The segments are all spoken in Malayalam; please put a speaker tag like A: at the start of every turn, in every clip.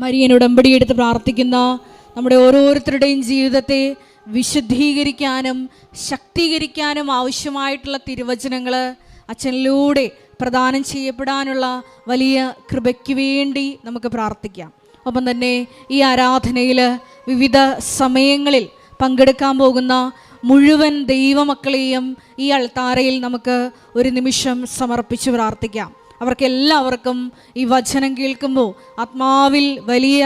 A: മരിയൻ ഉടമ്പടി എടുത്ത് പ്രാർത്ഥിക്കുന്ന നമ്മുടെ ഓരോരുത്തരുടെയും ജീവിതത്തെ വിശുദ്ധീകരിക്കാനും ശക്തീകരിക്കാനും ആവശ്യമായിട്ടുള്ള തിരുവചനങ്ങൾ അച്ഛനിലൂടെ പ്രദാനം ചെയ്യപ്പെടാനുള്ള വലിയ കൃപയ്ക്ക് വേണ്ടി നമുക്ക് പ്രാർത്ഥിക്കാം. ഒപ്പം തന്നെ ഈ ആരാധനയിൽ വിവിധ സമയങ്ങളിൽ പങ്കെടുക്കാൻ പോകുന്ന മുഴുവൻ ദൈവമക്കളെയും ഈ അൾത്താരയിൽ നമുക്ക് ഒരു നിമിഷം സമർപ്പിച്ച് പ്രാർത്ഥിക്കാം. അവർക്കെല്ലാവർക്കും ഈ വചനം കേൾക്കുമ്പോൾ ആത്മാവിൽ വലിയ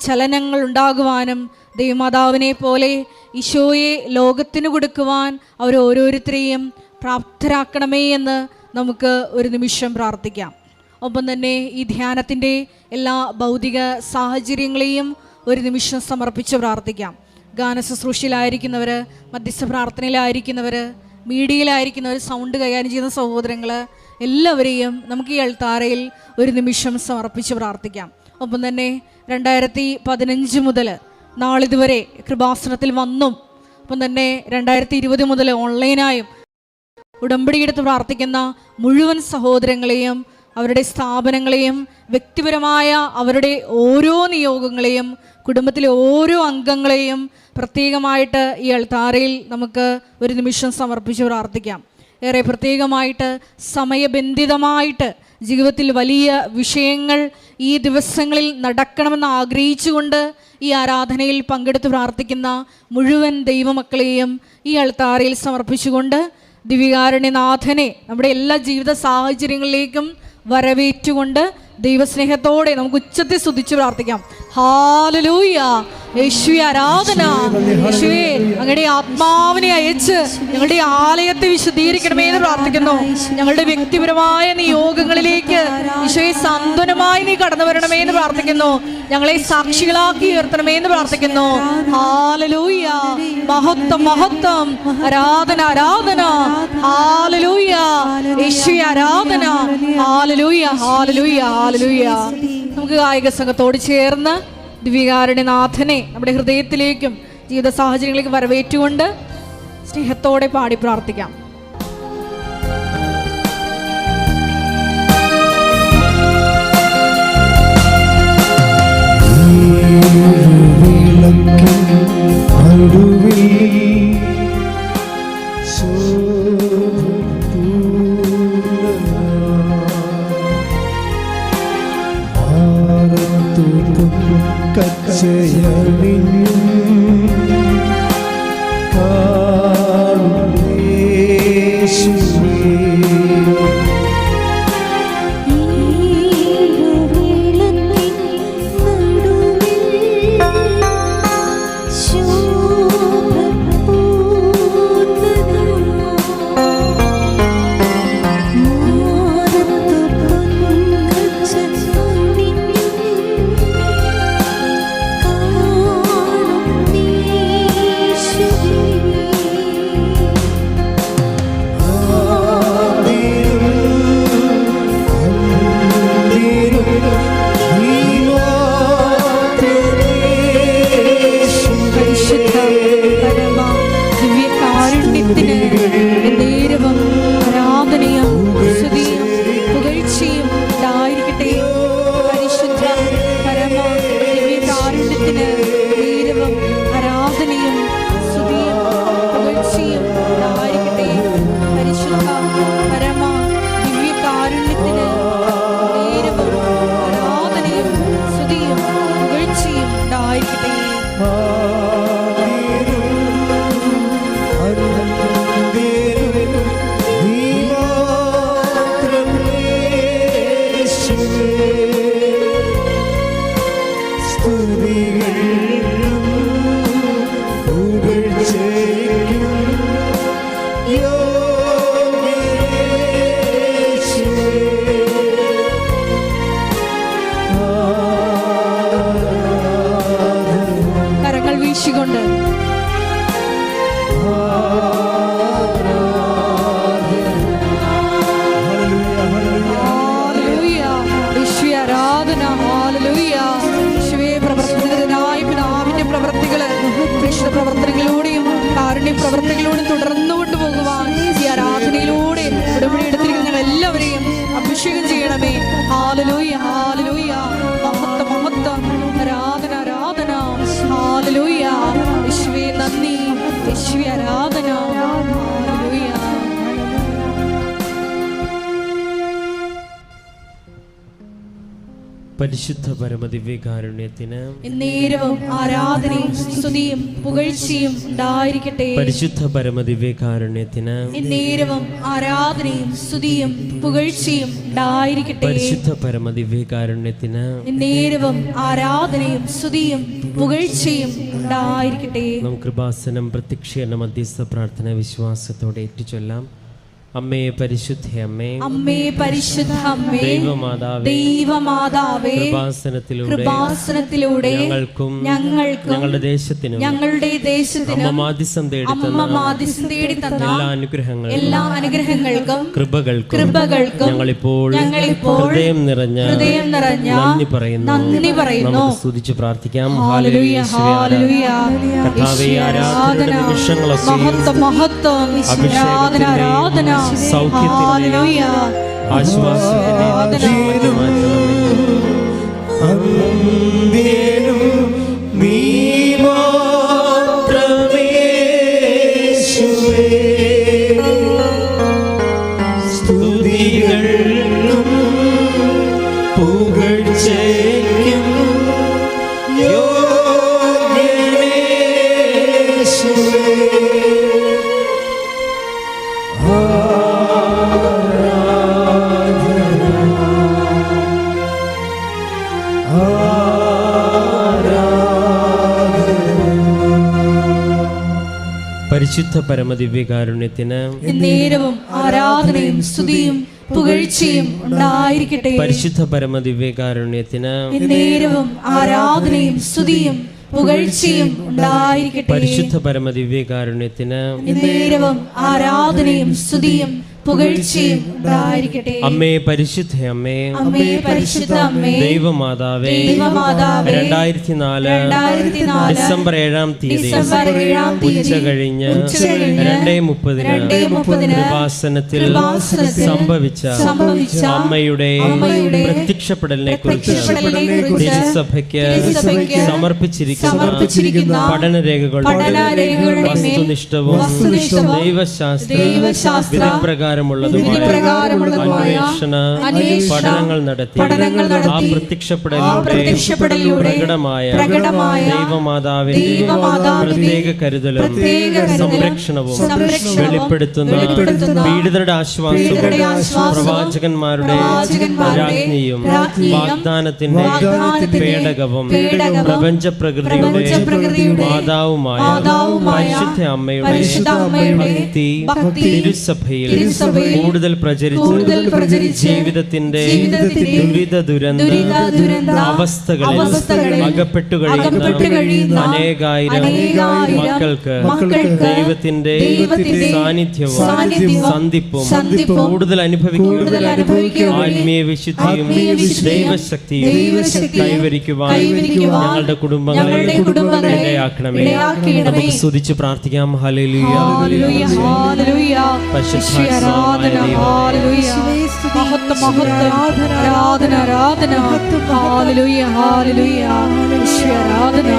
A: ചലനങ്ങൾ ഉണ്ടാകുവാനും ദൈവമാതാവിനെ പോലെ ഈശോയെ ലോകത്തിന് കൊടുക്കുവാൻ അവരോരോരുത്തരെയും പ്രാപ്തരാക്കണമേ എന്ന് നമുക്ക് ഒരു നിമിഷം പ്രാർത്ഥിക്കാം. ഒപ്പം തന്നെ ഈ ധ്യാനത്തിൻ്റെ എല്ലാ ഭൗതിക സാഹചര്യങ്ങളെയും ഒരു നിമിഷം സമർപ്പിച്ച് പ്രാർത്ഥിക്കാം. ഗാനശുശ്രൂഷയിലായിരിക്കുന്നവർ, മധ്യസ്ഥ പ്രാർത്ഥനയിലായിരിക്കുന്നവർ, മീഡിയയിലായിരിക്കുന്നവർ, സൗണ്ട് കൈകാര്യം ചെയ്യുന്ന സഹോദരങ്ങൾ എല്ലാവരെയും നമുക്ക് ഈ അൾത്താരയിൽ ഒരു നിമിഷം സമർപ്പിച്ച് പ്രാർത്ഥിക്കാം. ഒപ്പം തന്നെ 2015 മുതൽ നാളിതുവരെ കൃപാസനത്തിൽ വന്നും ഒപ്പം തന്നെ 2020 മുതൽ ഓൺലൈനായും ഉടമ്പടിയെടുത്ത് പ്രാർത്ഥിക്കുന്ന മുഴുവൻ സഹോദരങ്ങളെയും അവരുടെ സ്ഥാപനങ്ങളെയും വ്യക്തിപരമായ അവരുടെ ഓരോ നിയോഗങ്ങളെയും കുടുംബത്തിലെ ഓരോ അംഗങ്ങളെയും പ്രത്യേകമായിട്ട് ഈ അൾത്താരയിൽ നമുക്ക് ഒരു നിമിഷം സമർപ്പിച്ച് പ്രാർത്ഥിക്കാം. ഏറെ പ്രത്യേകമായിട്ട് സമയബന്ധിതമായിട്ട് ജീവിതത്തിൽ വലിയ വിഷയങ്ങൾ ഈ ദിവസങ്ങളിൽ നടക്കണമെന്ന് ആഗ്രഹിച്ചുകൊണ്ട് ഈ ആരാധനയിൽ പങ്കെടുത്ത് പ്രാർത്ഥിക്കുന്ന മുഴുവൻ ദൈവമക്കളെയും ഈ അൾത്താരയിൽ സമർപ്പിച്ചുകൊണ്ട് ദിവ്യകാരുണ്യനാഥനെ നമ്മുടെ എല്ലാ ജീവിത സാഹചര്യങ്ങളിലേക്കും വരവേറ്റുകൊണ്ട് ദൈവസ്നേഹത്തോടെ നമുക്ക് ഉച്ചത്തിൽ സ്തുതിച്ച് പ്രാർത്ഥിക്കാം. ഹല്ലേലൂയ, യേശുവേ ആരാധന. യേശുവേ അങ്ങയുടെ ആത്മാവിനെ അയച്ച് ഞങ്ങളുടെ ആലയത്തെ വിശുദ്ധീകരിക്കണമേ എന്ന് പ്രാർത്ഥിക്കുന്നു. ഞങ്ങളുടെ വ്യക്തിപരമായ നിയോഗങ്ങളിലേക്ക് ഈശോയെ സാന്ത്വനമായി നീ കടന്നു വരണമേ എന്ന് പ്രാർത്ഥിക്കുന്നു. ഞങ്ങളെ സാക്ഷികളാക്കി ഉയർത്തണമേ എന്ന് പ്രാർത്ഥിക്കുന്നു. ഹല്ലേലൂയ, മഹത്വം മഹത്വം, ആരാധന ആരാധന. ഹല്ലേലൂയ, യേശുവേ ആരാധന. ഹല്ലേലൂയ ഹല്ലേലൂയ ഹല്ലേലൂയ. നമുക്ക് ഗായക സംഘത്തോട് ചേർന്ന് ദിവ്യകാരുണ്യനാഥനെ നമ്മുടെ ഹൃദയത്തിലേക്കും ജീവിത സാഹചര്യങ്ങളിലേക്ക് വരവേറ്റുകൊണ്ട് സ്നേഹത്തോടെ പാടി പ്രാർത്ഥിക്കാം. പ്രവർത്തികളിലൂടെ തുടർന്നു കൊണ്ടുപോകുവാൻ ഈ ആരാധനയിലൂടെ ഉടമ്പടി എടുത്തിരിക്കുന്ന ഞങ്ങൾ എല്ലാവരെയും അഭിഷേകം ചെയ്യണമേ. ഹല്ലേലൂയ ഹല്ലേലൂയ, മഹത്വം മഹത്വം,
B: പരിശുദ്ധ പരമദിവ്യകാരുണ്യത്തിന്
A: നേരവും ആരാധനയും സ്തുതിയും പുകഴ്ചയും ഉണ്ടായിരിക്കട്ടെ.
B: പരിശുദ്ധ പരമദിവ്യകാരുണ്യത്തിന്
A: നേരവും ആരാധനയും സ്തുതിയും പുകഴ്ചയും ഉണ്ടായിരിക്കട്ടെ.
B: പരിശുദ്ധ പരമദിവ്യകാരുണ്യത്തിന്
A: നേരവും ആരാധനയും സ്തുതിയും പുകഴ്ചയും ഉണ്ടായിരിക്കട്ടെ.
B: നമുക്ക് കൃപാസനം പ്രത്യക്ഷീകരണ മധ്യസ്ഥ പ്രാർത്ഥന വിശ്വാസത്തോടെ ഏറ്റുചൊല്ലാം. അമ്മേ പരിശുദ്ധ അമ്മേ,
A: അമ്മേ പരിശുദ്ധ അമ്മേ,
B: ദൈവമാതാവേ,
A: ദൈവമാതാവേ, കൃപാസനത്തിലൂടെ ഞങ്ങൾക്കും
B: ഞങ്ങളുടെ ദേശത്തിനും അമ്മ മാധ്യസ്ഥം തേടി തന്ന എല്ലാ അനുഗ്രഹങ്ങൾക്കും കൃപകൾക്കും ഞങ്ങളിപ്പോൾ ഹൃദയം നിറഞ്ഞ നന്ദി പറയുന്നു. നമുക്ക് സ്തുതിച്ച് പ്രാർത്ഥിക്കാം. Hallelujah, hallelujah. കർത്താവേ, ആരാധന നിമിഷങ്ങളൊക്കെ അഭിഷേകത്തിന്റെ സൗഖ്യത്തിന്റെ ആശ്വാസത്തിന്റെ പരിശുദ്ധ പരമദിവ്യകാരുണ്യത്തിന് നേരവും ആരാധനയും സ്തുതിയും പുകഴ്ചയും ഉണ്ടായിരിക്കട്ടെ. പരിശുദ്ധ പരമദിവ്യകാരുണ്യത്തിന് നേരവും ആരാധനയും സ്തുതിയും പുകഴ്ചയും ഉണ്ടായിരിക്കട്ടെ. പരിശുദ്ധ പരമദിവ്യകാരുണ്യത്തിന് നേരവും ആരാധനയും സ്തുതിയും പുകഴ്ചയും ഉണ്ടായിരിക്കട്ടെ. അമ്മേ പരിശുദ്ധ അമ്മേ, അമ്മേ പരിശുദ്ധ അമ്മേ, ദൈവമാതാവേ, 2004 ഡിസംബർ 7-ാം തീയതി ഉച്ച കഴിഞ്ഞ് 2:30 കൃപാസനത്തിൽ സംഭവിച്ച അമ്മയുടെ പ്രത്യക്ഷപ്പെടലിനെ കുറിച്ച് തിരുസഭയ്ക്ക് സമർപ്പിച്ചിരിക്കുന്ന പഠനരേഖകളുടെ വസ്തുനിഷ്ഠവും ദൈവശാസ്ത്ര വിധിപ്രകാരമുള്ളതുമായ പഠനങ്ങൾ നടത്തി ആ പ്രത്യക്ഷപ്പെടലിലൂടെ പ്രകടമായ ദൈവമാതാവിന്റെ പ്രത്യേക കരുതലും സംരക്ഷണവും വെളിപ്പെടുത്തുന്ന പീഡിതരുടെ ആശ്വാസവും പ്രവാചകന്മാരുടെ രാജ്ഞിയും വാഗ്ദാനത്തിന്റെ പേടകവും പ്രപഞ്ച പ്രകൃതിയുടെ മാതാവുമായ പരിശുദ്ധ അമ്മയുടെ ഭക്തി തിരുസഭയിൽ കൂടുതൽ പ്രചരിച്ച് ജീവിതത്തിന്റെ ദുരിത അവസ്ഥകളിൽ അകപ്പെട്ടു കഴിയുന്ന അനേകായിരം മക്കൾക്ക് ദൈവത്തിന്റെ സാന്നിധ്യവും സന്ധിപ്പും കൂടുതൽ അനുഭവിക്കുക ആത്മീയ വിശുദ്ധിയും ദൈവശക്തിയും കൈവരിക്കുവാൻ ഞങ്ങളുടെ കുടുംബങ്ങളെ ഇടയാക്കണമേ. നമുക്ക് സ്തുതിച്ച് പ്രാർത്ഥിക്കാം. Hallelujah, hallelujah.
A: ആരാധന, ഹല്ലേലൂയ. മഹത്വം, മഹത്വം, ആരാധന, ആരാധന, ഹല്ലേലൂയ, ഹല്ലേലൂയ. ആരാധന.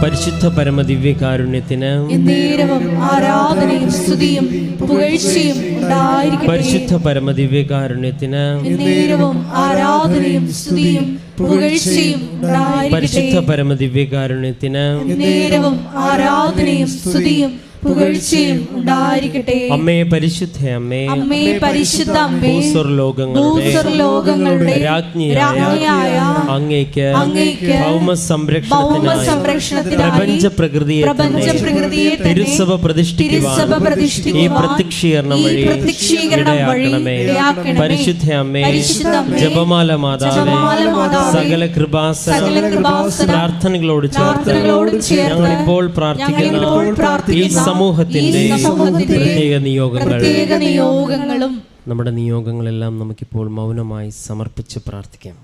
B: പരിശുദ്ധ പരമദിവ്യകാരുണ്യത്തിന്
A: നേരവും ആരാധനയും സ്തുതിയും പുകഴ്ചയും ഉണ്ടായിരിക്കട്ടെ.
B: പരിശുദ്ധ പരമദിവ്യകാരുണ്യത്തിന്
A: നേരവും ആരാധനയും സ്തുതിയും പുകഴ്ചയും ഉണ്ടായിരിക്കട്ടെ.
B: പരിശുദ്ധ പരമദിവ്യകാരുണ്യത്തിന്
A: നേരവും ആരാധനയും സ്തുതിയും പുകഴ്ചയും ഉണ്ടായിരിക്കട്ടെ.
B: അമ്മേ പരിശുദ്ധ അമ്മേ,
A: അമ്മേ പരിശുദ്ധ അമ്മേ,
B: ഭൂസ്വർലോകങ്ങളുടെ രാജ്ഞിയായ അങ്ങേക്ക് ഭൗമ സംരക്ഷണത്തിനായി പ്രപഞ്ച പ്രകൃതിയെ തിരുസഭ പ്രതിഷ്ഠിക്കുവാൻ ഈ പ്രത്യക്ഷീകരണം വഴി ഇടയാക്കണമേ. പരിശുദ്ധ അമ്മേ, ജപമാല മാതാവേ, സകല കൃപാസന പ്രാർത്ഥനകളോട് ചേർത്ത് ഞങ്ങൾ ഇപ്പോൾ പ്രാർത്ഥിക്കുന്ന ഈ സമൂഹത്തിന്റെ പ്രത്യേക നിയോഗങ്ങളും നമ്മുടെ നിയോഗങ്ങളെല്ലാം നമുക്കിപ്പോൾ മൗനമായി സമർപ്പിച്ച് പ്രാർത്ഥിക്കാം.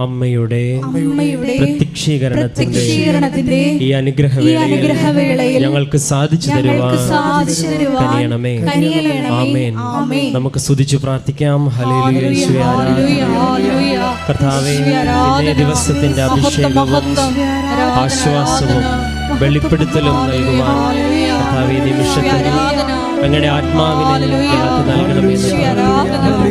B: അമ്മയുടെ പ്രത്യക്ഷീകരണത്തിന്റെ ഈ അനുഗ്രഹവേളയിൽ ഞങ്ങൾക്ക് സാധിച്ചു തരുവാൻ കനിയണമേ. ആമേൻ. നമുക്ക് സ്തുതിച്ചു പ്രാർത്ഥിക്കാം. ഹല്ലേലൂയ. കർത്താവേ, ഇന്നേ ദിവസത്തിന്റെ അഭിഷേകവും ആശ്വാസവും വെളിപ്പെടുത്തലും നൽകുവാൻ കർത്താവേ നിമിഷത്തിൽ അങ്ങയുടെ ആത്മാവിനെ ഞങ്ങൾക്ക് നൽകണമെന്ന്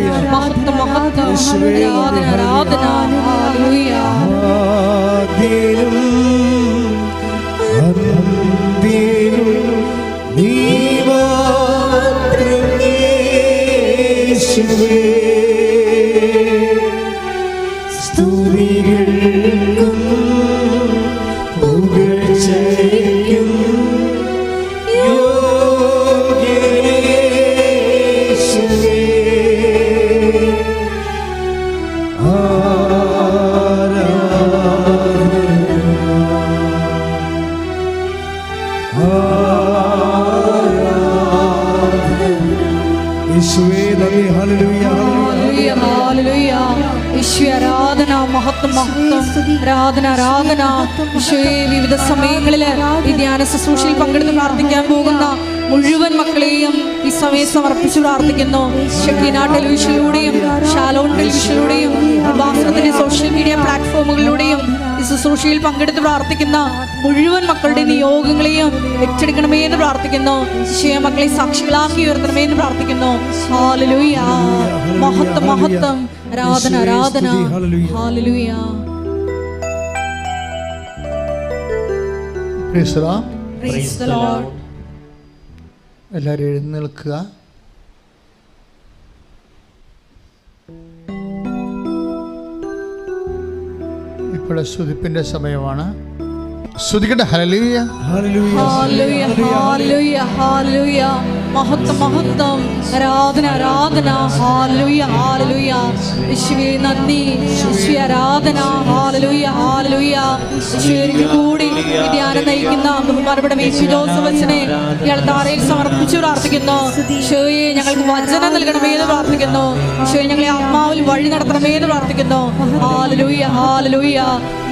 A: വിവിധ സമയങ്ങളിൽ ഈ ധ്യാന ശുശ്രൂഷയിൽ പങ്കെടുത്ത് പ്രാർത്ഥിക്കാൻ പോകുന്ന മുഴുവൻ മക്കളെയും ഈ സമയം സമർപ്പിച്ച് പ്രാർത്ഥിക്കുന്നു. ഷക്കീന ടെലിവിഷനിലൂടെയും ഷാലോൺ ടെലിവിഷനിലൂടെയും ഉപാസനത്തിന്റെ സോഷ്യൽ മീഡിയ പ്ലാറ്റ്ഫോമുകളിലൂടെയും ഈ ശുശ്രൂഷയിൽ പങ്കെടുത്ത് പ്രാർത്ഥിക്കുന്ന മുഴുവൻ മക്കളുടെ നിയോഗങ്ങളെയും ഏറ്റെടുക്കണമേ എന്ന് പ്രാർത്ഥിക്കുന്നു. ഈശോയെ മക്കളെ സാക്ഷികളാക്കി ഉയർത്തണമേ എന്ന് പ്രാർത്ഥിക്കുന്നു. ഹല്ലേലൂയ. മഹത്വം മഹത്വം, ആരാധന ആരാധന. ഹല്ലേലൂയ.
C: എല്ലാവരും എഴുന്നേൽക്കുക. ഇപ്പോൾ സ്തുതിപ്പിന്റെ സമയമാണ്. സ്തുതിക്കട്ടെ. ഹല്ലേലൂയ
A: ഹല്ലേലൂയ ഹല്ലേലൂയ ഹല്ലേലൂയ. മഹത്വം മഹത്വം, ആരാധന ആരാധന. ഹല്ലേലൂയ ഹല്ലേലൂയ. യേശുവേ നന്ദി, യേശുവേ ആരാധന. ഹല്ലേലൂയ ഹല്ലേലൂയ. യേശുവേ കൂടി ഈ ധ്യാനം നയിക്കുന്ന ബഹുമാനപ്പെട്ട മേശി ജോസഫ് അച്ഛനെ ഇയാൾ താരയിൽ സമർപ്പിച്ചു പ്രാർത്ഥിക്കുന്നു. യേശുവേ ഞങ്ങൾക്ക് വചനം നൽകണമേ എന്ന് പ്രാർത്ഥിക്കുന്നു. യേശുവേ ഞങ്ങളെ ആത്മാവിൽ വഴി നടത്തണമേ എന്ന് പ്രാർത്ഥിക്കുന്നു. ഹല്ലേലൂയ ഹല്ലേലൂയ.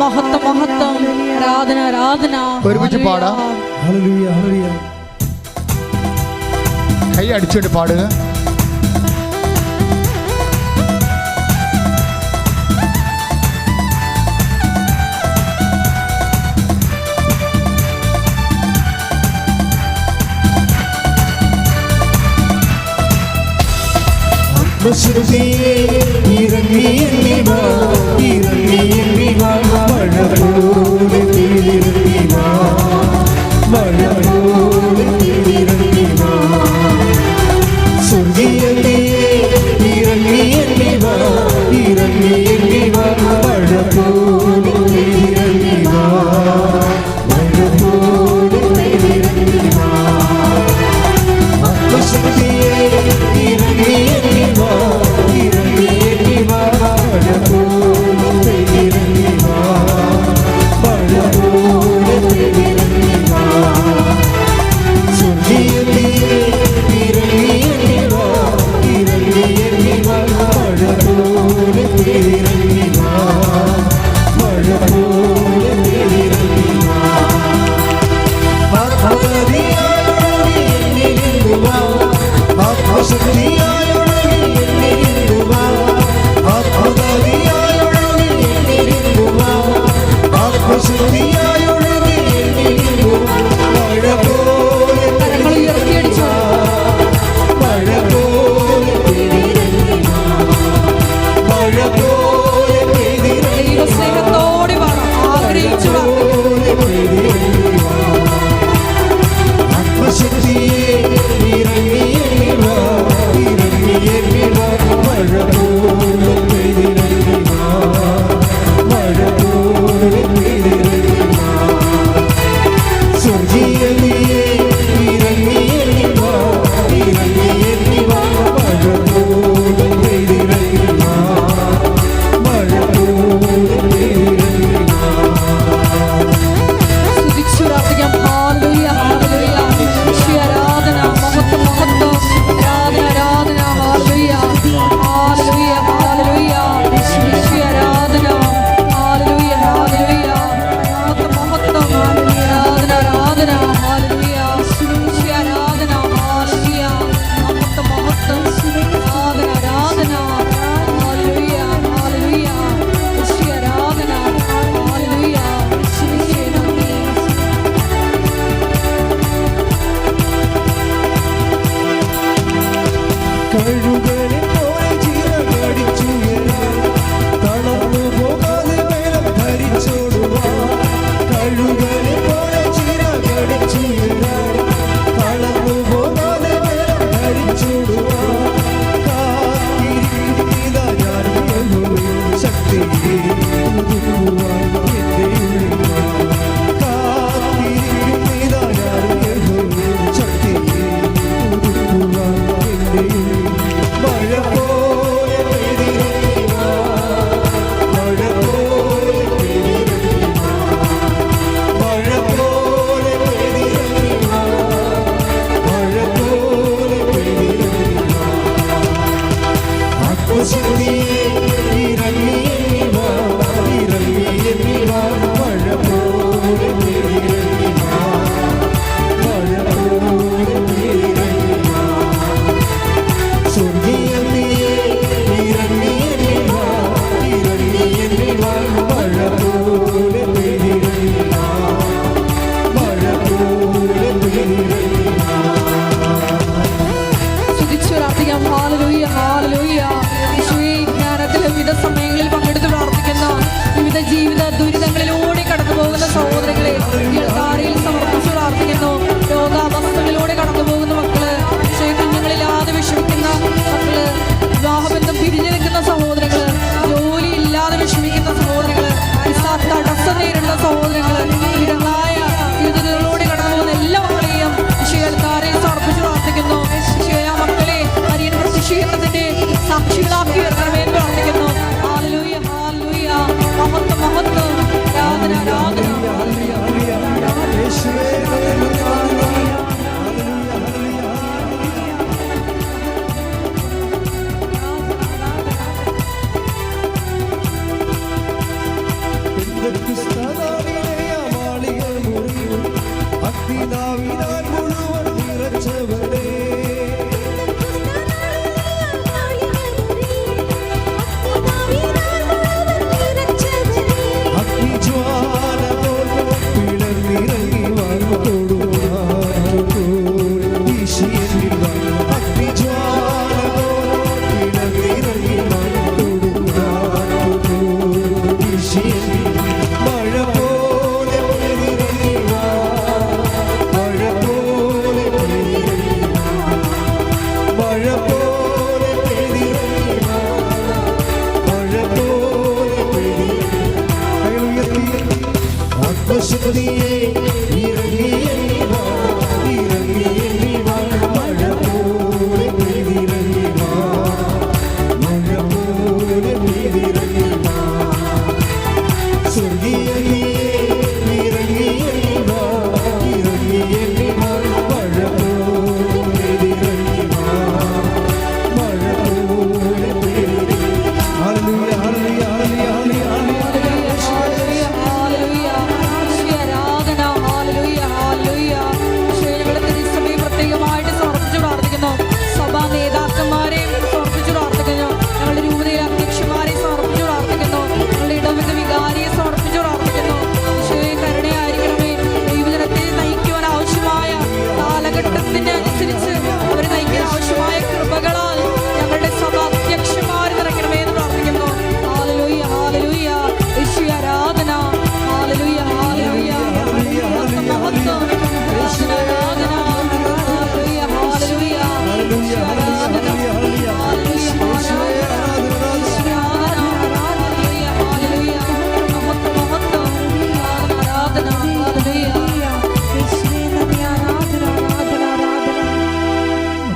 A: മഹത്വം മഹത്വം, ആരാധന ആരാധന.
C: ഒരുമിച്ച് പാടാം. Hallelujah hallelujah. കൈ അടിച്ചുകൊണ്ട് പാടുക.
D: ഇറങ്ങി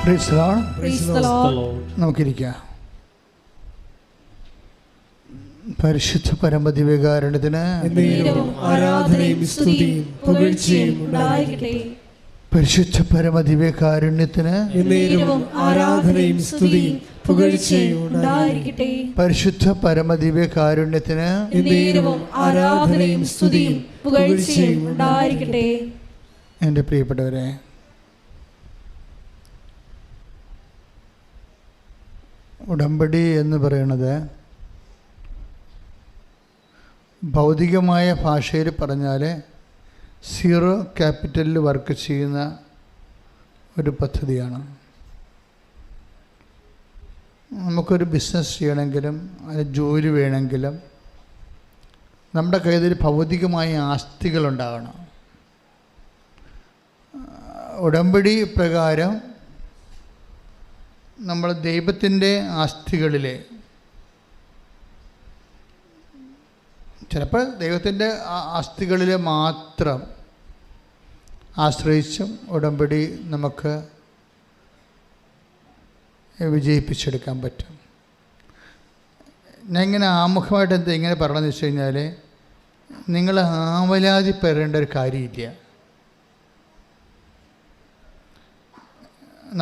C: praise the Lord.
A: Praise the Lord.
C: നമുക്കിരിക്കാം. പരിശുദ്ധ പരമദിവ്യകാരുണ്യത്തിന്
A: എന്നേരവും ആരാധനയും സ്തുതിയും പുകഴ്ചയും ഉണ്ടായിരിക്കട്ടെ.
C: പരിശുദ്ധ പരമദിവ്യകാരുണ്യത്തിന്
A: എന്നേരവും ആരാധനയും സ്തുതിയും പുകഴ്ചയും ഉണ്ടായിരിക്കട്ടെ.
C: പരിശുദ്ധ പരമദിവ്യകാരുണ്യത്തിന്
A: എന്നേരവും ആരാധനയും സ്തുതിയും പുകഴ്ചയും ഉണ്ടായിരിക്കട്ടെ.
C: എൻ്റെ പ്രിയപ്പെട്ടവരെ, ഉടമ്പടി എന്ന് പറയുന്നത് ഭൗതികമായ ഭാഷയിൽ പറഞ്ഞാൽ സീറോ ക്യാപിറ്റലിൽ വർക്ക് ചെയ്യുന്ന ഒരു പദ്ധതിയാണ്. നമുക്കൊരു ബിസിനസ് ചെയ്യണമെങ്കിലും അതിന് ജോലി വേണമെങ്കിലും നമ്മുടെ കയ്യിൽ ഭൗതികമായ ആസ്തികളുണ്ടാകണം. ഉടമ്പടി പ്രകാരം നമ്മൾ ദൈവത്തിൻ്റെ ആസ്തികളിലെ, ചിലപ്പോൾ ദൈവത്തിൻ്റെ ആസ്തികളിൽ മാത്രം ആശ്രയിച്ചും ഉടമ്പടി നമുക്ക് വിജയിപ്പിച്ചെടുക്കാൻ പറ്റും. ഞാൻ ഇങ്ങനെ ആമുഖമായിട്ട് എന്താ ഇങ്ങനെ പറഞ്ഞതെന്ന് വെച്ച് കഴിഞ്ഞാൽ, നിങ്ങൾ ആവലാതിപ്പെടേണ്ട ഒരു കാര്യമില്ല.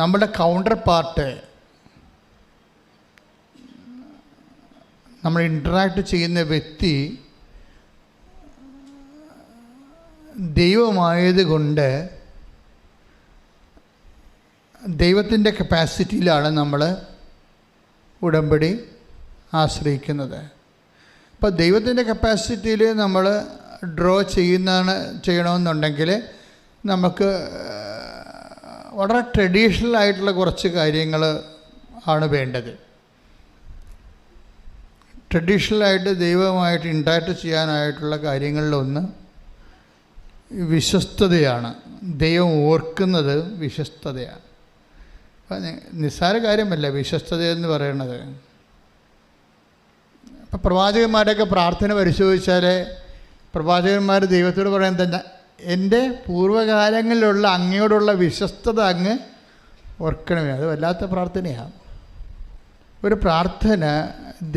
C: നമ്മുടെ കൗണ്ടർ പാർട്ട്, നമ്മൾ ഇൻട്രാക്ട് ചെയ്യുന്ന വ്യക്തി ദൈവമായതുകൊണ്ട് ദൈവത്തിൻ്റെ കപ്പാസിറ്റിയിലാണ് നമ്മൾ ഉടമ്പടി ആശ്രയിക്കുന്നത്. അപ്പോൾ ദൈവത്തിൻ്റെ കപ്പാസിറ്റിയിൽ നമ്മൾ ഡ്രോ ചെയ്യണമെന്നുണ്ടെങ്കിൽ നമുക്ക് വളരെ ട്രഡീഷണൽ ആയിട്ടുള്ള കുറച്ച് കാര്യങ്ങൾ ആണ് വേണ്ടത്. ട്രഡീഷണലായിട്ട് ദൈവമായിട്ട് ഇൻട്രാക്ട് ചെയ്യാനായിട്ടുള്ള കാര്യങ്ങളിലൊന്ന് വിശ്വസ്തതയാണ്. ദൈവം ഓർക്കുന്നത് വിശ്വസ്തതയാണ്. അപ്പം നിസ്സാര കാര്യമല്ല വിശ്വസ്തത എന്ന് പറയുന്നത്. അപ്പം പ്രവാചകന്മാരൊക്കെ പ്രാർത്ഥന പരിശോധിച്ചാൽ പ്രവാചകന്മാർ ദൈവത്തോട് പറയുന്നത്, എൻ്റെ പൂർവ്വകാലങ്ങളിലുള്ള അങ്ങയോടുള്ള വിശ്വസ്തത അങ്ങ് ഓർക്കണമേ. അത് വല്ലാത്ത പ്രാർത്ഥനയാണ്. ഒരു പ്രാർത്ഥന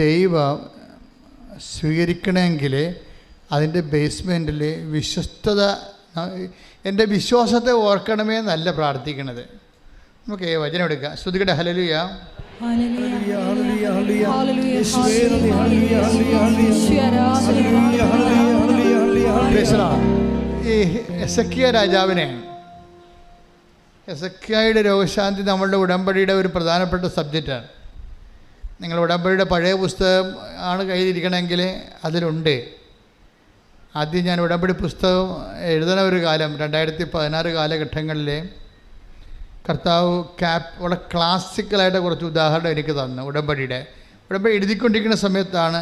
C: ദൈവം സ്വീകരിക്കണമെങ്കിൽ അതിൻ്റെ ബേസ്മെൻറ്റിൽ വിശ്വസ്തത, എൻ്റെ വിശ്വാസത്തെ ഓർക്കണമേ എന്നല്ല പ്രാർത്ഥിക്കണത്. നമുക്ക് വചനം എടുക്കാം. ശ്രുതികടെ ഹല്ലേലൂയ. ഈ എസക്കിയ രാജാവിനെ, എസക്കിയയുടെ രോഗശാന്തി നമ്മളുടെ ഉടമ്പടിയുടെ ഒരു പ്രധാനപ്പെട്ട സബ്ജക്റ്റാണ്. നിങ്ങൾ ഉടമ്പടിയുടെ പഴയ പുസ്തകം ആണ് കയ്യിലിരിക്കണമെങ്കിൽ അതിലുണ്ട്. ആദ്യം ഞാൻ ഉടമ്പടി പുസ്തകം എഴുതണ ഒരു കാലം 2016 കാലഘട്ടങ്ങളിലെ കർത്താവ് വളരെ ക്ലാസിക്കലായിട്ട് കുറച്ച് ഉദാഹരണം എനിക്ക് തന്നു. ഉടമ്പടി എഴുതിക്കൊണ്ടിരിക്കുന്ന സമയത്താണ്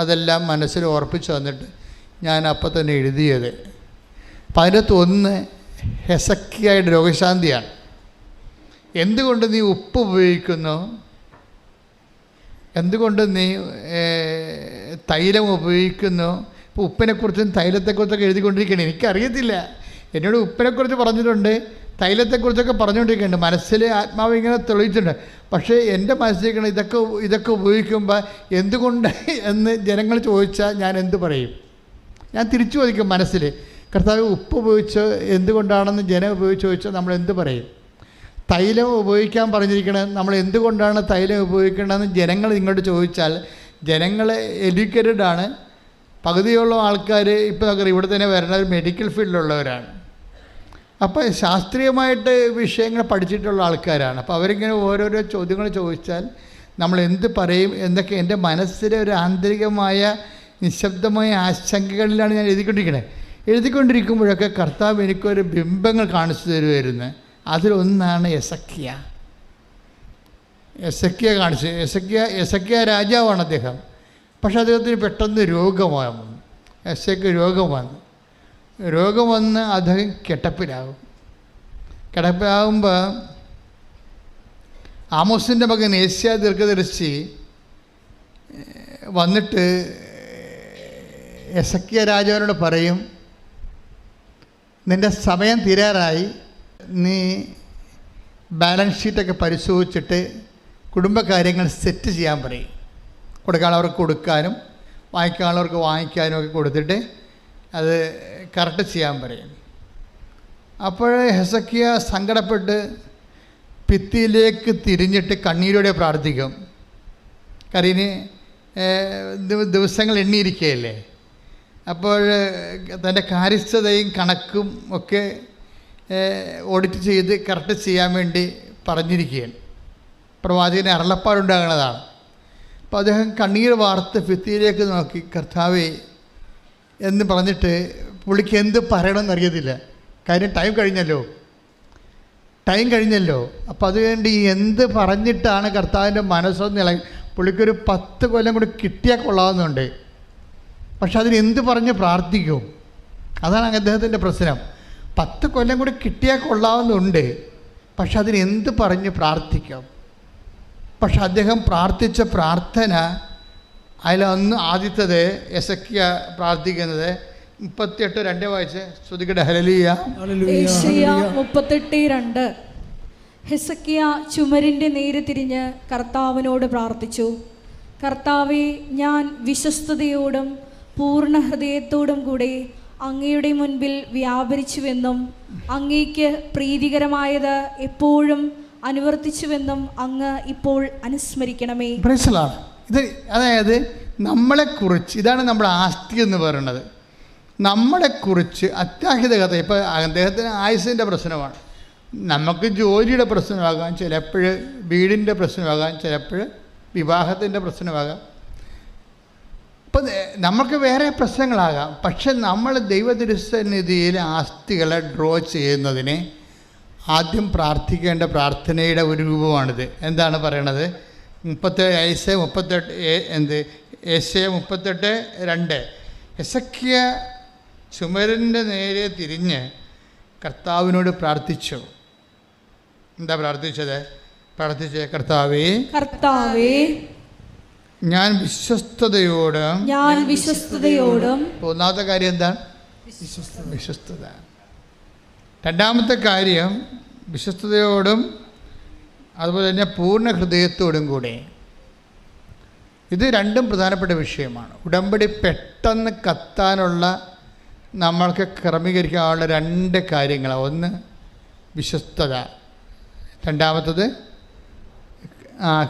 C: അതെല്ലാം മനസ്സിൽ ഓർപ്പിച്ച് തന്നിട്ട് ഞാൻ അപ്പം തന്നെ എഴുതിയത്. അപ്പം അതിനകത്ത് ഒന്ന് ഹെസക്കിയയുടെ രോഗശാന്തിയാണ്. എന്തുകൊണ്ട് നീ ഉപ്പ് ഉപയോഗിക്കുന്നു, എന്തുകൊണ്ട് നീ തൈലം ഉപയോഗിക്കുന്നു. ഇപ്പോൾ ഉപ്പിനെക്കുറിച്ചും തൈലത്തെക്കുറിച്ചൊക്കെ എഴുതിക്കൊണ്ടിരിക്കുകയാണ്. എനിക്കറിയത്തില്ല, എന്നോട് ഉപ്പിനെക്കുറിച്ച് പറഞ്ഞിട്ടുണ്ട്, തൈലത്തെക്കുറിച്ചൊക്കെ പറഞ്ഞുകൊണ്ടിരിക്കുന്നുണ്ട്. മനസ്സിൽ ആത്മാവ് ഇങ്ങനെ തെളിയിച്ചിട്ടുണ്ട്. പക്ഷേ എൻ്റെ മനസ്സിലേക്കാണ് ഇതൊക്കെ ഉപയോഗിക്കുമ്പോൾ എന്തുകൊണ്ട് എന്ന് ജനങ്ങൾ ചോദിച്ചാൽ ഞാൻ എന്ത് പറയും? ഞാൻ തിരിച്ചു ചോദിക്കും മനസ്സിൽ, കർത്താവ് ഉപ്പ് ഉപയോഗിച്ച് എന്തുകൊണ്ടാണെന്ന് ജനം ഉപയോഗിച്ച് ചോദിച്ചാൽ നമ്മൾ എന്ത് പറയും? തൈലം ഉപയോഗിക്കാൻ പറഞ്ഞിരിക്കണത് നമ്മൾ എന്തുകൊണ്ടാണ് തൈലം ഉപയോഗിക്കേണ്ടതെന്ന് ജനങ്ങൾ ഇങ്ങോട്ട് ചോദിച്ചാൽ, ജനങ്ങൾ എഡ്യൂക്കേറ്റഡ് ആണ്. പകുതിയുള്ള ആൾക്കാർ ഇപ്പോൾ നമുക്ക് ഇവിടെ തന്നെ വരുന്നത് മെഡിക്കൽ ഫീൽഡിലുള്ളവരാണ്. അപ്പോൾ ശാസ്ത്രീയമായിട്ട് വിഷയങ്ങൾ പഠിച്ചിട്ടുള്ള ആൾക്കാരാണ്. അപ്പോൾ അവരിങ്ങനെ ഓരോരോ ചോദ്യങ്ങൾ ചോദിച്ചാൽ നമ്മൾ എന്ത് പറയും എന്നൊക്കെ എൻ്റെ മനസ്സിലെ ഒരു ആന്തരികമായ നിശബ്ദമായ ആശങ്കകളിലാണ് ഞാൻ എഴുതിക്കൊണ്ടിരിക്കുമ്പോഴൊക്കെ കർത്താവ് എനിക്കൊരു ബിംബങ്ങൾ കാണിച്ചു തരുമായിരുന്നു. അതിലൊന്നാണ് എസക്കിയ കാണിച്ചു. എസക്കിയ രാജാവാണ് അദ്ദേഹം. പക്ഷെ അദ്ദേഹത്തിന് പെട്ടെന്ന് രോഗം വന്നു. രോഗം വന്ന് അദ്ദേഹം കിടപ്പിലാകുമ്പോൾ ആമോസിൻ്റെ മകൻ ഏഷ്യ ദീർഘദർശി വന്നിട്ട് എസക്കിയ രാജാവിനോട് പറയും, നിൻ്റെ സമയം തീരാറായി, നീ ബാലൻസ് ഷീറ്റൊക്കെ പരിശോധിച്ചിട്ട് കുടുംബകാര്യങ്ങൾ സെറ്റ് ചെയ്യാൻ പറയും. കൊടുക്കാനുള്ളവർക്ക് കൊടുക്കാനും വാങ്ങിക്കാനുള്ളവർക്ക് വാങ്ങിക്കാനും ഒക്കെ കൊടുത്തിട്ട് അത് കറക്റ്റ് ചെയ്യാൻ പറയും. അപ്പോൾ ഹെസക്കിയ സങ്കടപ്പെട്ട് ഭിത്തിയിലേക്ക് തിരിഞ്ഞിട്ട് കണ്ണീരോടെ പ്രാർത്ഥിക്കും. കരീന് ദിവസങ്ങൾ എണ്ണിയിരിക്കുകയല്ലേ. അപ്പോൾ തൻ്റെ കാര്യസ്ഥതയും കണക്കും ഒക്കെ ഓഡിറ്റ് ചെയ്ത് കറക്റ്റ് ചെയ്യാൻ വേണ്ടി പറഞ്ഞിരിക്കുകയാണ്. പ്രവാചകന് അരുളപ്പാടുണ്ടാകുന്നതാണ്. അപ്പോൾ അദ്ദേഹം കണ്ണീർ വാർത്ത് ഭിത്തിയിലേക്ക് നോക്കി, കർത്താവേ എന്ന് പറഞ്ഞിട്ട് പുള്ളിക്ക് എന്ത് പറയണമെന്ന് അറിയത്തില്ല. കാര്യം ടൈം കഴിഞ്ഞല്ലോ. അപ്പോൾ അതുകൊണ്ട് എന്ത് പറഞ്ഞിട്ടാണ് കർത്താവിൻ്റെ മനസ്സൊന്ന് ഇളകി. പുള്ളിക്കൊരു 10 കൊല്ലം കൂടി കിട്ടിയാൽ കൊള്ളാവുന്നുണ്ട്. പക്ഷെ അതിന് എന്ത് പറഞ്ഞ് പ്രാർത്ഥിക്കും? അതാണ് അദ്ദേഹത്തിൻ്റെ പ്രശ്നം. 10 കൊല്ലം കൂടി കിട്ടിയാൽ കൊള്ളാവുന്നുണ്ട്, പക്ഷെ അതിന് എന്ത് പറഞ്ഞ് പ്രാർത്ഥിക്കും? പക്ഷെ അദ്ദേഹം പ്രാർത്ഥിച്ച പ്രാർത്ഥന അതിലൊന്ന് ആദ്യത്തത് ഹെസക്കിയ പ്രാർത്ഥിക്കുന്നത് 38:2 വായിച്ച് ശ്രുതികടെ ഹല്ലേലൂയ.
A: യെശയ്യാ 38:2. ഹെസക്കിയ ചുമരിൻ്റെ നേരെ തിരിഞ്ഞ് കർത്താവിനോട് പ്രാർത്ഥിച്ചു. കർത്താവേ, ഞാൻ വിശ്വസ്തയോടും പൂർണ്ണ ഹൃദയത്തോടും കൂടെ അങ്ങയുടെ മുൻപിൽ വ്യാപരിച്ചുവെന്നും അങ്ങേക്ക് പ്രീതികരമായത് എപ്പോഴും അനുവർത്തിച്ചുവെന്നും അങ്ങ് ഇപ്പോൾ അനുസ്മരിക്കണമേ.
C: ഇത് അതായത് നമ്മളെക്കുറിച്ച്, ഇതാണ് നമ്മുടെ ആസ്തി എന്ന് പറയുന്നത്. നമ്മളെക്കുറിച്ച് അത്യാഹിത കഥ. ഇപ്പോൾ അദ്ദേഹത്തിന് ആയുസിൻ്റെ പ്രശ്നമാണ്, നമുക്ക് ജോലിയുടെ പ്രശ്നമാകാം, ചിലപ്പോൾ വീടിൻ്റെ പ്രശ്നമാകാം, ചിലപ്പോൾ വിവാഹത്തിൻ്റെ പ്രശ്നമാകാം, ഇപ്പം നമുക്ക് വേറെ പ്രശ്നങ്ങളാകാം. പക്ഷെ നമ്മൾ ദൈവതിരുസന്നിധിയിൽ ആസ്തികളെ ഡ്രോ ചെയ്യുന്നതിന് ആദ്യം പ്രാർത്ഥിക്കേണ്ട പ്രാർത്ഥനയുടെ ഒരു രൂപമാണിത്. എന്താണ് പറയണത്? 38:2 ഹെസക്കിയ ചുമരിൻ്റെ നേരെ തിരിഞ്ഞ് കർത്താവിനോട് പ്രാർത്ഥിച്ചു. എന്താ പ്രാർത്ഥിച്ചത്? കർത്താവേ, ഞാൻ വിശ്വസ്തയോടും. ഒന്നാമത്തെ കാര്യം എന്താണ്? വിശ്വസ്തത. രണ്ടാമത്തെ കാര്യം വിശ്വസ്തയോടും അതുപോലെ തന്നെ പൂർണ്ണ ഹൃദയത്തോടും കൂടെ. ഇത് രണ്ടും പ്രധാനപ്പെട്ട വിഷയമാണ്. ഉടമ്പടി പെട്ടെന്ന് കത്താനുള്ള നമ്മൾക്ക് ക്രമീകരിക്കാനുള്ള 2 കാര്യങ്ങളാണ്. ഒന്ന് വിശ്വസ്തത, രണ്ടാമത്തത്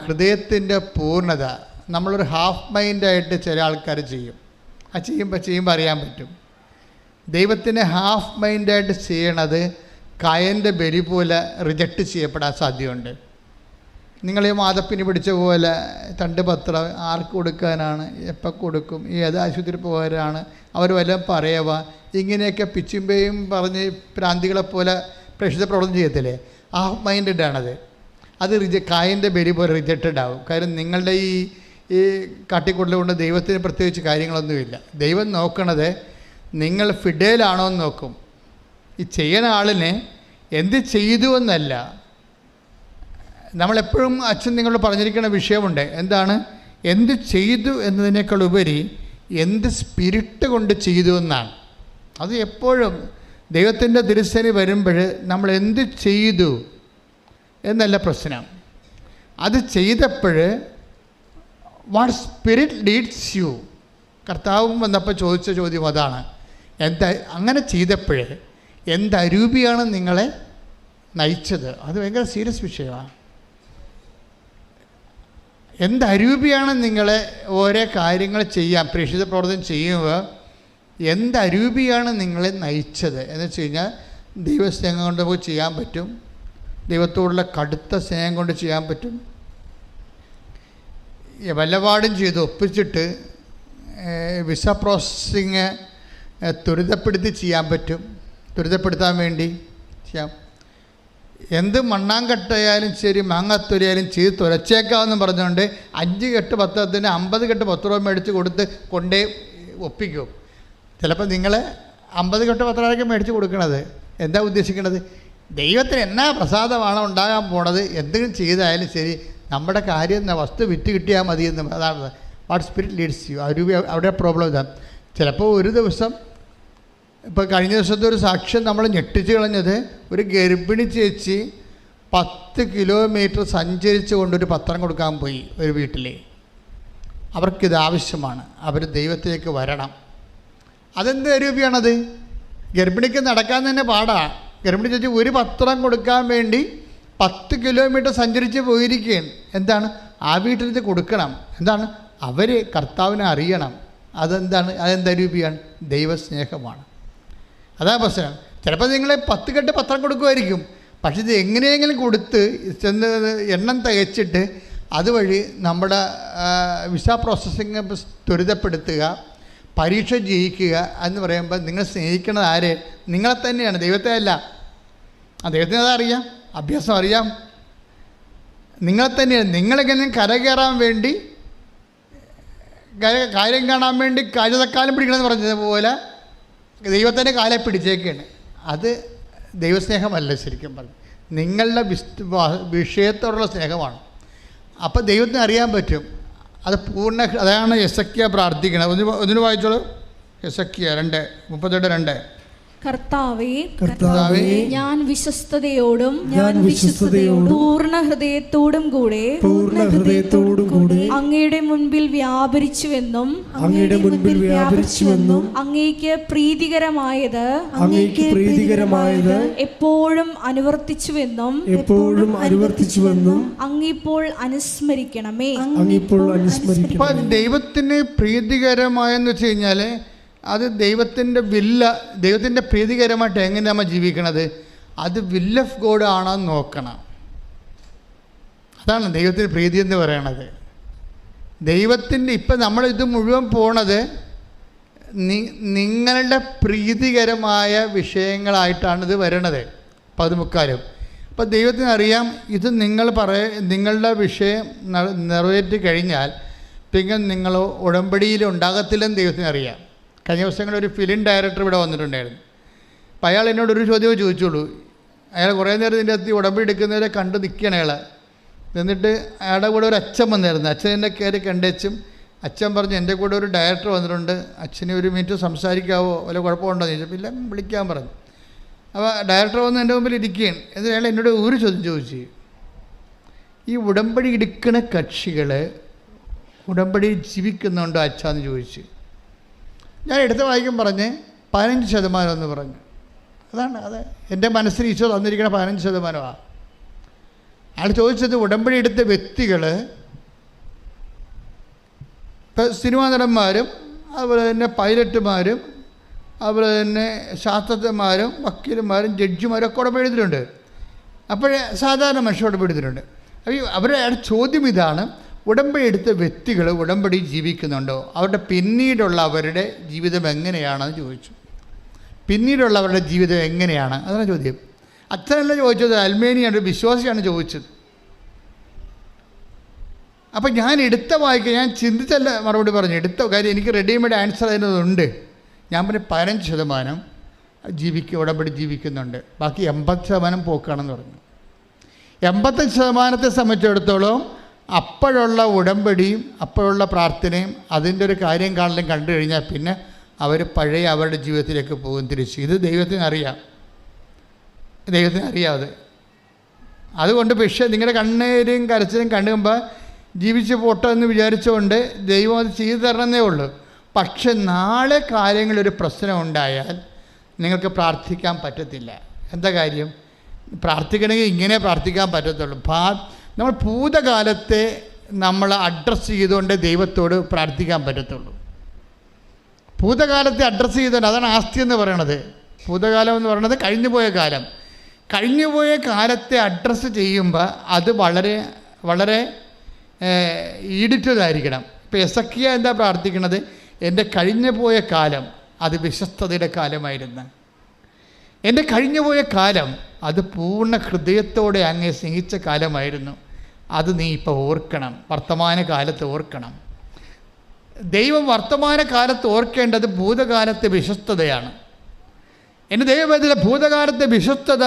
C: ഹൃദയത്തിൻ്റെ പൂർണ്ണത. നമ്മളൊരു ഹാഫ് മൈൻഡായിട്ട് ചില ആൾക്കാർ ചെയ്യും. അത് ചെയ്യുമ്പോൾ അറിയാൻ പറ്റും. ദൈവത്തിന് ഹാഫ് മൈൻഡായിട്ട് ചെയ്യണത് കായൻ്റെ ബലി പോലെ റിജക്റ്റ് ചെയ്യപ്പെടാൻ സാധ്യതയുണ്ട്. നിങ്ങൾ ഈ മാതപ്പിന് പിടിച്ച പോലെ തണ്ടുപത്രം ആർക്ക് കൊടുക്കാനാണ്, എപ്പോൾ കൊടുക്കും, ഏത് ആശുപത്രി പോകാനാണ്, അവർ വല്ലതും പറയുക, ഇങ്ങനെയൊക്കെ പിച്ചുമ്പയും പറഞ്ഞ് പ്രാന്തികളെപ്പോലെ പ്രേക്ഷിത പ്രവർത്തനം ചെയ്യത്തില്ലേ? ഹാഫ് മൈൻഡാണത്. അത് കായൻ്റെ ബലി പോലെ റിജക്റ്റഡ് ആവും. കാര്യം നിങ്ങളുടെ ഈ കാട്ടിക്കൂടൽ കൊണ്ട് ദൈവത്തിന് പ്രത്യേകിച്ച് കാര്യങ്ങളൊന്നുമില്ല. ദൈവം നോക്കണത് നിങ്ങൾ ഫിഡേലാണോ എന്ന് നോക്കും. ഈ ചെയ്യുന്ന ആളിനെ എന്ത് ചെയ്തു എന്നല്ല. നമ്മളെപ്പോഴും അച്ഛൻ നിങ്ങളോട് പറഞ്ഞിരിക്കുന്ന വിഷയമുണ്ട്. എന്താണ്? എന്ത് ചെയ്തു എന്നതിനേക്കാൾ ഉപരി എന്ത് സ്പിരിറ്റ് കൊണ്ട് ചെയ്തു എന്നാണ്. അത് എപ്പോഴും ദൈവത്തിൻ്റെ തിരുസേന വരുമ്പോൾ നമ്മൾ എന്ത് ചെയ്തു എന്നല്ല പ്രശ്നം. അത് ചെയ്തപ്പോൾ വാട്ട് സ്പിരിറ്റ് ലീഡ്സ് യു. കർത്താവും വന്നപ്പോൾ ചോദിച്ച ചോദ്യം അതാണ്. അങ്ങനെ ചെയ്തപ്പോൾ എന്തരൂപിയാണ് നിങ്ങളെ നയിച്ചത്? അത് ഭയങ്കര സീരിയസ് വിഷയമാണ്. എന്തരൂപിയാണ് നിങ്ങളെ ഓരോ കാര്യങ്ങൾ ചെയ്യാൻ പ്രേക്ഷിത പ്രവർത്തനം ചെയ്യുമ്പോൾ എന്തരൂപിയാണ് നിങ്ങളെ നയിച്ചത് എന്ന് വെച്ച് കഴിഞ്ഞാൽ ദൈവസ്നേഹം കൊണ്ട് പോയി ചെയ്യാൻ പറ്റും, ദൈവത്തോടുള്ള കടുത്ത സ്നേഹം കൊണ്ട് ചെയ്യാൻ പറ്റും, വല്ലപാടും ചെയ്ത് ഒപ്പിച്ചിട്ട് വിസ പ്രോസസ്സിങ് ത്വരിതപ്പെടുത്തി ചെയ്യാൻ പറ്റും, ത്വരിതപ്പെടുത്താൻ വേണ്ടി ചെയ്യാം. എന്ത് മണ്ണാങ്കട്ടയാലും ശരി മാങ്ങാത്തൊരിയാലും ചെയ്ത് തുരച്ചേക്കാമെന്ന് പറഞ്ഞുകൊണ്ട് 5 കെട്ട് 10 50 കെട്ട് 10 രൂപ മേടിച്ച് കൊണ്ടേ ഒപ്പിക്കും. ചിലപ്പോൾ നിങ്ങൾ 50 കെട്ട് 10 രൂപയ്ക്ക് മേടിച്ച് കൊടുക്കണത് എന്താ ഉദ്ദേശിക്കുന്നത്? ദൈവത്തിന് എന്നാ പ്രസാദമാണോ ഉണ്ടാകാൻ പോണത്, എന്തെങ്കിലും ചെയ്തായാലും ശരി നമ്മുടെ കാര്യം എന്ന വസ്തു വിറ്റ് കിട്ടിയാൽ മതി എന്ന്. അതാണ് വാട്ട് സ്പിരിറ്റ് ലീഡ്സ് യു. അവിടെ പ്രോബ്ലം ഇതാണ്. ചിലപ്പോൾ ഒരു ദിവസം, ഇപ്പോൾ കഴിഞ്ഞ ദിവസത്തെ ഒരു സാക്ഷ്യം നമ്മൾ ഞെട്ടിച്ച് കളഞ്ഞത്, ഒരു ഗർഭിണി ചേച്ചി 10 കിലോമീറ്റർ സഞ്ചരിച്ചു കൊണ്ടൊരു പത്രം കൊടുക്കാൻ പോയി ഒരു വീട്ടിൽ. അവർക്കിത് ആവശ്യമാണ്, അവർ ദൈവത്തിലേക്ക് വരണം. അതെന്ത് രൂപയാണത്? ഗർഭിണിക്ക് നടക്കാൻ തന്നെ പാടാണ്. ഗർഭിണി ചേച്ചി ഒരു പത്രം കൊടുക്കാൻ വേണ്ടി 10 കിലോമീറ്റർ സഞ്ചരിച്ച് പോയിരിക്കുകയാണ്. എന്താണ്? ആ വീട്ടിൽ ഇത് കൊടുക്കണം. എന്താണ്? അവർ കർത്താവിനെ അറിയണം. അതെന്താ രൂപയാണ്? ദൈവസ്നേഹമാണ്. അതാ പ്രശ്നം. ചിലപ്പോൾ നിങ്ങൾ 10 കെട്ട് പത്രം കൊടുക്കുമായിരിക്കും, പക്ഷെ ഇത് എങ്ങനെയെങ്കിലും കൊടുത്ത് ചെന്ന് എണ്ണം തികച്ചിട്ട് അതുവഴി നമ്മുടെ വിസ പ്രോസസ്സിങ് ത്വരിതപ്പെടുത്തുക, പരീക്ഷ ജയിക്കുക എന്ന് പറയുമ്പോൾ നിങ്ങൾ സ്നേഹിക്കുന്നത് ആരെ? നിങ്ങളെ തന്നെയാണ്, ദൈവത്തെ അല്ല. ദൈവത്തിന് അതറിയാം, അഭ്യാസം അറിയാം. നിങ്ങളെ തന്നെയാണ്. നിങ്ങളെങ്ങനെ കരകയറാൻ വേണ്ടി, കാര്യം കാണാൻ വേണ്ടി കാലം പിടിക്കണമെന്ന് പറഞ്ഞതുപോലെ ദൈവത്തിൻ്റെ കാലെ പിടിച്ചേക്കാണ്. അത് ദൈവസ്നേഹമല്ല ശരിക്കും പറഞ്ഞു, നിങ്ങളുടെ വിഷയത്തോടുള്ള സ്നേഹമാണ്. അപ്പോൾ ദൈവത്തിന് അറിയാൻ പറ്റും. അത് അതാണ് യെസക്കിയ പ്രാർത്ഥിക്കണം. ഒന്നിനു വായിച്ചോളൂ. യെസക്കിയ 2:32.
A: കർത്താവേ, ഞാൻ വിശ്വസ്തയോടും പൂർണ്ണ ഹൃദയത്തോടും കൂടെ അങ്ങയുടെ മുൻപിൽ വ്യാപരിച്ചുവെന്നും അങ്ങേക്ക് പ്രീതികരമായത് എപ്പോഴും അനുവർത്തിച്ചുവെന്നും അങ്ങിപ്പോൾ അനുസ്മരിക്കണമേ.
C: ദൈവത്തിന് പ്രീതികരമായെന്ന് വെച്ച് കഴിഞ്ഞാൽ അത് ദൈവത്തിൻ്റെ ദൈവത്തിൻ്റെ പ്രീതികരമായിട്ട് എങ്ങനെ നമ്മൾ ജീവിക്കണത്? അത് വിൽ ഓഫ് ഗോഡ് ആണെന്ന് നോക്കണം. അതാണ് ദൈവത്തിന് പ്രീതി എന്ന് പറയണത്. ദൈവത്തിൻ്റെ ഇപ്പം നമ്മളിത് മുഴുവൻ പോണത് നിങ്ങളുടെ പ്രീതികരമായ വിഷയങ്ങളായിട്ടാണിത് വരണത് 14. അപ്പം ദൈവത്തിന് അറിയാം ഇത് നിങ്ങളുടെ വിഷയം നിറവേറ്റി കഴിഞ്ഞാൽ പിന്നെ നിങ്ങൾ ഉടമ്പടിയിൽ ഉണ്ടാകത്തില്ലെന്ന് ദൈവത്തിന് അറിയാം. കഴിഞ്ഞ ദിവസങ്ങളിൽ ഒരു ഫിലിം ഡയറക്ടർ ഇവിടെ വന്നിട്ടുണ്ടായിരുന്നു. അപ്പോൾ അയാൾ എന്നോടൊരു ചോദ്യമേ ചോദിച്ചുള്ളൂ. അയാൾ കുറേ നേരം ഇതിൻ്റെ അകത്ത് ഉടമ്പടി എടുക്കുന്നവരെ കണ്ട് നിൽക്കുകയാണ് അയാൾ. എന്നിട്ട് അയാളുടെ കൂടെ ഒരു അച്ഛൻ വന്നായിരുന്നു. അച്ഛൻ എന്നെ കയറി കണ്ടേച്ചും അച്ഛൻ പറഞ്ഞു, എൻ്റെ കൂടെ ഒരു ഡയറക്ടർ വന്നിട്ടുണ്ട്, അച്ഛന് 1 മിനിറ്റ് സംസാരിക്കാവോ, വല്ല കുഴപ്പമുണ്ടോ എന്ന് ചോദിച്ചപ്പോൾ ഇല്ല വിളിക്കാൻ പറഞ്ഞു. അപ്പോൾ ഡയറക്ടർ വന്ന് എൻ്റെ മുമ്പിൽ ഇരിക്കുകയാണ്. എന്നിട്ട് അയാൾ എന്നോട് ഒരു ചോദ്യം ചോദിച്ചു, ഈ ഉടമ്പടി എടുക്കുന്ന കക്ഷികൾ ഉടമ്പടി ജീവിക്കുന്നുണ്ടോ അച്ഛാന്ന് ചോദിച്ചു. ഞാൻ എടുത്ത വായിക്കും പറഞ്ഞ് 15% എന്ന് പറഞ്ഞു. അത് എൻ്റെ മനസ്സിൽ ഈശോ തന്നിരിക്കുന്ന 15%. അയാൾ ചോദിച്ചത് ഉടമ്പടി എടുത്ത വ്യക്തികൾ ഇപ്പം സിനിമാ നടന്മാരും അതുപോലെ തന്നെ പൈലറ്റുമാരും അതുപോലെ തന്നെ ശാസ്ത്രജ്ഞന്മാരും വക്കീലന്മാരും ജഡ്ജിമാരും ഒക്കെ ഉടമ്പടി എടുത്തിട്ടുണ്ട്. അപ്പോഴേ സാധാരണ മനുഷ്യർ ഉടമ്പടി എടുത്തിട്ടുണ്ട്. അപ്പോൾ അവരുടെ ചോദ്യം ഇതാണ്, ഉടമ്പടി എടുത്ത വ്യക്തികൾ ഉടമ്പടി ജീവിക്കുന്നുണ്ടോ, അവരുടെ പിന്നീടുള്ള അവരുടെ ജീവിതം എങ്ങനെയാണെന്ന് ചോദിച്ചു. പിന്നീടുള്ളവരുടെ ജീവിതം എങ്ങനെയാണ്, അതാണ് ചോദ്യം. അച്ഛനല്ല ചോദിച്ചത്, അൽമേനിയാണ്, വിശ്വാസിയാണ് ചോദിച്ചത്. അപ്പം ഞാൻ എടുത്ത വായിക്കുക, ഞാൻ ചിന്തിച്ചല്ല മറുപടി പറഞ്ഞു, എടുത്ത കാര്യം എനിക്ക് റെഡിമെയ്ഡ് ആൻസർ അതിനകത്തുണ്ട്. ഞാൻ പറഞ്ഞു 15% ഉടമ്പടി ജീവിക്കുന്നുണ്ട്, ബാക്കി 80% പോക്കാണെന്ന് പറഞ്ഞു. 85% സംബന്ധിച്ചിടത്തോളം അപ്പോഴുള്ള ഉടമ്പടിയും അപ്പോഴുള്ള പ്രാർത്ഥനയും അതിൻ്റെ ഒരു കാര്യം കാണലും കണ്ടു കഴിഞ്ഞാൽ പിന്നെ അവർ പഴയ അവരുടെ ജീവിതത്തിലേക്ക് പോകും തിരിച്ച്. ഇത് ദൈവത്തിന് അറിയാം. അതുകൊണ്ട് പക്ഷേ നിങ്ങളുടെ കണ്ണീരും കരച്ചിലും കണ്ടുമ്പോൾ ജീവിച്ച് പോട്ടോ എന്ന് വിചാരിച്ചുകൊണ്ട് ദൈവം അത് ചെയ്തു തരണമെന്നേ ഉള്ളൂ. പക്ഷെ നാളെ കാര്യങ്ങളൊരു പ്രശ്നം ഉണ്ടായാൽ നിങ്ങൾക്ക് പ്രാർത്ഥിക്കാൻ പറ്റത്തില്ല. എന്താ കാര്യം? പ്രാർത്ഥിക്കണമെങ്കിൽ ഇങ്ങനെ പ്രാർത്ഥിക്കാൻ പറ്റത്തുള്ളൂ. നമ്മൾ ഭൂതകാലത്തെ നമ്മൾ അഡ്രസ്സ് ചെയ്തുകൊണ്ട് ദൈവത്തോട് പ്രാർത്ഥിക്കാൻ പറ്റത്തുള്ളൂ. ഭൂതകാലത്തെ അഡ്രസ്സ് ചെയ്തുകൊണ്ട്, അതാണ് ആസ്തി എന്ന് പറയണത്. ഭൂതകാലം എന്ന് പറയുന്നത് കഴിഞ്ഞുപോയ കാലം. കഴിഞ്ഞുപോയ കാലത്തെ അഡ്രസ്സ് ചെയ്യുമ്പോൾ അത് വളരെ വളരെ ഈഡിറ്റതായിരിക്കണം. ഇപ്പോൾ യെസക്കിയ എന്താ പ്രാർത്ഥിക്കണത്? എൻ്റെ കഴിഞ്ഞുപോയ കാലം അത് വിശ്വസ്തതയുടെ കാലമായിരുന്നു. എൻ്റെ കഴിഞ്ഞുപോയ കാലം അത് പൂർണ്ണ ഹൃദയത്തോടെ അങ്ങേ സ്നേഹിച്ച കാലമായിരുന്നു. അത് നീ ഇപ്പോൾ ഓർക്കണം, വർത്തമാനകാലത്ത് ഓർക്കണം. ദൈവം വർത്തമാനകാലത്ത് ഓർക്കേണ്ടത് ഭൂതകാലത്തെ വിശ്വസ്തതയാണ്. എൻ്റെ ദൈവവേദന ഭൂതകാലത്തെ വിശ്വസ്തത,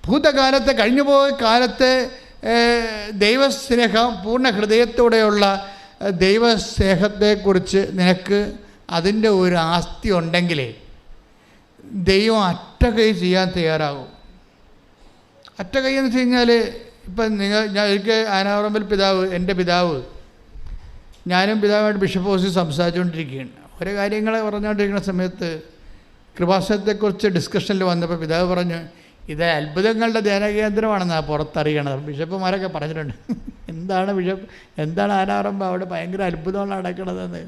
C: ഭൂതകാലത്തെ കഴിഞ്ഞുപോയ കാലത്തെ ദൈവസ്നേഹം, പൂർണ്ണ ഹൃദയത്തോടെയുള്ള ദൈവസ്നേഹത്തെക്കുറിച്ച് നിനക്ക് അതിൻ്റെ ഒരു ആസ്തി ഉണ്ടെങ്കിലേ ദൈവം അറ്റകൈ ചെയ്യാൻ തയ്യാറാകും. ഒറ്റ കൈയെന്ന് വെച്ച് കഴിഞ്ഞാൽ ഇപ്പം ഞാൻ ഒരിക്കൽ ആനാവറമ്പിൽ എൻ്റെ പിതാവ് ഞാനും പിതാവുമായിട്ട് ബിഷപ്പ് ഹൗസിൽ സംസാരിച്ചുകൊണ്ടിരിക്കുകയാണ്. ഓരോ കാര്യങ്ങൾ പറഞ്ഞുകൊണ്ടിരിക്കുന്ന സമയത്ത് കൃപാസനത്തെക്കുറിച്ച് ഡിസ്കഷനിൽ വന്നപ്പോൾ പിതാവ് പറഞ്ഞു, ഇത് അത്ഭുതങ്ങളുടെ ധ്യാനകേന്ദ്രമാണെന്നാണ് പുറത്തറിയണത്. ബിഷപ്പുമാരൊക്കെ പറഞ്ഞിട്ടുണ്ട്, എന്താണ് ആനാവറമ്പ് അവിടെ ഭയങ്കര അത്ഭുതമാണ് നടക്കണതെന്ന്.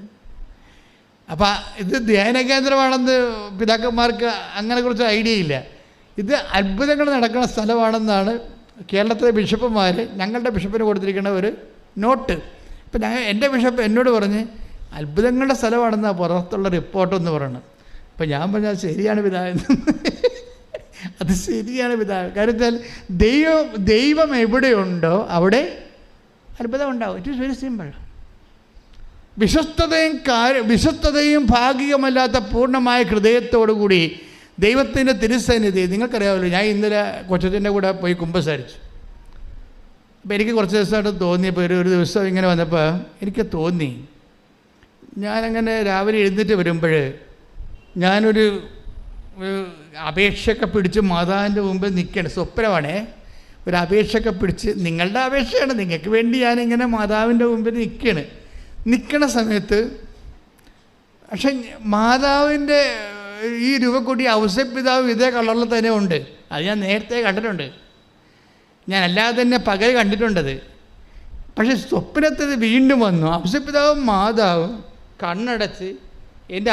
C: അപ്പം ഇത് ധ്യാനകേന്ദ്രമാണെന്ന് പിതാക്കന്മാർക്ക് അങ്ങനെ കുറച്ച് ഐഡിയ ഇല്ല. ഇത് അത്ഭുതങ്ങൾ നടക്കുന്ന സ്ഥലമാണെന്നാണ് കേരളത്തിലെ ബിഷപ്പുമാർ ഞങ്ങളുടെ ബിഷപ്പിന് കൊടുത്തിരിക്കുന്ന ഒരു നോട്ട്. അപ്പം എൻ്റെ ബിഷപ്പ് എന്നോട് പറഞ്ഞ് അത്ഭുതങ്ങളുടെ സ്ഥലമാണെന്നാണ് പുറത്തുള്ള റിപ്പോർട്ടെന്ന് പറയണം. അപ്പം ഞാൻ പറഞ്ഞാൽ ശരിയാണ് പിതാവ്, അത് ശരിയാണ് പിതാവ്. കാര്യം വെച്ചാൽ ദൈവം എവിടെയുണ്ടോ അവിടെ അത്ഭുതം ഉണ്ടാവും. It is very simple. വിശ്വസ്തതയും ഭാഗികമല്ലാത്ത പൂർണ്ണമായ ഹൃദയത്തോടുകൂടി ദൈവത്തിൻ്റെ തിരുസന്നിധി. നിങ്ങൾക്കറിയാമല്ലോ, ഞാൻ ഇന്നലെ കൊച്ചത്തിൻ്റെ കൂടെ പോയി കുമ്പസാരിച്ചു. അപ്പോൾ എനിക്ക് കുറച്ച് ദിവസമായിട്ട് തോന്നിയപ്പോൾ ഒരു ദിവസം ഇങ്ങനെ വന്നപ്പോൾ എനിക്ക് തോന്നി, ഞാനങ്ങനെ രാവിലെ എഴുന്നേറ്റ് വരുമ്പോൾ ഞാനൊരു അപേക്ഷയൊക്കെ പിടിച്ച് മാതാവിൻ്റെ മുമ്പ് നിൽക്കണം. സ്വപ്നമാണേ, ഒരു അപേക്ഷയൊക്കെ പിടിച്ച്, നിങ്ങളുടെ അപേക്ഷയാണ്, നിങ്ങൾക്ക് വേണ്ടി ഞാനിങ്ങനെ മാതാവിൻ്റെ മുമ്പിൽ നിൽക്കണ സമയത്ത് പക്ഷെ മാതാവിൻ്റെ ഈ രൂപക്കൂട്ടി ഔസേപ്പിതാവ് ഇതേ കളറിൽ തന്നെ ഉണ്ട്. അത് ഞാൻ നേരത്തെ കണ്ടിട്ടുണ്ട്, ഞാൻ അല്ലാതെ തന്നെ പകൽ കണ്ടിട്ടുണ്ടത്. പക്ഷെ സ്വപ്നത്തിൽ വീണ്ടും വന്നു. ഔസേപ്പിതാവും മാതാവും കണ്ണടച്ച് എൻ്റെ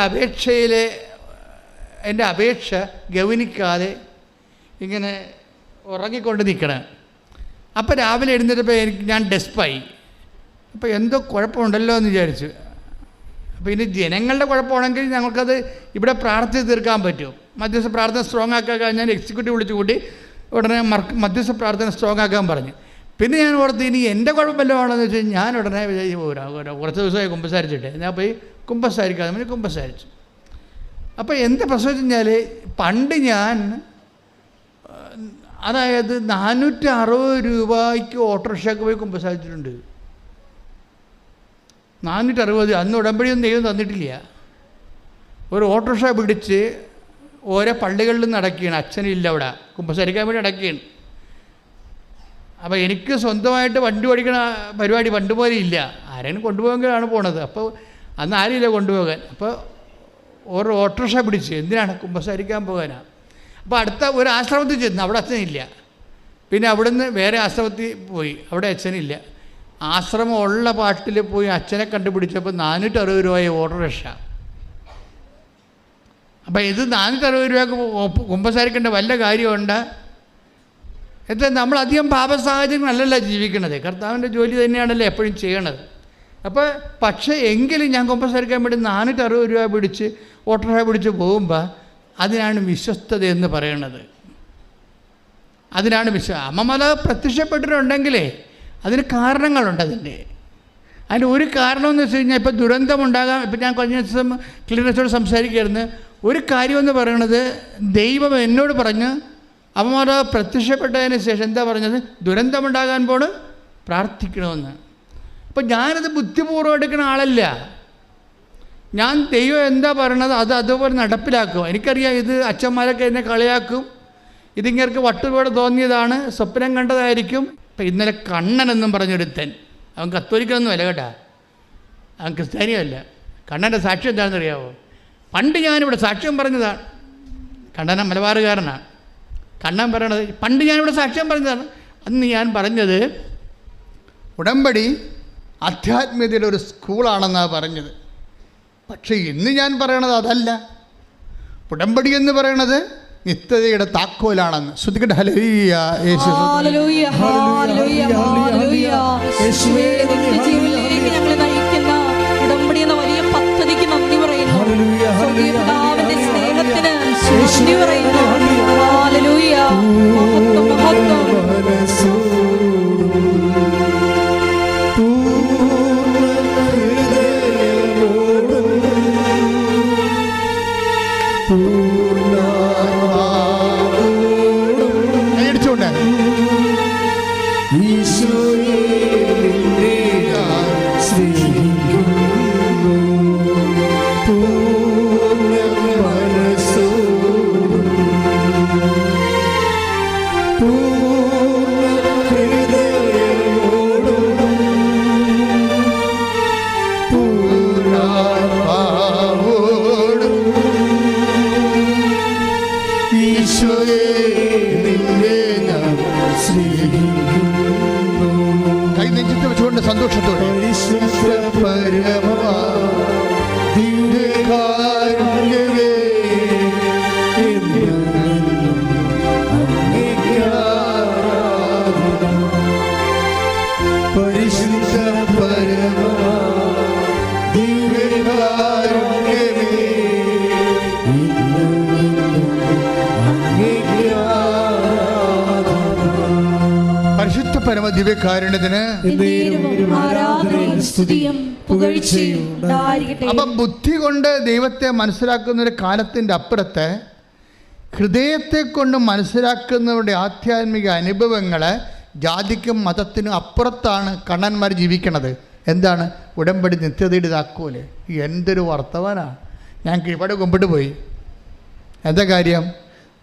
C: അപേക്ഷ ഗൗനിക്കാതെ ഇങ്ങനെ ഉറങ്ങിക്കൊണ്ട് നിൽക്കണം. അപ്പോൾ രാവിലെ എഴുന്നേറ്റപ്പോൾ ഞാൻ ഡെസ്പായി. അപ്പോൾ എന്തോ കുഴപ്പമുണ്ടല്ലോ എന്ന് വിചാരിച്ചു. അപ്പോൾ ഇനി ജനങ്ങളുടെ കുഴപ്പമാണെങ്കിൽ ഞങ്ങൾക്കത് ഇവിടെ പ്രാർത്ഥിച്ച് തീർക്കാൻ പറ്റും. മധ്യസ്ഥ പ്രാർത്ഥന സ്ട്രോങ് ആക്കാൻ കഴിഞ്ഞാൽ എക്സിക്യൂട്ടീവ് വിളിച്ചു കൂട്ടി ഉടനെ മധ്യസ്ഥ പ്രാർത്ഥന സ്ട്രോങ് ആക്കാൻ പറഞ്ഞു. പിന്നെ ഞാൻ ഓർത്ത് ഇനി എൻ്റെ കുഴപ്പമല്ലതാണെന്ന് വെച്ചാൽ ഞാൻ ഉടനെ കുറച്ച് ദിവസമായി കുമ്പസാരിച്ചിട്ട് ഞാൻ പോയി കുമ്പസാരിക്കാതെ കുമ്പസാരിച്ചു. അപ്പോൾ എന്താ പ്രശ്നം വെച്ച് കഴിഞ്ഞാൽ, പണ്ട് ഞാൻ അതായത് 460 രൂപയ്ക്ക് ഓട്ടോറിക്ഷയ്ക്ക് പോയി കുമ്പസാരിച്ചിട്ടുണ്ട്. 460. അന്ന് ഉടമ്പടിയൊന്നും ദൈവം തന്നിട്ടില്ല. ഒരു ഓട്ടോറിക്ഷ പിടിച്ച് ഓരോ പള്ളികളിൽ നടക്കുകയാണ്. അച്ഛനില്ല അവിടെ, കുമ്പസാരിക്കാൻ വേണ്ടി നടക്കുകയാണ്. അപ്പോൾ എനിക്ക് സ്വന്തമായിട്ട് വണ്ടി ഓടിക്കണ പരിപാടി പണ്ട് പോലെ ഇല്ല. ആരെങ്കിലും കൊണ്ടുപോകാനാണ് പോണത്. അപ്പോൾ അന്ന് ആരുമില്ല കൊണ്ടുപോകാൻ. അപ്പോൾ ഓരോ ഓട്ടോറിക്ഷ പിടിച്ച് എന്തിനാണ് കുമ്പസാരിക്കാൻ പോകാനാണ്. അപ്പോൾ അടുത്ത ഒരു ആശ്രമത്തിൽ ചെന്ന്, അവിടെ അച്ഛനില്ല. പിന്നെ അവിടുന്ന് വേറെ ആശ്രമത്തിൽ പോയി, അവിടെ അച്ഛനില്ല. ആശ്രമം ഉള്ള പാട്ടിൽ പോയി അച്ഛനെ കണ്ടുപിടിച്ചപ്പോൾ 460 രൂപയെ ഓട്ടോറിക്ഷ. അപ്പോൾ ഇത് 460 രൂപയ്ക്ക് കുമ്പസാരിക്കേണ്ട വല്ല കാര്യമുണ്ട്? എന്താ, നമ്മളധികം പാപസാഹചര്യങ്ങളല്ലല്ലോ ജീവിക്കണത്, കർത്താവിൻ്റെ ജോലി തന്നെയാണല്ലോ എപ്പോഴും ചെയ്യണത്. അപ്പോൾ പക്ഷേ എങ്കിലും ഞാൻ കുമ്പസാരിക്കാൻ വേണ്ടി 460 രൂപ പിടിച്ച് ഓട്ടോറിക്ഷ പിടിച്ച് പോകുമ്പോൾ അതിനാണ് വിശ്വസ്തത എന്ന് പറയണത്. അതിനാണ് അമ്മമാല പ്രത്യക്ഷപ്പെട്ടിട്ടുണ്ടെങ്കിലേ അതിന് കാരണങ്ങളുണ്ട്. അതിൻ്റെ ഒരു കാരണം എന്ന് വെച്ച് കഴിഞ്ഞാൽ, ഇപ്പോൾ ദുരന്തമുണ്ടാകാം. ഇപ്പം ഞാൻ കഴിഞ്ഞ ദിവസം ക്ലീനേഴ്സോട് സംസാരിക്കുകയായിരുന്നു. ഒരു കാര്യമെന്ന് പറയണത്, ദൈവം എന്നോട് പറഞ്ഞ് അമ്മമാല പ്രത്യക്ഷപ്പെട്ടതിന് ശേഷം എന്താ പറഞ്ഞത്, ദുരന്തമുണ്ടാകാൻ പോണ് പ്രാർത്ഥിക്കണമെന്ന്. അപ്പം ഞാനത് ബുദ്ധിപൂർവ്വം എടുക്കുന്ന ആളല്ല. ഞാൻ ദൈവം എന്താ പറയണത് അത് അതുപോലെ നടപ്പിലാക്കും. എനിക്കറിയാം ഇത് അച്ഛന്മാരൊക്കെ എന്നെ കളിയാക്കും, ഇതിങ്ങൾക്ക് വട്ടുപോലെ തോന്നിയതാണ്, സ്വപ്നം കണ്ടതായിരിക്കും. ഇപ്പം ഇന്നലെ കണ്ണനെന്നും പറഞ്ഞൊരുത്തൻ, അവൻ കത്തോലിക്കൊന്നും അല്ല കേട്ടാ, അവൻ ക്രിസ്ത്യാനിയല്ല. കണ്ണൻ്റെ സാക്ഷ്യം എന്താണെന്ന് അറിയാമോ? പണ്ട് ഞാനിവിടെ സാക്ഷ്യം പറഞ്ഞതാണ്. കണ്ണന മലബാറുകാരനാണ്. കണ്ണൻ പറയണത് പണ്ട് ഞാനിവിടെ സാക്ഷ്യം പറഞ്ഞതാണ്. അന്ന് ഞാൻ പറഞ്ഞത് ഉടമ്പടി ആധ്യാത്മികതയുടെ ഒരു സ്കൂളാണെന്നാണ് പറഞ്ഞത്. പക്ഷേ ഇന്ന് ഞാൻ പറയണത് അതല്ല. ഉടമ്പടി എന്ന് പറയണത് നിത്യതയുടെ താക്കോലാണെന്ന്. ശ്രദ്ധിക്കട്ടെ. ഹല്ലേലൂയ, യേശു
A: ഹല്ലേലൂയ, ഹല്ലേലൂയ, ഹല്ലേലൂയ. യേശുവേ, നിത്യജീവനിലേക്ക് ഞങ്ങളെ നയിക്കുന്ന ഉടമ്പടി എന്ന വലിയ പദ്ധതിക്ക് നന്ദി പറയുന്നു. സ്വർഗ്ഗീയ പിതാവിന്റെ സ്നേഹത്തിന് നന്ദി പറയുന്നു. ഹല്ലേലൂയ, മഹത്വം, മഹത്വം.
D: Oh
C: ഈശോയെ നിന്നെ ഞാൻ സ്നേഹിക്കുന്നു. കൈ നെഞ്ചത്ത് വെച്ചുകൊണ്ട് സന്തോഷത്തോടെ പരിശുദ്ധ പരമമാ ദിവ്യകാരുണ്യമേ പരിശുദ്ധ പരമമാ ദിവ്യകാരുണ്യമേ പരിശുദ്ധ പരമ ദിവ്യകാരുണ്യത്തിന്
A: ആരാധനയും സ്തുതിയും പുകഴ്ചയും ഉണ്ടായിരിക്കട്ടെ.
C: അപ്പം ബുദ്ധി കൊണ്ട് ദൈവത്തെ മനസ്സിലാക്കുന്ന ഒരു കാലത്തിൻ്റെ അപ്പുറത്ത് ഹൃദയത്തെ കൊണ്ട് മനസ്സിലാക്കുന്നവരുടെ ആധ്യാത്മിക അനുഭവങ്ങൾ ജാതിക്കും മതത്തിനും അപ്പുറത്താണ് കണ്ണന്മാർ ജീവിക്കണത്. എന്താണ്? ഉടമ്പടി നിത്യതയുടെ താക്കോല്. എന്തൊരു വർത്തമാനാണ്. ഞാൻ കീഴ്പാട് കുമ്പിട്ട് പോയി. എന്താ കാര്യം?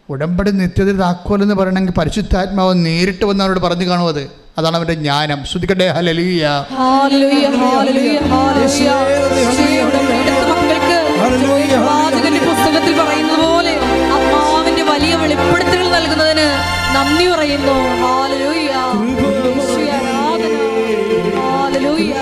C: ഉടമ്പടി നിത്യതയുടെ താക്കോലെന്ന് പറയണമെങ്കിൽ പരിശുദ്ധാത്മാവ് നേരിട്ട് വന്ന് അവരോട് പറഞ്ഞു കാണും. അതാണ് അവൻ്റെ ജ്ഞാനം. ശ്രുതിക്കട്ടെ ഹല്ലേലൂയ.
A: ഹല്ലേലൂയ ഹല്ലേലൂയ ഹല്ലേലൂയ. പ്രവാചകന്റെ പുസ്തകത്തിൽ പറയുന്നത് പോലെ ആത്മാവിന്റെ വലിയ വെളിപ്പെടുത്തലുകൾ നൽകുന്നതിന് നന്ദി പറയുന്നു. ഹല്ലേലൂയ. യേശുവേ ആരാധന. ഹല്ലേലൂയ.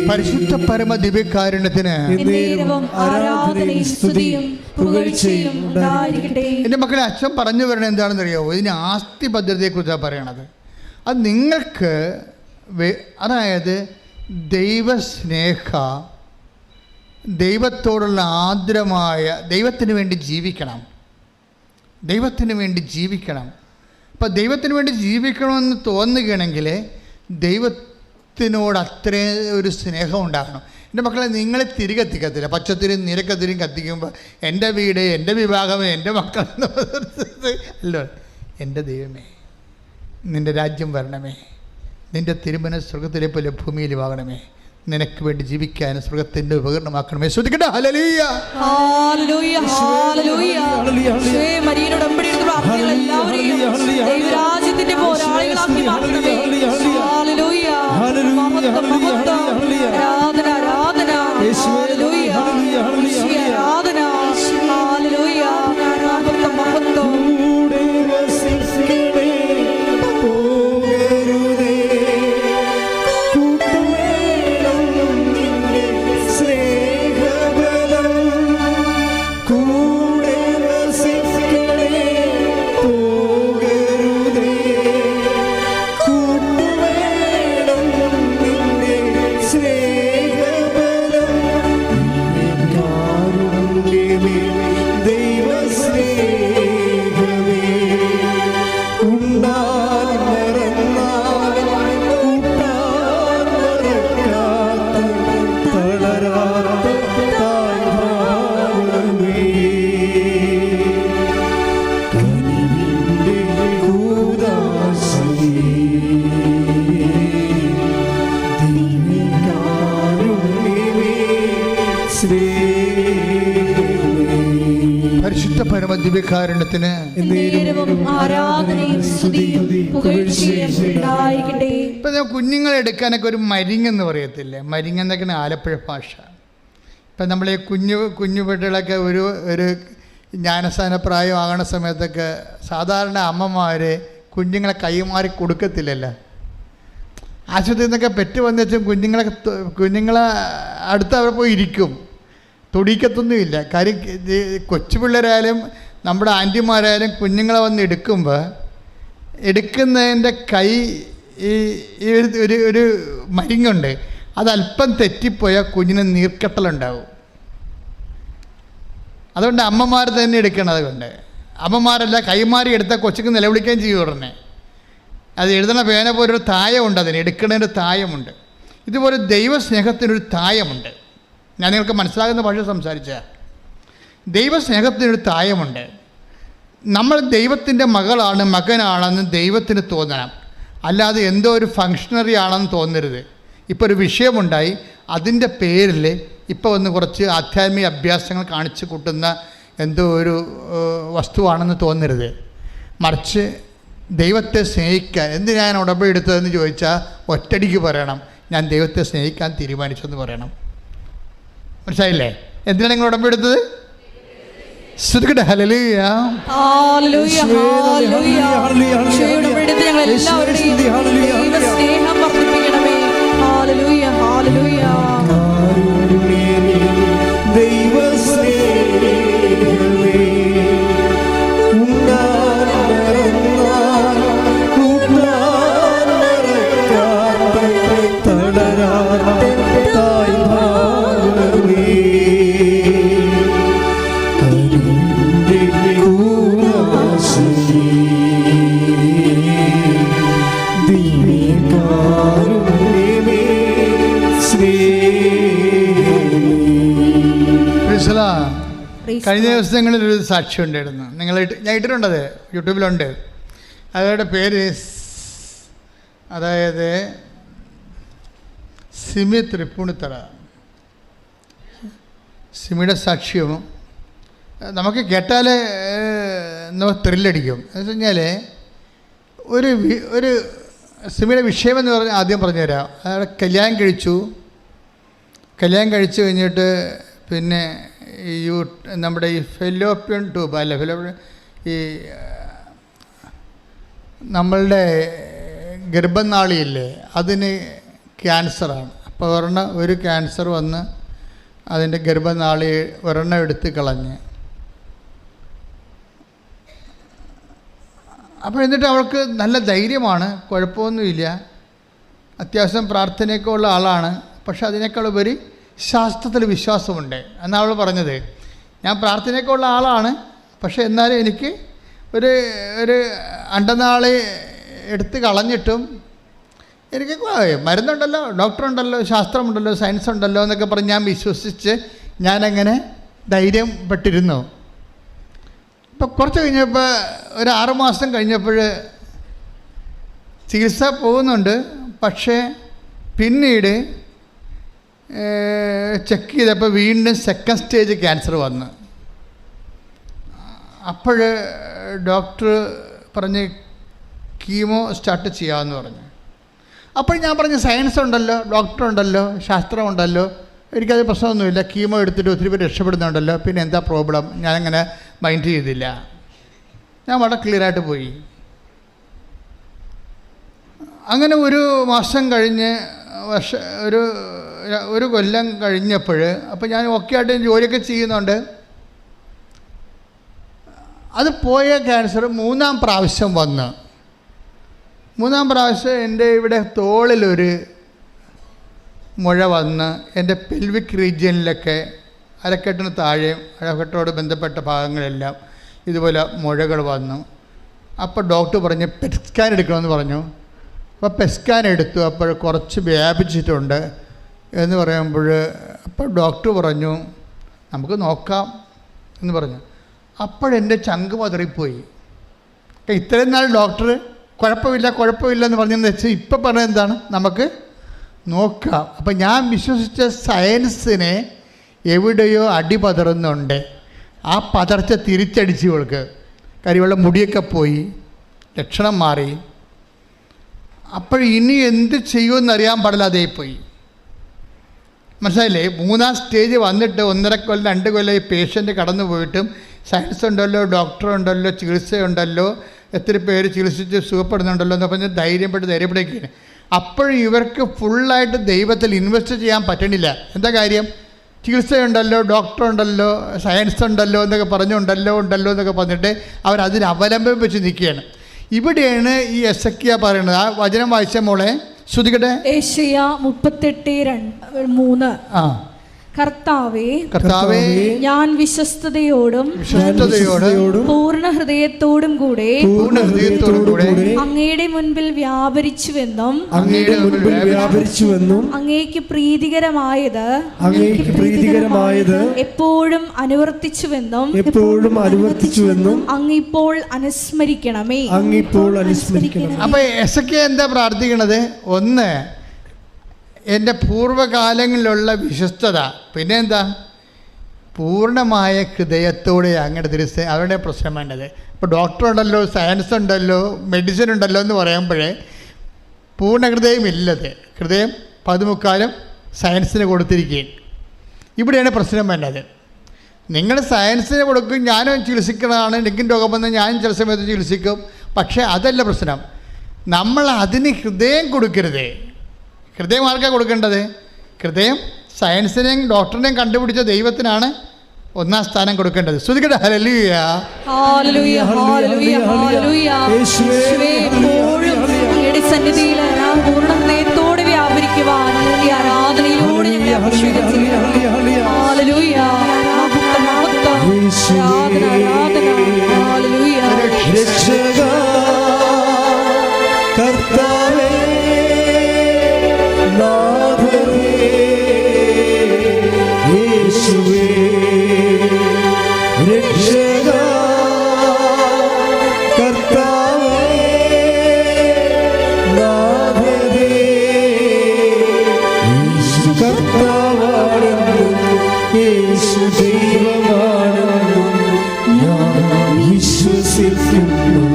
A: പരിശുദ്ധ പരമ ദിവ്യകാരുണ്യത്തിന് ആരാധനയും സ്തുതിയും പുകഴ്ചയും ഉണ്ടായിരിക്കട്ടെ.
C: എൻ്റെ മക്കളെ, അച്ഛൻ പറഞ്ഞു വരണത് എന്താണെന്ന് അറിയാമോ? ഇതിന് ആസ്തി ഭദ്രതയെക്കുറിച്ചാണ് പറയണത്. അത് നിങ്ങൾക്ക് അതായത് ദൈവസ്നേഹ, ദൈവത്തോടുള്ള ആർദ്രമായ, ദൈവത്തിന് വേണ്ടി ജീവിക്കണം. ദൈവത്തിന് വേണ്ടി ജീവിക്കണം. അപ്പം ദൈവത്തിന് വേണ്ടി ജീവിക്കണമെന്ന് തോന്നുകയാണെങ്കിൽ ദൈവത്തിനോട് അത്രയും ഒരു സ്നേഹം ഉണ്ടാകണം. എൻ്റെ മക്കളെ, നിങ്ങൾ തിരികെ കത്തിക്കത്തില്ല. പച്ചത്തിരിയും നിരക്കത്തിരിയും കത്തിക്കുമ്പോൾ എൻ്റെ വീട്, എൻ്റെ വിഭാഗം, എൻ്റെ മക്കൾ അല്ലോ. എൻ്റെ ദൈവമേ, നിൻ്റെ രാജ്യം വരണമേ, നിൻ്റെ തിരുമന സ്വർഗത്തിലെ പോലെ ഭൂമിയിലും ആകണമേ, നിനക്ക് വേണ്ടി ജീവിക്കാൻ സ്വർഗത്തിൻ്റെ ഉപകരണമാക്കണമേ. ശ്രദ്ധിക്കട്ടെ. ഹല്ലേലൂയ
A: ഹല്ലേലൂയ ഹല്ലേലൂയ. യേശുവേ, മരിയനോട് ഉടമ്പടിയെടുത്ത പ്രാർത്ഥനകളെല്ലാവരെയും ദൈവരാജ്യത്തിന്റെ പോരാളികളാക്കി മാറ്റണമേ. ഹല്ലേലൂയ. മഹത്വം മഹത്വം. ആരാധന ആരാധന. ഹല്ലേലൂയ. യേശുവേ ആരാധന. ഹല്ലേലൂയ. മഹത്വം മഹത്വം. പരിശുദ്ധ പരമ ദിവ്യകാരുണ്യത്തിന് ആരാധനയും സ്തുതിയും പുകഴ്ചയും ഉണ്ടായിരിക്കട്ടെ. ഇപ്പം കുഞ്ഞുങ്ങളെ എടുക്കാനൊക്കെ ഒരു മരിങ്ങെന്ന് പറയത്തില്ലേ? മരിങ്ങെന്നൊക്കെയാണ് ആലപ്പുഴ ഭാഷ. ഇപ്പം നമ്മൾ ഈ കുഞ്ഞു പെട്ടികളൊക്കെ ഒരു ജ്ഞാനസ്ഥാന പ്രായമാകണ സമയത്തൊക്കെ സാധാരണ അമ്മമാർ കുഞ്ഞുങ്ങളെ കൈമാറി കൊടുക്കത്തില്ലല്ലോ. ആശുപത്രിയിൽ നിന്നൊക്കെ പെറ്റ് വന്നുവെച്ചും കുഞ്ഞുങ്ങളെ അടുത്ത് അവർ പോയി ഇരിക്കും, തൊടിക്കത്തൊന്നുമില്ല. കാര്യം കൊച്ചു പിള്ളേരായാലും നമ്മുടെ ആൻറ്റിമാരായാലും കുഞ്ഞുങ്ങളെ വന്ന് എടുക്കുന്നതിൻ്റെ കൈ ഈ ഒരു മരിങ്ങുണ്ട്, അതല്പം തെറ്റിപ്പോയാൽ കുഞ്ഞിന് നീർക്കെട്ടലുണ്ടാവും. അതുകൊണ്ട് അമ്മമാർ തന്നെ എടുക്കണം. അതുകൊണ്ട് അമ്മമാരല്ല കൈമാറി എടുത്താൽ കൊച്ചുക്ക് നിലവിളിക്കുകയും ചെയ്യും ഉടനെ. അത് എഴുതണ പേന പോലൊരു തായമുണ്ട്, അതിന് എടുക്കുന്നതിൻ്റെ തായമുണ്ട്. ഇതുപോലെ ദൈവസ്നേഹത്തിനൊരു തായമുണ്ട്. ഞാൻ നിങ്ങൾക്ക് മനസ്സിലാകുന്ന ഭാഷ സംസാരിച്ച ദൈവസ്നേഹത്തിനൊരു തായമുണ്ട്. നമ്മൾ ദൈവത്തിൻ്റെ മകനാണെന്ന് ദൈവത്തിന് തോന്നണം, അല്ലാതെ എന്തോ ഒരു ഫങ്ഷണറി ആണെന്ന് തോന്നരുത്. ഇപ്പോൾ ഒരു വിഷയമുണ്ടായി, അതിൻ്റെ പേരിൽ
C: ഇപ്പോൾ ഒന്ന് കുറച്ച് ആധ്യാത്മിക അഭ്യാസങ്ങൾ കാണിച്ചു കൂട്ടുന്ന എന്തോ ഒരു വസ്തുവാണെന്ന് തോന്നരുത്. മറിച്ച് ദൈവത്തെ സ്നേഹിക്കാൻ എന്തിനാ ഞാൻ ഉടമ്പടി എടുത്തതെന്ന് ചോദിച്ചാൽ ഒറ്റടിക്ക് പറയണം, ഞാൻ ദൈവത്തെ സ്നേഹിക്കാൻ തീരുമാനിച്ചെന്ന് പറയണം. മനസ്സിലായില്ലേ? എന്തിനാണ് നിങ്ങൾ ഉടമ്പടി എടുത്തത്? ശ്രുതികട്ടെ ഹല്ലേലൂയ.
A: ഹല്ലേലൂയ ഹല്ലേലൂയ. ഈശോയുടെ ഉടമ്പടി ഞങ്ങൾ എല്ലാവരുടെയും ദൈവ സ്നേഹം വർദ്ധിപ്പിക്കണമേ. Hallelujah hallelujah.
D: ദൈവ സ്നേഹമേ
C: കഴിഞ്ഞ ദിവസങ്ങളിൽ ഒരു സാക്ഷി ഉണ്ടായിരുന്നു. ഞാൻ ഇട്ടിട്ടുണ്ടത്, യൂട്യൂബിലുണ്ട്. അവരുടെ പേര് അതായത് സിമി തൃപ്പൂണിത്തറ. സിമിയുടെ സാക്ഷ്യവും നമുക്ക് കേട്ടാൽ നമുക്ക് ത്രില്ലടിക്കും. എന്ന് വെച്ച് കഴിഞ്ഞാൽ ഒരു സിമിയുടെ വിഷയമെന്ന് പറഞ്ഞാൽ ആദ്യം പറഞ്ഞുതരാം. അയാളെ കല്യാണം കഴിച്ചു കഴിഞ്ഞിട്ട് പിന്നെ നമ്മുടെ ഈ ഫെലോപ്പിയൻ ട്യൂബ് അല്ല ഈ നമ്മളുടെ ഗർഭനാളിയില്ലേ, അതിന് ക്യാൻസറാണ്. അപ്പോൾ ഒരു ക്യാൻസർ വന്ന് അതിൻ്റെ ഗർഭനാളി ഒരെണ്ണം എടുത്ത് കളഞ്ഞ്. അപ്പോൾ എന്നിട്ട് അവൾക്ക് നല്ല ധൈര്യമാണ്, കുഴപ്പമൊന്നുമില്ല, അത്യാവശ്യം പ്രാർത്ഥനയൊക്കെ ഉള്ള ആളാണ്. പക്ഷെ അതിനേക്കാൾ ഉപരി ശാസ്ത്രത്തിൽ വിശ്വാസമുണ്ട് എന്നാണ് അവൾ പറഞ്ഞത്. ഞാൻ പ്രാർത്ഥനയൊക്കെ ഉള്ള ആളാണ്, പക്ഷെ എന്നാലും എനിക്ക് ഒരു അണ്ടനാളി എടുത്ത് കളഞ്ഞിട്ടും എനിക്ക് മരുന്നുണ്ടല്ലോ, ഡോക്ടറുണ്ടല്ലോ, ശാസ്ത്രമുണ്ടല്ലോ, സയൻസ് ഉണ്ടല്ലോ എന്നൊക്കെ പറഞ്ഞ് ഞാൻ വിശ്വസിച്ച് ഞാനങ്ങനെ ധൈര്യം പെട്ടിരുന്നു. ഇപ്പം കുറച്ച് കഴിഞ്ഞപ്പോൾ ഒരു 6 മാസം കഴിഞ്ഞപ്പോൾ ചികിത്സ പോകുന്നുണ്ട്. പക്ഷേ പിന്നീട് ചെക്ക് ചെയ്തപ്പോൾ വീണ്ടും സെക്കൻഡ് സ്റ്റേജ് ക്യാൻസർ വന്ന്. അപ്പോൾ ഡോക്ടർ പറഞ്ഞ് കീമോ സ്റ്റാർട്ട് ചെയ്യാമെന്ന് പറഞ്ഞു. അപ്പോൾ ഞാൻ പറഞ്ഞു സയൻസ് ഉണ്ടല്ലോ, ഡോക്ടറുണ്ടല്ലോ, ശാസ്ത്രമുണ്ടല്ലോ, എനിക്കത് പ്രശ്നമൊന്നുമില്ല, കീമോ എടുത്തിട്ട് ഒത്തിരി പേര് രക്ഷപ്പെടുന്നുണ്ടല്ലോ, പിന്നെ എന്താ പ്രോബ്ലം? ഞാനങ്ങനെ മൈൻഡ് ചെയ്തില്ല. ഞാൻ വളരെ ക്ലിയറായിട്ട് പോയി. അങ്ങനെ ഒരു മാസം കഴിഞ്ഞ് ഒരു കൊല്ലം കഴിഞ്ഞപ്പോൾ അപ്പോൾ ഞാൻ ഓക്കെ ആയിട്ട് ജോലിയൊക്കെ ചെയ്യുന്നുണ്ട്. അത് പോയ ക്യാൻസർ 3-ാം പ്രാവശ്യം വന്ന്. 3-ാം പ്രാവശ്യം എൻ്റെ ഇവിടെ തോളിലൊരു മുഴ വന്ന് എൻ്റെ പെൽവിക് റീജിയനിലൊക്കെ അരക്കെട്ടിന് താഴെയും അരക്കെട്ടോട് ബന്ധപ്പെട്ട ഭാഗങ്ങളെല്ലാം ഇതുപോലെ മുഴകൾ വന്നു. അപ്പോൾ ഡോക്ടർ പറഞ്ഞു പെറ്റ് സ്കാൻ എടുക്കണമെന്ന് പറഞ്ഞു. അപ്പോൾ പെറ്റ് സ്കാൻ എടുത്തു. അപ്പോൾ കുറച്ച് വ്യാപിച്ചിട്ടുണ്ട് എന്ന് പറയുമ്പോൾ അപ്പോൾ ഡോക്ടർ പറഞ്ഞു നമുക്ക് നോക്കാം എന്ന് പറഞ്ഞു. അപ്പോഴെൻ്റെ ചങ്ക് പതറിപ്പോയി. ഇത്രയും നാൾ ഡോക്ടർ കുഴപ്പമില്ല എന്ന് പറഞ്ഞതെന്ന് വെച്ചാൽ ഇപ്പം പറഞ്ഞത് എന്താണ്, നമുക്ക് നോക്കാം. അപ്പം ഞാൻ വിശ്വസിച്ച സയൻസിനെ എവിടെയോ അടി പതറുന്നുണ്ട്. ആ പതർച്ച തിരിച്ചടിച്ച് ഇവൾക്ക്. കരിവെള്ളം മുടിയൊക്കെ പോയി, ലക്ഷണം മാറി. അപ്പോൾ ഇനി എന്ത് ചെയ്യുമെന്നറിയാൻ പാടില്ലാതെ പോയി. മനസ്സിലായില്ലേ? 3-ാം സ്റ്റേജ് വന്നിട്ട് 1.5 കൊല്ലം 2 കൊല്ലം ഈ പേഷ്യൻ്റ് കടന്നു പോയിട്ടും സയൻസ് ഉണ്ടല്ലോ, ഡോക്ടറുണ്ടല്ലോ, ചികിത്സയുണ്ടല്ലോ, എത്ര പേര് ചികിത്സിച്ച് സുഖപ്പെടുന്നുണ്ടല്ലോ എന്ന് പറഞ്ഞ് ധൈര്യപ്പെടുകയാണ്. അപ്പോഴും ഇവർക്ക് ഫുള്ളായിട്ട് ദൈവത്തിൽ ഇൻവെസ്റ്റ് ചെയ്യാൻ പറ്റണില്ല. എന്താ കാര്യം? ചികിത്സയുണ്ടല്ലോ, ഡോക്ടറുണ്ടല്ലോ, സയൻസ് ഉണ്ടല്ലോ എന്നൊക്കെ പറഞ്ഞുണ്ടല്ലോ എന്നൊക്കെ പറഞ്ഞിട്ട് അവരതിന് അവലംബം വെച്ച് നിൽക്കുകയാണ്. ഇവിടെയാണ് ഈ എസക്കിയ പറയുന്നത്. ആ വചനം വായിച്ച മോളെ ശ്രുതികട്ടെ.
A: യെശയ്യാ 38:3. കർത്താവേ ഞാൻ വിശ്വസ്തയോടും പൂർണ്ണ ഹൃദയത്തോടും കൂടെ അങ്ങയുടെ മുൻപിൽ വ്യാപരിച്ചുവെന്നും അങ്ങേക്ക് പ്രീതികരമായത് എപ്പോഴും അനുവർത്തിച്ചുവെന്നും അങ്ങിപ്പോൾ അനുസ്മരിക്കണമേ.
C: അപ്പൊ എസക്കിയ എന്താ പ്രാർത്ഥിക്കണത്? ഒന്ന്, എൻ്റെ പൂർവ്വകാലങ്ങളിലുള്ള വിശ്വസ്തത, പിന്നെ എന്താ, പൂർണ്ണമായ ഹൃദയത്തോടെ അങ്ങനെ തിരിച്ച് അവരുടെ പ്രശ്നം വേണ്ടത്. ഇപ്പോൾ ഡോക്ടർ ഉണ്ടല്ലോ, സയൻസ് ഉണ്ടല്ലോ, മെഡിസിൻ ഉണ്ടല്ലോ എന്ന് പറയുമ്പോഴേ പൂർണ്ണ ഹൃദയമില്ലത്. ഹൃദയം 1/4 സയൻസിന് കൊടുത്തിരിക്കുകയും ഇവിടെയാണ് പ്രശ്നം വേണ്ടത്. നിങ്ങൾ സയൻസിന് കൊടുക്കും, ഞാനും ചികിത്സിക്കുന്നതാണ്, എനിക്കും രോഗം വന്നാൽ ഞാനും ചില സമയത്ത് ചികിത്സിക്കും. പക്ഷേ അതല്ല പ്രശ്നം, നമ്മൾ അതിന് ഹൃദയം കൊടുക്കരുത്. ഹൃദയം ആർക്കാണ് കൊടുക്കേണ്ടത്? ഹൃദയം സയൻസിനെയും ഡോക്ടറിനെയും കണ്ടുപിടിച്ച ദൈവത്തിനാണ് 1ാം സ്ഥാനം കൊടുക്കേണ്ടത്. ശ്രുതിക്കട്ടെ ഹല്ലേലൂയ,
A: ഹല്ലേലൂയ, ഹല്ലേലൂയ, ഹല്ലേലൂയ. യേശുവേ, എപ്പോഴും അങ്ങയുടെ സന്നിധിയിൽ പൂർണ്ണ ഹൃദയത്തോടെ വ്യാപരിക്കുവാൻ ഈ ആരാധനയിലൂടെ ഞങ്ങളെ അഭിഷേകിക്കുന്നു. ഹല്ലേലൂയ, മഹത്വം, മഹത്വം, ആരാധന, ആരാധന. ഹല്ലേലൂയ.
D: രക്ഷകാ കർത്താവേ നാഥനേ യേശുവേ, രക്ഷകാ കർത്താവേ നാഥനേ യേശു കർത്താവാണെന്നും യേശു ദൈവമാണെന്നും ഞാൻ വിശ്വസിക്കുന്നു,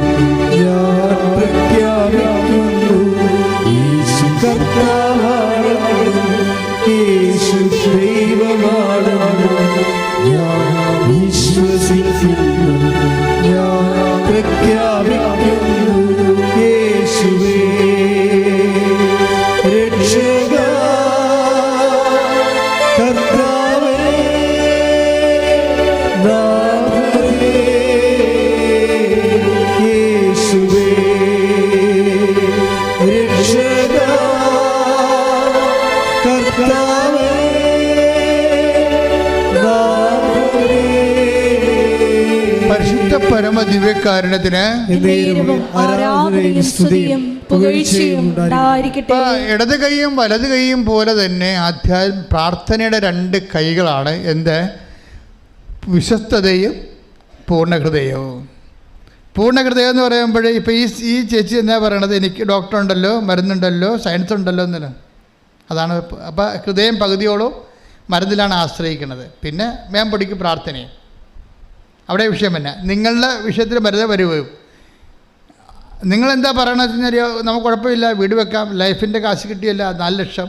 D: ഞാൻ പ്രഖ്യാപിക്കുന്നു. യേശു കർത്താവാണെന്നും യേശു ദൈവമാണെന്നും ഞാൻ വിശ്വസിക്കുന്നു, ഞാൻ പ്രഖ്യാപിക്കുന്നു. യേശുവേ രക്ഷകാ കർത്താവേ നാഥനേ യേശുവേ, രക്ഷകാ കർത്താവേ നാഥനേ.
C: പരിശുദ്ധ പരമ ദിവ്യകാരുണ്യത്തിന്
D: ആരാധനയും സ്തുതിയും പുകഴ്ചയും ഉണ്ടായിരിക്കട്ടെ.
C: ഇടത് കൈയും വലത് കൈയും പോലെ തന്നെ പ്രാർത്ഥനയുടെ 2 കൈകളാണ്. എന്ത്? വിശ്വസ്തതയും പൂർണ്ണഹൃദയവും. പൂർണ്ണഹൃദയം എന്ന് പറയുമ്പോൾ ഇപ്പോൾ ഈ ചേച്ചി എന്നാ പറയണത്, എനിക്ക് ഡോക്ടർ ഉണ്ടല്ലോ, മരുന്നുണ്ടല്ലോ, സയൻസ് ഉണ്ടല്ലോ എന്നല്ല. അതാണ്. അപ്പോൾ ഹൃദയം പകുതിയോളം മരുന്നിലാണ് ആശ്രയിക്കുന്നത്. പിന്നെ മേമ്പൊടിക്ക് പ്രാർത്ഥനയും. അവിടെ വിഷയം തന്നെ. നിങ്ങളുടെ വിഷയത്തിൽ വെറുതെ വരുകയും നിങ്ങളെന്താ പറയണമെന്ന് വെച്ച് കഴിഞ്ഞാൽ നമുക്ക് കുഴപ്പമില്ല, വീട് വെക്കാം, ലൈഫിൻ്റെ കാശ് കിട്ടിയല്ല 4 ലക്ഷം,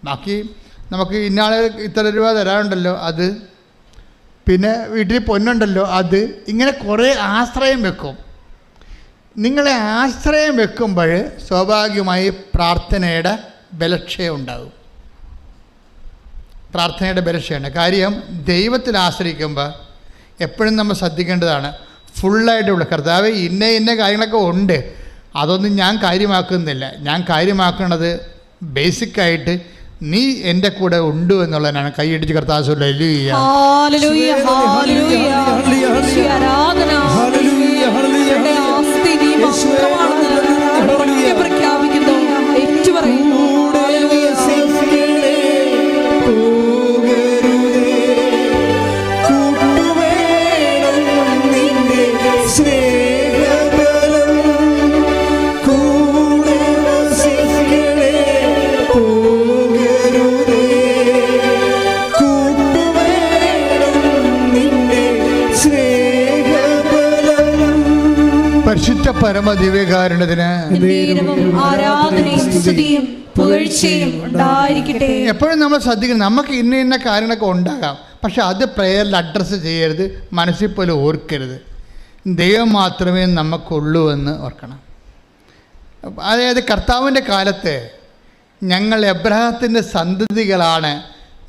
C: ബാക്കി നമുക്ക് ഇന്നാളെ ഇത്ര രൂപ തരാനുണ്ടല്ലോ അത്, പിന്നെ വീട്ടിൽ പൊന്നുണ്ടല്ലോ അത്, ഇങ്ങനെ കുറേ ആശ്രയം വെക്കും. നിങ്ങളെ ആശ്രയം വെക്കുമ്പോൾ സ്വാഭാവികമായി പ്രാർത്ഥനയുടെ ബലക്ഷയം ഉണ്ടാകും. പ്രാർത്ഥനയുടെ ബലക്ഷയാണ്. കാര്യം ദൈവത്തിൽ ആശ്രയിക്കുമ്പോൾ എപ്പോഴും നമ്മൾ ശ്രദ്ധിക്കേണ്ടതാണ്, ഫുള്ളായിട്ടുള്ള കർത്താവ് ഇന്ന കാര്യങ്ങളൊക്കെ ഉണ്ട്, അതൊന്നും ഞാൻ കാര്യമാക്കുന്നില്ല. ഞാൻ കാര്യമാക്കുന്നത് ബേസിക്കായിട്ട് നീ എൻ്റെ കൂടെ ഉണ്ട് എന്നുള്ളതിനാണ്. കൈയടിച്ച് കർത്താവ് ഹല്ലേലൂയ,
A: ഹല്ലേലൂയ, ഹല്ലേലൂയ. ആരാധന, സ്തുതി മാത്രമാണെന്ന് പ്രഖ്യാപിക്കുന്നു, ഏറ്റുപറയുന്നു.
C: പരിശുദ്ധ പരമ ദിവ്യകാരുണ്യത്തിന്
A: ആരാധനയും സ്തുതിയും പുകഴ്ചയും ഉണ്ടായിരിക്കട്ടെ.
C: എപ്പോഴും നമ്മൾ ശ്രദ്ധിക്കണം, നമുക്ക് ഇന്ന കാര്യങ്ങളൊക്കെ ഉണ്ടാകാം, പക്ഷെ അത് പ്രേയറിൽ അഡ്രസ്സ് ചെയ്യരുത്, മനസ്സിൽ പോലും ഓർക്കരുത്. ദൈവം മാത്രമേ നമുക്കുള്ളൂ എന്ന് ഓർക്കണം. അതായത് കർത്താവിൻ്റെ കാലത്ത് ഞങ്ങൾ എബ്രാഹത്തിൻ്റെ സന്തതികളാണ്,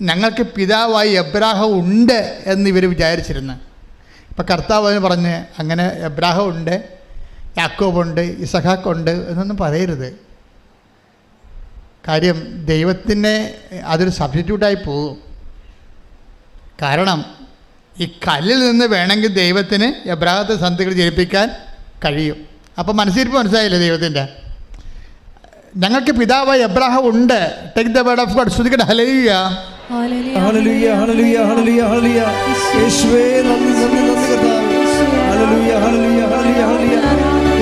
C: ഞങ്ങൾക്ക് പിതാവായി എബ്രാഹം ഉണ്ട് എന്നിവർ വിചാരിച്ചിരുന്നു. ഇപ്പം കർത്താവ് പറഞ്ഞ് അങ്ങനെ എബ്രാഹം ഉണ്ട്, യാക്കോബുണ്ട്, ഇസഹാക്കുണ്ട് എന്നൊന്നും പറയരുത്. കാര്യം ദൈവത്തിനെ അതൊരു സബ്സ്റ്റിറ്റ്യൂട്ടായി പോകും. കാരണം ഈ കല്ലിൽ നിന്ന് വേണമെങ്കിൽ ദൈവത്തിന് എബ്രാഹത്തെ സന്തതികൾ ജനിപ്പിക്കാൻ കഴിയും. അപ്പം മനസ്സിലായില്ലേ ദൈവത്തിൻ്റെ? ഞങ്ങൾക്ക് പിതാവായി എബ്രാഹം ഉണ്ട്. Take the word of God. ശ്രുതിക്കട്ടെ ഹല്ലേലൂയ,
D: ഹല്ലേലൂയ, ഹല്ലേലൂയ, ഹല്ലേലൂയ, ഹല്ലേലൂയ. യേശുവേ നന്ദി, നന്ദി, നന്ദി കർത്താവേ. ഹല്ലേലൂയ, ഹല്ലേലൂയ, ഹല്ലേലൂയ, ഹല്ലേലൂയ.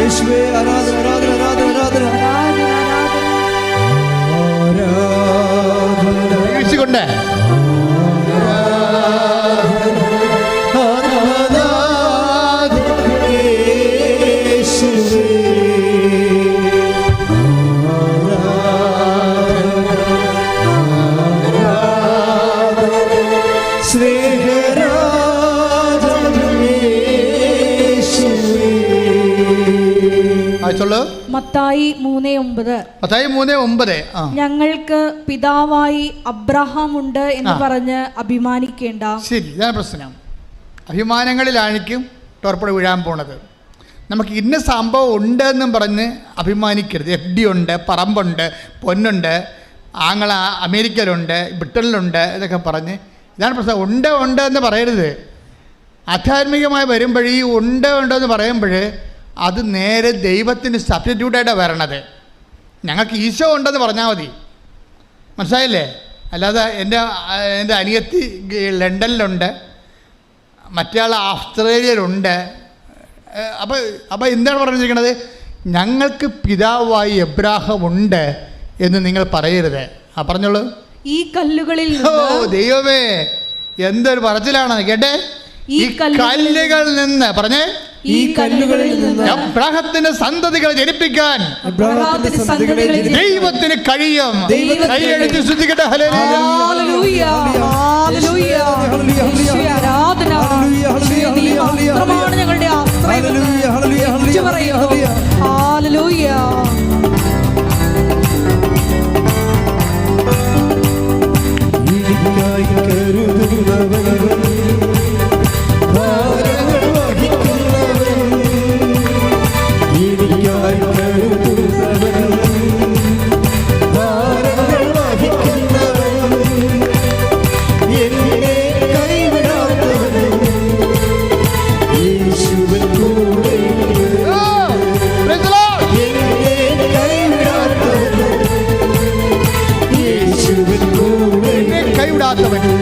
D: യേശുവേ ആരാധന, ആരാധന, ആരാധന, ആരാധന.
C: വീഴ്ചകൊണ്ട്
A: മത്തായി
C: 3:9
A: ഞങ്ങൾക്ക് പിതാവായി അബ്രഹാം ഉണ്ട് എന്ന് പറഞ്ഞ് അഭിമാനിക്കേണ്ട.
C: ശരി, ഇതാണ് പ്രശ്നം. അഭിമാനങ്ങളിലായിരിക്കും ടോർപ്പട വീഴാൻ പോണത്. നമുക്ക് ഇന്ന സംഭവം ഉണ്ടെന്നും പറഞ്ഞ് അഭിമാനിക്കരുത്. FD ഉണ്ട്, പറമ്പുണ്ട്, പൊന്നുണ്ട്, ആങ്ങള അമേരിക്കയിലുണ്ട്, ബ്രിട്ടനിലുണ്ട് എന്നൊക്കെ പറഞ്ഞ് ഇതാണ് പ്രശ്നം. ഉണ്ട് എന്ന് പറയരുത്. ആധ്യാത്മികമായി വരുമ്പോഴേ ഈ ഉണ്ടെന്ന് പറയുമ്പോൾ അത് നേരെ ദൈവത്തിന് സബ്സ്റ്റിറ്റ്യൂട്ടായിട്ടാണ് വരണത്. ഞങ്ങൾക്ക് ഈശോ ഉണ്ടെന്ന് പറഞ്ഞാൽ മതി, മനസ്സിലായില്ലേ? അല്ലാതെ എൻ്റെ അനിയത്തി ലണ്ടനിലുണ്ട്, മറ്റേ ആൾ ഓസ്ട്രേലിയയിലുണ്ട്. അപ്പോൾ എന്താണ് പറഞ്ഞിരിക്കുന്നത്? ഞങ്ങൾക്ക് പിതാവായി എബ്രാഹാം ഉണ്ട് എന്ന് നിങ്ങൾ പറയരുത്. പറഞ്ഞോളൂ.
A: ഈ കല്ലുകളിൽ
C: ദൈവമേ, എന്തൊരു പറച്ചിലാണ് കേട്ടെ. ഈ കല്ലുകളിൽ നിന്ന് പറഞ്ഞേ,
A: ഈ കല്ലുകളിൽ നിന്ന്
C: അബ്രാഹത്തിന്റെ സന്തതികളെ ജനിപ്പിക്കാൻ ദൈവത്തിന് കഴിയും. കൈയടിച്ച് ശ്രദ്ധിക്കട്ടെ.
A: ഹല്ലേലൂയ, ഹല്ലേലൂയ, ആരാധന. മാത്രമാണ് ഞങ്ങളുടെ ആശ്രയം. ഹല്ലേലൂയ.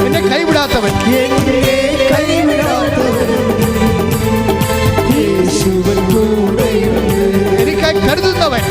C: എന്നെ കൈവിടാത്തവൻ എനിക്കായി കരുതുന്നവൻ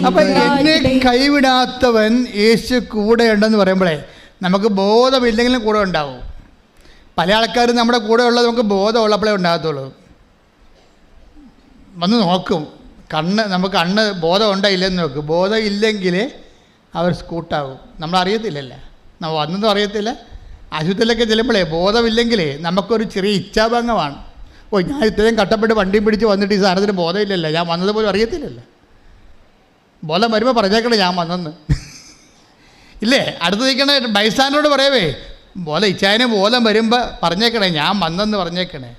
C: അപ്പൊ എന്നെ കൈവിടാത്തവൻ യേശു കൂടെ ഉണ്ടെന്ന് പറയുമ്പോഴേ നമുക്ക് ബോധമില്ലെങ്കിലും കൂടെ ഉണ്ടാവും. പല ആൾക്കാരും നമ്മുടെ കൂടെ ഉള്ളത് നമുക്ക് ബോധമുള്ളപ്പോഴേ ഉണ്ടാകത്തുള്ളൂ. വന്ന് നോക്കും, നമുക്ക് കണ്ണ് ബോധം ഉണ്ടായില്ലെന്ന് നോക്കും. ബോധം ഇല്ലെങ്കിൽ അവർ സ്കൂട്ടാവും. നമ്മളറിയത്തില്ലല്ലോ, നമ്മൾ വന്നതും അറിയത്തില്ല. ആശുപത്രിയിലൊക്കെ ചെല്ലുമ്പോഴേ ബോധമില്ലെങ്കിലേ നമുക്കൊരു ചെറിയ ഇച്ഛാഭംഗമാണ്. ഞാൻ ഇത്രയും കട്ടപ്പെട്ട് വണ്ടിയും പിടിച്ച് വന്നിട്ട് ഈ സാധനത്തിന് ബോധമില്ലല്ലോ, ഞാൻ വന്നത് പോലും അറിയത്തില്ലല്ലോ. ബോധം വരുമ്പോൾ പറഞ്ഞേക്കണേ ഞാൻ വന്നെന്ന് ഇല്ലേ? അടുത്ത് നിൽക്കണേ ബൈസാനോട് പറയവേ, ഇച്ചായന് ബോധം വരുമ്പോൾ പറഞ്ഞേക്കണേ ഞാൻ വന്നെന്ന് പറഞ്ഞേക്കണേ.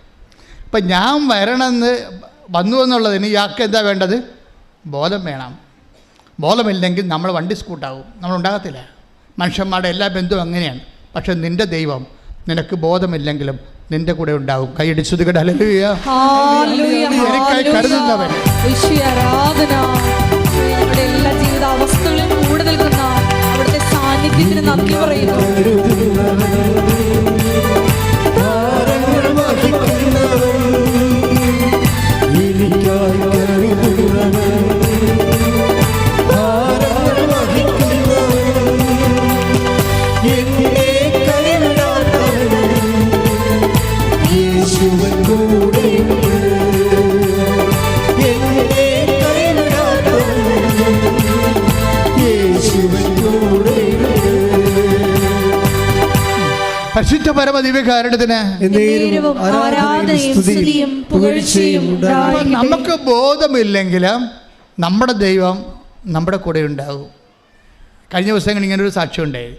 C: അപ്പം ഞാൻ വരണമെന്ന് വന്നു എന്നുള്ളതിന് ഇയാൾക്ക് എന്താ വേണ്ടത്? ബോധം വേണം. ബോധമില്ലെങ്കിൽ നമ്മൾ വണ്ടി സ്കൂട്ടാവും, നമ്മളുണ്ടാകത്തില്ല. മനുഷ്യന്മാരുടെ എല്ലാ ബന്ധുവും അങ്ങനെയാണ്. പക്ഷെ നിൻ്റെ ദൈവം നിനക്ക് ബോധമില്ലെങ്കിലും നിന്റെ കൂടെ ഉണ്ടാവും. കൈയടിച്ചത് കേട്ട് ഹല്ലേലൂയ, എനിക്കായി കരുതുന്നവൻ.
A: ഞങ്ങളുടെ എല്ലാ ജീവിതാവസ്ഥകളിലും കൂടെ നിൽക്കുന്ന അവിടുത്തെ സാന്നിധ്യത്തിന് നന്ദി പറയുന്നു.
C: പരിശുദ്ധ പരമദിവ്യകാരുണ്യത്തിന് നമുക്ക് ബോധമില്ലെങ്കിലും നമ്മുടെ ദൈവം നമ്മുടെ കൂടെ ഉണ്ടാകും. കഴിഞ്ഞ ദിവസങ്ങൾ ഇങ്ങനൊരു സാക്ഷ്യം ഉണ്ടായി.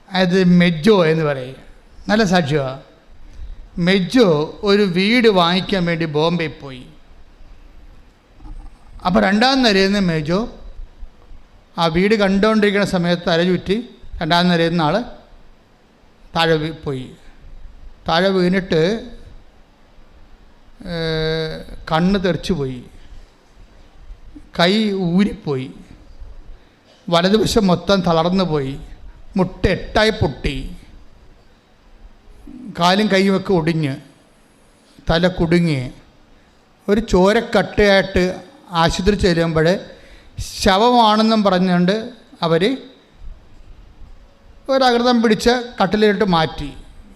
C: അത് മെജോ എന്ന് പറയും, നല്ല സാക്ഷ്യമാണ്. മെജോ ഒരു വീട് വാങ്ങിക്കാൻ വേണ്ടി ബോംബെ പോയി. അപ്പോൾ രണ്ടാം നിരയിൽ നിന്ന് മേജോ ആ വീട് കണ്ടുകൊണ്ടിരിക്കുന്ന സമയത്ത് തല ചുറ്റി രണ്ടാം നിരയിൽ നിന്ന് ആൾ താഴെ പോയി. താഴെ വീണിട്ട് കണ്ണ് തെറിച്ചു പോയി, കൈ ഊരിപ്പോയി, വലതുവശം മൊത്തം തളർന്നു പോയി, മുട്ട 8 പൊട്ടി, കാലും കൈയുമൊക്കെ ഒടിഞ്ഞ്, തല കുടുങ്ങി, ഒരു ചോരക്കട്ടയായിട്ട് ആശുപത്രി ചെല്ലുമ്പോൾ ശവമാണെന്നും പറഞ്ഞുകൊണ്ട് അവർ ഒരകൃതം പിടിച്ച് കട്ടിലിട്ട് മാറ്റി.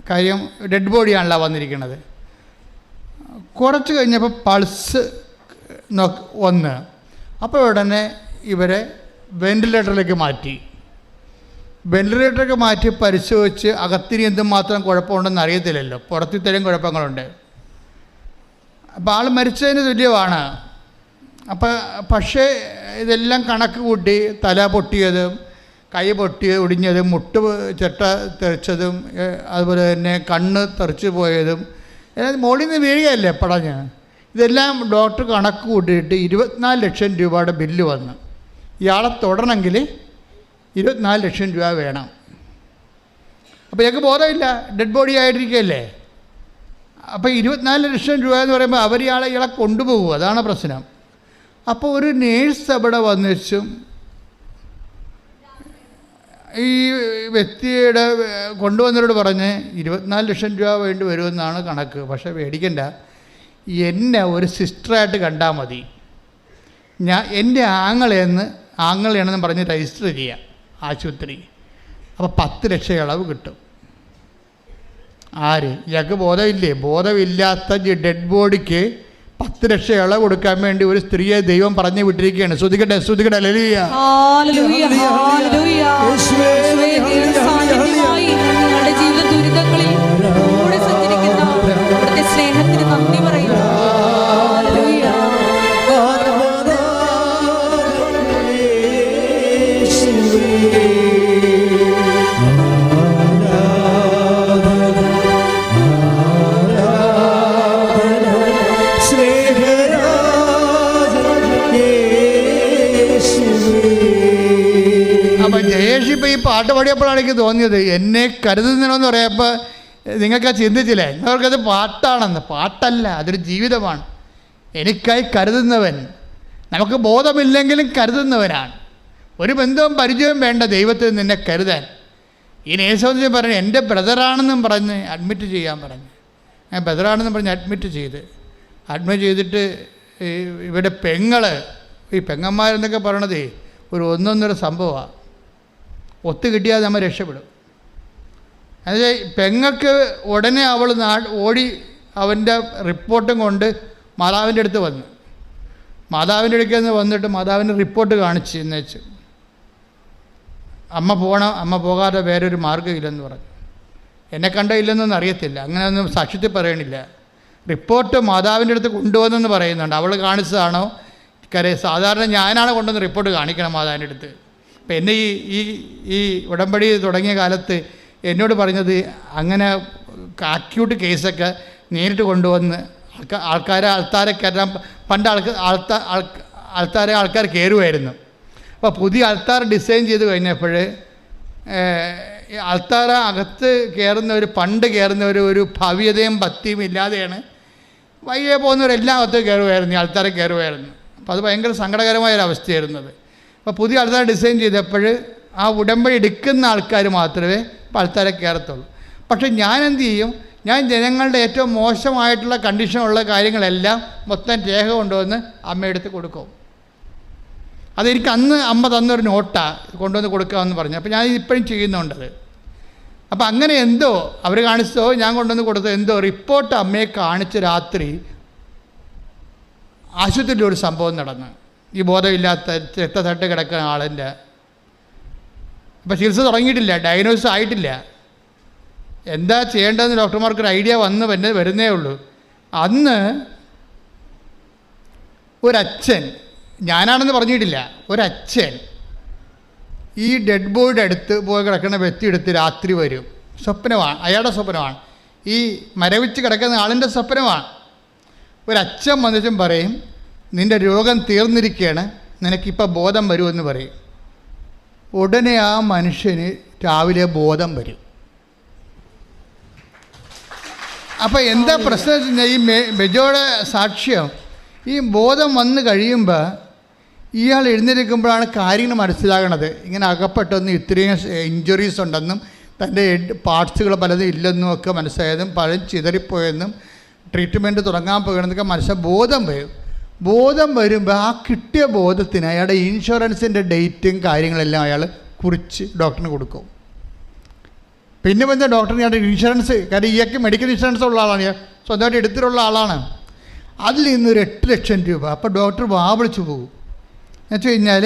C: കാര്യം ഡെഡ് ബോഡിയാണല്ലോ വന്നിരിക്കുന്നത്. കുറച്ച് കഴിഞ്ഞപ്പോൾ പൾസ് വന്ന്, അപ്പോൾ ഉടനെ ഇവരെ വെൻറ്റിലേറ്ററിലേക്ക് മാറ്റി. വെൻറ്റിലേറ്ററിലേക്ക് മാറ്റി പരിശോധിച്ച് അകത്തിന് എന്തുമാത്രം കുഴപ്പമുണ്ടെന്ന് അറിയത്തില്ലല്ലോ, പുറത്തിത്തരം കുഴപ്പങ്ങളുണ്ട്. അപ്പോൾ ആൾ മരിച്ചതിന് തുല്യമാണ്. പക്ഷേ ഇതെല്ലാം കണക്ക് കൂട്ടി തല പൊട്ടിയതും കൈ ഒടിഞ്ഞതും മുട്ട് ചെട്ട തെറിച്ചതും അതുപോലെ തന്നെ കണ്ണ് തെറിച്ച് പോയതും മുകളിൽ നിന്ന് വീഴുകയല്ലേ പടഞ്ഞ്, ഇതെല്ലാം ഡോക്ടർ കണക്ക് കൂട്ടിയിട്ട് 24 ലക്ഷം രൂപയുടെ ബില്ല് വന്നു. ഇയാളെ തൊടണമെങ്കിൽ 24 ലക്ഷം രൂപ വേണം. അപ്പോൾ ഞങ്ങൾക്ക് ബോധമില്ല, ഡെഡ് ബോഡി ആയിട്ടിരിക്കുകയല്ലേ. അപ്പോൾ 24 ലക്ഷം രൂപ എന്ന് പറയുമ്പോൾ അവർ ഇയാളെ കൊണ്ടുപോകും, അതാണ് പ്രശ്നം. അപ്പോൾ ഒരു നേഴ്സ് അവിടെ വന്നിച്ചും ഈ വ്യക്തിയുടെ കൊണ്ടുവന്നവരോട് പറഞ്ഞ് 24 ലക്ഷം രൂപ വേണ്ടി വരുമെന്നാണ് കണക്ക്. പക്ഷേ പേടിക്കണ്ട, എന്നെ ഒരു സിസ്റ്ററായിട്ട് കണ്ടാൽ മതി, എൻ്റെ ആങ്ങളെയാണെന്ന് പറഞ്ഞ് രജിസ്റ്റർ ചെയ്യാം ആശുപത്രി. അപ്പോൾ 10 ലക്ഷം ഇളവ് കിട്ടും. ആര്? ഇയാൾക്ക് ബോധമില്ലേ? ബോധമില്ലാത്ത ഡെഡ് ബോഡിക്ക് 10 ലക്ഷം ഇളവ് കൊടുക്കാൻ വേണ്ടി ഒരു സ്ത്രീയെ ദൈവം പറഞ്ഞു വിട്ടിരിക്കുകയാണ്. ശ്രുതികട്ടെ, ശ്രുതികട്ടെ. ഹല്ലേലൂയ,
A: ഹല്ലേലൂയ, ഹല്ലേലൂയ. യേശുവേ, സാന്നിധ്യമായി ഞങ്ങളുടെ ജീവിത ദുരിതങ്ങളിൽ കൂടെ സഞ്ചരിക്കുന്ന അവിടുത്തെ സ്നേഹത്തിന് നന്ദി പറയുന്നു. ഹല്ലേലൂയ.
C: അപ്പം ജയേഷ് ഇപ്പോൾ ഈ പാട്ട് പാടിയപ്പോഴാണ് എനിക്ക് തോന്നിയത്, എന്നെ കരുതുന്നതെന്ന് പറയുമ്പോൾ നിങ്ങൾക്ക് ചിന്തിച്ചില്ലേ, അവർക്കത് പാട്ടാണെന്ന്. പാട്ടല്ല, അതൊരു ജീവിതമാണ്. എനിക്കായി കരുതുന്നവൻ, നമുക്ക് ബോധമില്ലെങ്കിലും കരുതുന്നവനാണ്. ഒരു ബന്ധവും പരിചയവും വേണ്ട ദൈവത്തിൽ നിന്നെ കരുതാൻ. ഈ നേഴ്സ് പറഞ്ഞു എൻ്റെ ബ്രദറാണെന്നും പറഞ്ഞ് അഡ്മിറ്റ് ചെയ്യാൻ പറഞ്ഞു. ഞാൻ ബ്രദറാണെന്നും പറഞ്ഞ് അഡ്മിറ്റ് ചെയ്തിട്ട് ഇവിടെ ഈ പെങ്ങന്മാരെന്നൊക്കെ പറയണത് ഒരു ഒന്നൊന്നര സംഭവമാണ്. ഒത്തു കിട്ടിയാൽ നമ്മൾ രക്ഷപ്പെടും. അതായത് പെങ്ങൾക്ക് ഉടനെ അവൾ ഓടി അവൻ്റെ റിപ്പോർട്ടും കൊണ്ട് മാതാവിൻ്റെ അടുത്ത് വന്നു. മാതാവിൻ്റെ അടുക്കൽ നിന്ന് വന്നിട്ട് മാതാവിൻ്റെ റിപ്പോർട്ട് കാണിച്ച് എന്ന് വെച്ചു, അമ്മ പോകണം, അമ്മ പോകാതെ വേറൊരു മാർഗ്ഗമില്ലെന്ന് പറഞ്ഞു. എന്നെ കണ്ടില്ലെന്നൊന്നും അറിയത്തില്ല, അങ്ങനെയൊന്നും സാക്ഷ്യത്തിൽ പറയണില്ല. റിപ്പോർട്ട് മാതാവിൻ്റെ അടുത്ത് കൊണ്ടുവന്നെന്ന് പറയുന്നുണ്ട്. അവൾ കാണിച്ചതാണോ സാധാരണ ഞാനാണ് കൊണ്ടുവന്ന് റിപ്പോർട്ട് കാണിക്കണം മാതാവിൻ്റെ അടുത്ത്. അപ്പം എന്നെ ഈ ഉടമ്പടി തുടങ്ങിയ കാലത്ത് എന്നോട് പറഞ്ഞത് അങ്ങനെ അക്യൂട്ട് കേസൊക്കെ നേരിട്ട് കൊണ്ടുവന്ന് ആൾക്കാരെ കയറാൻ പണ്ട് ആൾക്കാർ കയറുമായിരുന്നു. അപ്പോൾ പുതിയ ആൾത്താർ ഡിസൈൻ ചെയ്ത് കഴിഞ്ഞപ്പോൾ ആൾത്താര അകത്ത് പണ്ട് കയറുന്നവർ ഒരു ഭവ്യതയും ഭക്തിയും ഇല്ലാതെയാണ് വയ്യെ പോകുന്നവരെല്ലാം അകത്ത് കയറുമായിരുന്നു, ഈ ആൾത്താരെ കയറുമായിരുന്നു. അപ്പോൾ അത് ഭയങ്കര സങ്കടകരമായൊരവസ്ഥയായിരുന്നത്. അപ്പോൾ പുതിയ ആൾത്താര ഡിസൈൻ ചെയ്തപ്പോൾ ആ ഉടമ്പടി എടുക്കുന്ന ആൾക്കാർ മാത്രമേ ഇപ്പോൾ ആൾത്താരെ കയറത്തുള്ളൂ. പക്ഷേ ഞാൻ എന്ത് ചെയ്യും, ഞാൻ ജനങ്ങളുടെ ഏറ്റവും മോശമായിട്ടുള്ള കണ്ടീഷനുള്ള കാര്യങ്ങളെല്ലാം മൊത്തം രേഖ കൊണ്ടുവന്ന് അമ്മയെടുത്ത് കൊടുക്കും. അതെനിക്ക് അമ്മ തന്നൊരു നോട്ടാണ് കൊണ്ടുവന്ന് കൊടുക്കാമെന്ന് പറഞ്ഞു. അപ്പോൾ ഞാൻ ഇപ്പോഴും ചെയ്യുന്നുണ്ടത്. അപ്പോൾ അങ്ങനെ എന്തോ അവർ കാണിച്ചോ ഞാൻ കൊണ്ടുവന്ന് കൊടുത്തോ എന്തോ റിപ്പോർട്ട് അമ്മയെ കാണിച്ച് രാത്രി ആശുപത്രിയിൽ ഒരു സംഭവം നടന്നു. ഈ ബോധമില്ലാത്ത രക്തത്തട്ട് കിടക്കുന്ന ആളിൻ്റെ അപ്പോൾ ചികിത്സ തുടങ്ങിയിട്ടില്ല, ഡയഗ്നോസിസ് ആയിട്ടില്ല. എന്താ ചെയ്യേണ്ടതെന്ന് ഡോക്ടർമാർക്കൊരു ഐഡിയ വരുന്നേ ഉള്ളൂ. അന്ന് ഒരച്ഛൻ, ഞാനാണെന്ന് പറഞ്ഞിട്ടില്ല, ഒരച്ഛൻ ഈ ഡെഡ് ബോഡിയുടെ അടുത്ത് പോയി കിടക്കുന്ന വ്യക്തി എടുത്ത് രാത്രി വരും. സ്വപ്നമാണ്, അയാളുടെ സ്വപ്നമാണ്, ഈ മരവിച്ച് കിടക്കുന്ന ആളിൻ്റെ സ്വപ്നമാണ്. ഒരച്ഛൻ വന്നിട്ടും പറയും നിൻ്റെ രോഗം തീർന്നിരിക്കുകയാണ്, നിനക്കിപ്പോൾ ബോധം വരുമെന്ന് പറയും. ഉടനെ ആ മനുഷ്യന് രാവിലെ ബോധം വരും. അപ്പോൾ എന്താ പ്രശ്നം വെച്ച് കഴിഞ്ഞാൽ, ഈ ബെജോയുടെ സാക്ഷ്യം, ഈ ബോധം വന്ന് കഴിയുമ്പോൾ ഇയാൾ എഴുന്നേൽക്കുമ്പോഴാണ് കാര്യങ്ങൾ മനസ്സിലാകണത്. ഇങ്ങനെ അകപ്പെട്ടെന്നും ഇത്രയും ഇഞ്ചുറീസ് ഉണ്ടെന്നും തൻ്റെ പാർട്സുകൾ പലതും ഇല്ലെന്നും ഒക്കെ മനസ്സിലായതും പലരും ചിതറിപ്പോയെന്നും ട്രീറ്റ്മെൻറ്റ് തുടങ്ങാൻ പോകണമെന്നൊക്കെ മനസ്സിലായി ബോധം വരും. ബോധം വരുമ്പോൾ ആ കിട്ടിയ ബോധത്തിന് അയാളുടെ ഇൻഷുറൻസിൻ്റെ ഡേറ്റും കാര്യങ്ങളെല്ലാം അയാൾ കുറിച്ച് ഡോക്ടറിന് കൊടുക്കും. പിന്നെ വന്ന ഡോക്ടറിന് അയാളുടെ ഇൻഷുറൻസ്, കാരണം ഇയാൾക്ക് മെഡിക്കൽ ഇൻഷുറൻസ് ഉള്ള ആളാണ്, ഞാൻ സ്വന്തമായിട്ട് എടുത്തിട്ടുള്ള ആളാണ്, അതിൽ നിന്നൊരു 8 ലക്ഷം രൂപ. അപ്പോൾ ഡോക്ടർ വിളിച്ചു പോകും. എന്ന് വെച്ച് കഴിഞ്ഞാൽ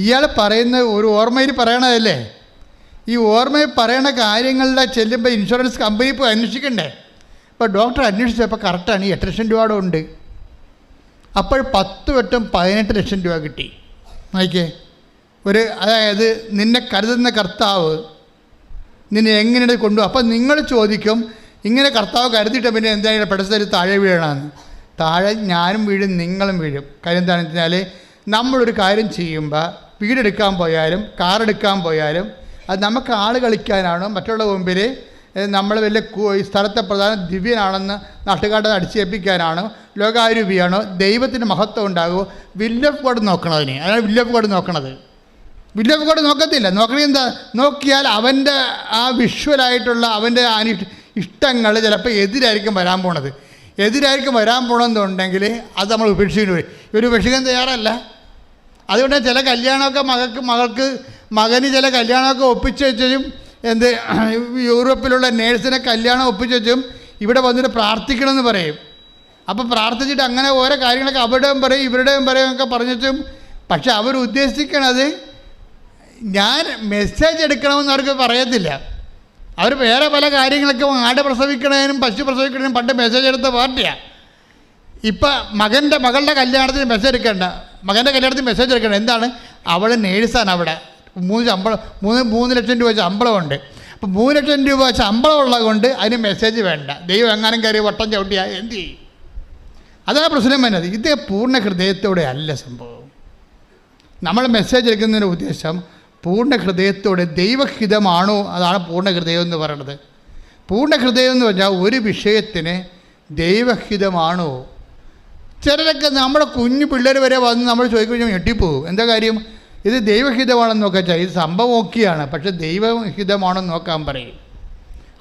C: ഇയാൾ പറയുന്ന ഒരു ഓർമ്മയിൽ പറയണതല്ലേ, ഈ ഓർമ്മയിൽ പറയണ കാര്യങ്ങളുടെ ചെല്ലുമ്പോൾ ഇൻഷുറൻസ് കമ്പനി പോയി അന്വേഷിക്കണ്ടേ. അപ്പോൾ ഡോക്ടർ അന്വേഷിച്ചപ്പോൾ കറക്റ്റാണ്, ഈ 8 ലക്ഷം രൂപയുടെ ഉണ്ട്. അപ്പോൾ 10 വട്ടം 18 ലക്ഷം രൂപ കിട്ടി. നോക്കിയേ, അതായത് നിന്നെ കരുതുന്ന കർത്താവ് നിന്നെ എങ്ങനെയാണ് കൊണ്ടുപോകും. അപ്പം നിങ്ങൾ ചോദിക്കും, ഇങ്ങനെ കർത്താവ് കരുതിയിട്ട് പിന്നെ എന്തായാലും പെടസ്ഥലത്ത് താഴെ വീഴണമെന്ന്. താഴെ ഞാനും വീഴും, നിങ്ങളും വീഴും. കാര്യം എന്താണെന്ന് വെച്ചാൽ, നമ്മളൊരു കാര്യം ചെയ്യുമ്പോൾ വീടെടുക്കാൻ പോയാലും കാറെടുക്കാൻ പോയാലും അത് നമുക്ക് ആൾ കളിക്കാനാണോ മറ്റുള്ള മുമ്പിൽ നമ്മൾ വലിയ സ്ഥലത്തെ പ്രധാന ദിവ്യനാണെന്ന് നാട്ടുകാരുടെ അടിച്ചേൽപ്പിക്കാനാണോ ലോകാരൂപിയാണോ ദൈവത്തിന് മഹത്വം ഉണ്ടാകുമോ? വില്ല് ഓഫ് ഗോഡ് നോക്കണതിന്. അതാണ് വില്ല് ഓഫ് ഗോഡ് നോക്കണത്. വില്ല് ഓഫ് ഗോഡ് നോക്കത്തില്ല. നോക്കണത് എന്താ? നോക്കിയാൽ അവൻ്റെ ആ വിഷ്വലായിട്ടുള്ള അവൻ്റെ ഇഷ്ടങ്ങൾ ചിലപ്പോൾ എതിരായിരിക്കും വരാൻ പോണത്. എതിരായിരിക്കും വരാൻ പോകണമെന്നുണ്ടെങ്കിൽ അത് നമ്മൾ ഉപേക്ഷിക്കേണ്ടി വരും. ഇവർ ഉപേക്ഷിക്കാൻ തയ്യാറല്ല. അതുകൊണ്ട് ചില കല്യാണമൊക്കെ മകന് ചില കല്യാണമൊക്കെ ഒപ്പിച്ച് വെച്ചും യൂറോപ്പിലുള്ള നേഴ്സിനെ കല്യാണം ഒപ്പിച്ച് വെച്ചും ഇവിടെ വന്നിട്ട് പ്രാർത്ഥിക്കണമെന്ന് പറയും. അപ്പോൾ പ്രാർത്ഥിച്ചിട്ട് അങ്ങനെ ഓരോ കാര്യങ്ങളൊക്കെ അവിടെയും പറയും ഇവരുടെയും പറയും ഒക്കെ പറഞ്ഞിട്ടും, പക്ഷെ അവർ ഉദ്ദേശിക്കണത് ഞാൻ മെസ്സേജ് എടുക്കണമെന്ന് അവർക്ക് പറയത്തില്ല. അവർ വേറെ പല കാര്യങ്ങളൊക്കെ ആട് പ്രസവിക്കണതിനും പശു പ്രസവിക്കണതിനും പണ്ട് മെസ്സേജ് എടുത്ത പാർട്ടിയാണ്. ഇപ്പം മകളുടെ കല്യാണത്തിന് മെസ്സേജ് എടുക്കേണ്ട, മകൻ്റെ കല്യാണത്തിന് മെസ്സേജ് എടുക്കേണ്ട. എന്താണ്? അവൾ നേഴ്സാണ്, അവിടെ 3 ലക്ഷം രൂപ ശമ്പളമുണ്ട്. അപ്പോൾ 3 ലക്ഷം രൂപ ശമ്പളം ഉള്ളത് കൊണ്ട് അതിന് മെസ്സേജ് വേണ്ട. ദൈവം എങ്ങാനും കയറി വട്ടം ചവിട്ടിയാൽ എന്ത് ചെയ്യും? അതാണ് പ്രശ്നം വരുന്നത്. ഇത് പൂർണ്ണ ഹൃദയത്തോടെ അല്ല സംഭവം. നമ്മൾ മെസ്സേജ് എടുക്കുന്നതിൻ്റെ ഉദ്ദേശം പൂർണ്ണ ഹൃദയത്തോടെ ദൈവഹിതമാണോ? അതാണ് പൂർണ്ണ ഹൃദയം എന്ന് പറയുന്നത്. പൂർണ്ണ ഹൃദയം എന്ന് പറഞ്ഞാൽ ഒരു വിഷയത്തിന് ദൈവഹിതമാണോ? ചിലരൊക്കെ നമ്മുടെ കുഞ്ഞു പിള്ളേർ വരെ വന്ന് നമ്മൾ ചോദിക്കുമ്പോൾ ഞെട്ടിപ്പോകും. എന്താ കാര്യം? ഇത് ദൈവഹിതമാണെന്ന് നോക്കാൻ വെച്ചാൽ ഇത് സംഭവം ഓക്കെയാണ്, പക്ഷെ ദൈവഹിതമാണെന്ന് നോക്കാൻ പറയും.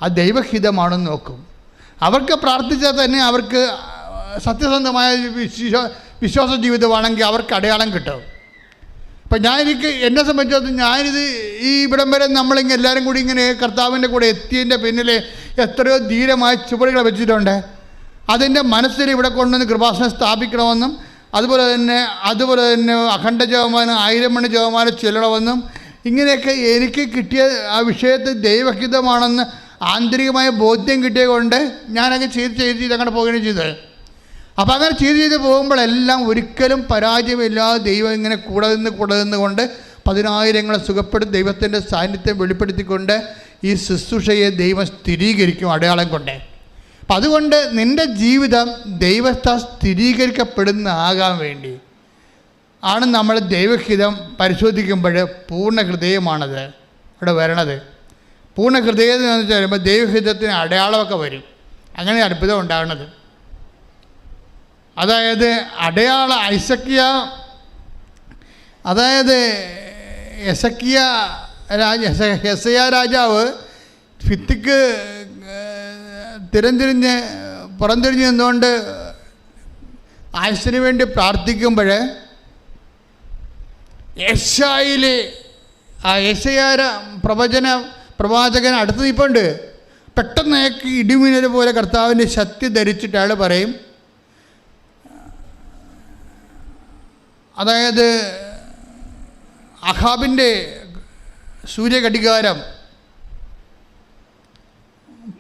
C: ആ ദൈവഹിതമാണെന്ന് നോക്കും. അവർക്ക് പ്രാർത്ഥിച്ചാൽ തന്നെ അവർക്ക് സത്യസന്ധമായ വിശ്വാസ ജീവിതമാണെങ്കിൽ അവർക്ക് അടയാളം കിട്ടും. ഇപ്പം എന്നെ സംബന്ധിച്ചിടത്തോളം ഞാനിത് ഇവിടം വരെ നമ്മളിങ്ങനെ എല്ലാവരും കൂടി ഇങ്ങനെ കർത്താവിൻ്റെ കൂടെ എത്തിയതിൻ്റെ പിന്നിൽ എത്രയോ ധീരമായ ചുവടുകൾ വെച്ചിട്ടുണ്ട്. അതിൻ്റെ മനസ്സിൽ ഇവിടെ കൊണ്ടുവന്ന് കൃപാസനം സ്ഥാപിക്കണമെന്നും അതുപോലെ തന്നെ അഖണ്ഡ ജപമാനം 1000 മണി ജപമാനം ചെല്ലണമെന്നും ഇങ്ങനെയൊക്കെ എനിക്ക് കിട്ടിയ ആ വിഷയത്തിൽ ദൈവഹിതമാണെന്ന് ആന്തരികമായ ബോധ്യം കിട്ടിയത് കൊണ്ട് ഞാനൊക്കെ ചെയ്ത് അങ്ങനെ പോവുകയാണ് ചെയ്തത്. അപ്പോൾ അങ്ങനെ ചെയ്ത് പോകുമ്പോഴെല്ലാം ഒരിക്കലും പരാജയമില്ലാതെ ദൈവം ഇങ്ങനെ കൂടെ നിന്ന് കൊണ്ട് 10,000 സുഖപ്പെടുത്തി ദൈവത്തിൻ്റെ സാന്നിധ്യം വെളിപ്പെടുത്തിക്കൊണ്ട് ഈ ശുശ്രൂഷയെ ദൈവം സ്ഥിരീകരിക്കും അടയാളം കൊണ്ട്. അപ്പം അതുകൊണ്ട് നിൻ്റെ ജീവിതം ദൈവത്താൽ സ്ഥിരീകരിക്കപ്പെടുന്നതാകാൻ വേണ്ടി ആണ് നമ്മൾ ദൈവഹിതം പരിശോധിക്കുമ്പോൾ പൂർണ്ണ ഹൃദയമാണത് ഇവിടെ വരണത്. പൂർണ്ണ ഹൃദയം എന്ന് വെച്ചാൽ വരുമ്പോൾ ദൈവഹിതത്തിന് അടയാളമൊക്കെ വരും. അങ്ങനെ അത്ഭുതം ഉണ്ടാകുന്നത്. അതായത് യെശയ്യാ രാജാവ് ഭിത്തിക്ക് പുറംതിരിഞ്ഞ് നിന്നുകൊണ്ട് ആയുസ്സിന് വേണ്ടി പ്രാർത്ഥിക്കുമ്പോൾ യെശയ്യാ പ്രവാചകൻ അടുത്ത് നിൽപ്പുണ്ട്. പെട്ടെന്ന് അയാൾക്ക് ഇടിമിന്നൽ പോലെ കർത്താവിൻ്റെ ശക്തി ധരിച്ചിട്ട് അയാൾ പറയും, അതായത് അഹാബിൻ്റെ സൂര്യഘടികാരം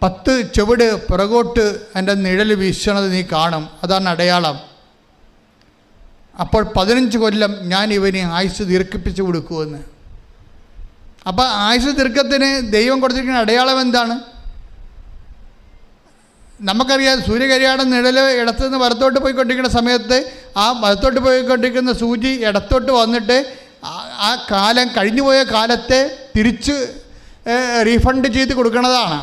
C: 10 ചുവട് പുറകോട്ട് എൻ്റെ നിഴൽ വീശണത് നീ കാണും, അതാണ് അടയാളം. അപ്പോൾ 15 കൊല്ലം ഞാൻ ഇവന് ആയുസ് ദീർഘിപ്പിച്ച് കൊടുക്കുമെന്ന്. അപ്പോൾ ആയുസ് ദീർഘത്തിന് ദൈവം കൊടുത്തിരിക്കുന്ന അടയാളം എന്താണ്? നമുക്കറിയാം സൂര്യകരിയാടം നിഴൽ ഇടത്തു നിന്ന് വലത്തോട്ട് പോയിക്കൊണ്ടിരിക്കുന്ന സമയത്ത് ആ വലത്തോട്ട് പോയിക്കൊണ്ടിരിക്കുന്ന സൂചി ഇടത്തോട്ട് വന്നിട്ട് ആ കാലം കഴിഞ്ഞുപോയ കാലത്തെ തിരിച്ച് റീഫണ്ട് ചെയ്ത് കൊടുക്കുന്നതാണ്.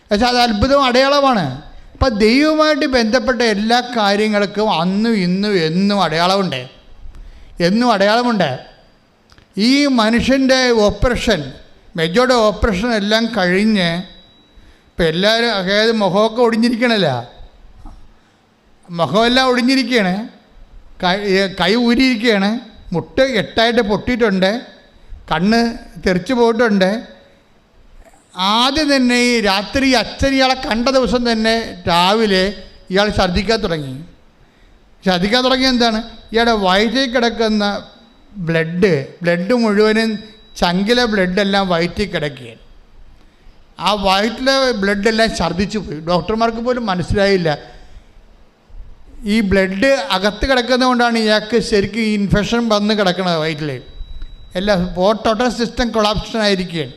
C: പക്ഷേ അത് അത്ഭുതവും അടയാളമാണ്. അപ്പം ദൈവവുമായിട്ട് ബന്ധപ്പെട്ട എല്ലാ കാര്യങ്ങൾക്കും അന്നും ഇന്നും എന്നും അടയാളമുണ്ട്, എന്നും അടയാളമുണ്ട്. ഈ മനുഷ്യൻ്റെ ഓപ്പറേഷൻ, മെജോയുടെ ഓപ്പറേഷൻ എല്ലാം കഴിഞ്ഞ് ഇപ്പം എല്ലാവരും, അതായത് മുഖമൊക്കെ ഒടിഞ്ഞിരിക്കണല്ല, മുഖമെല്ലാം ഒടിഞ്ഞിരിക്കുകയാണ്, കൈ ഊരിയിരിക്കുകയാണ്, മുട്ട് 8 പൊട്ടിയിട്ടുണ്ട്, കണ്ണ് തെറിച്ച് പോയിട്ടുണ്ട്. ആദ്യം തന്നെ ഈ രാത്രി അച്ഛൻ ഇയാളെ കണ്ട ദിവസം തന്നെ രാവിലെ ഇയാൾ ഛർദ്ദിക്കാൻ തുടങ്ങി. ഛർദ്ദിക്കാൻ തുടങ്ങി എന്താണ്, ഇയാളുടെ വയറ്റിൽ കിടക്കുന്ന ബ്ലഡ് മുഴുവനും ചങ്കിലെ ബ്ലഡെല്ലാം വയറ്റിൽ കിടക്കുകയാണ്. ആ വയറ്റിലെ ബ്ലഡെല്ലാം ഛർദ്ദിച്ചു പോയി. ഡോക്ടർമാർക്ക് പോലും മനസ്സിലായില്ല. ഈ ബ്ലഡ് അകത്ത് കിടക്കുന്നതുകൊണ്ടാണ് ഇയാൾക്ക് ശരിക്കും ഈ ഇൻഫെക്ഷൻ വന്ന് കിടക്കുന്നത് വയറ്റിൽ. എല്ലാം ടോട്ടൽ സിസ്റ്റം കൊളാപ്ഷൻ ആയിരിക്കുകയാണ്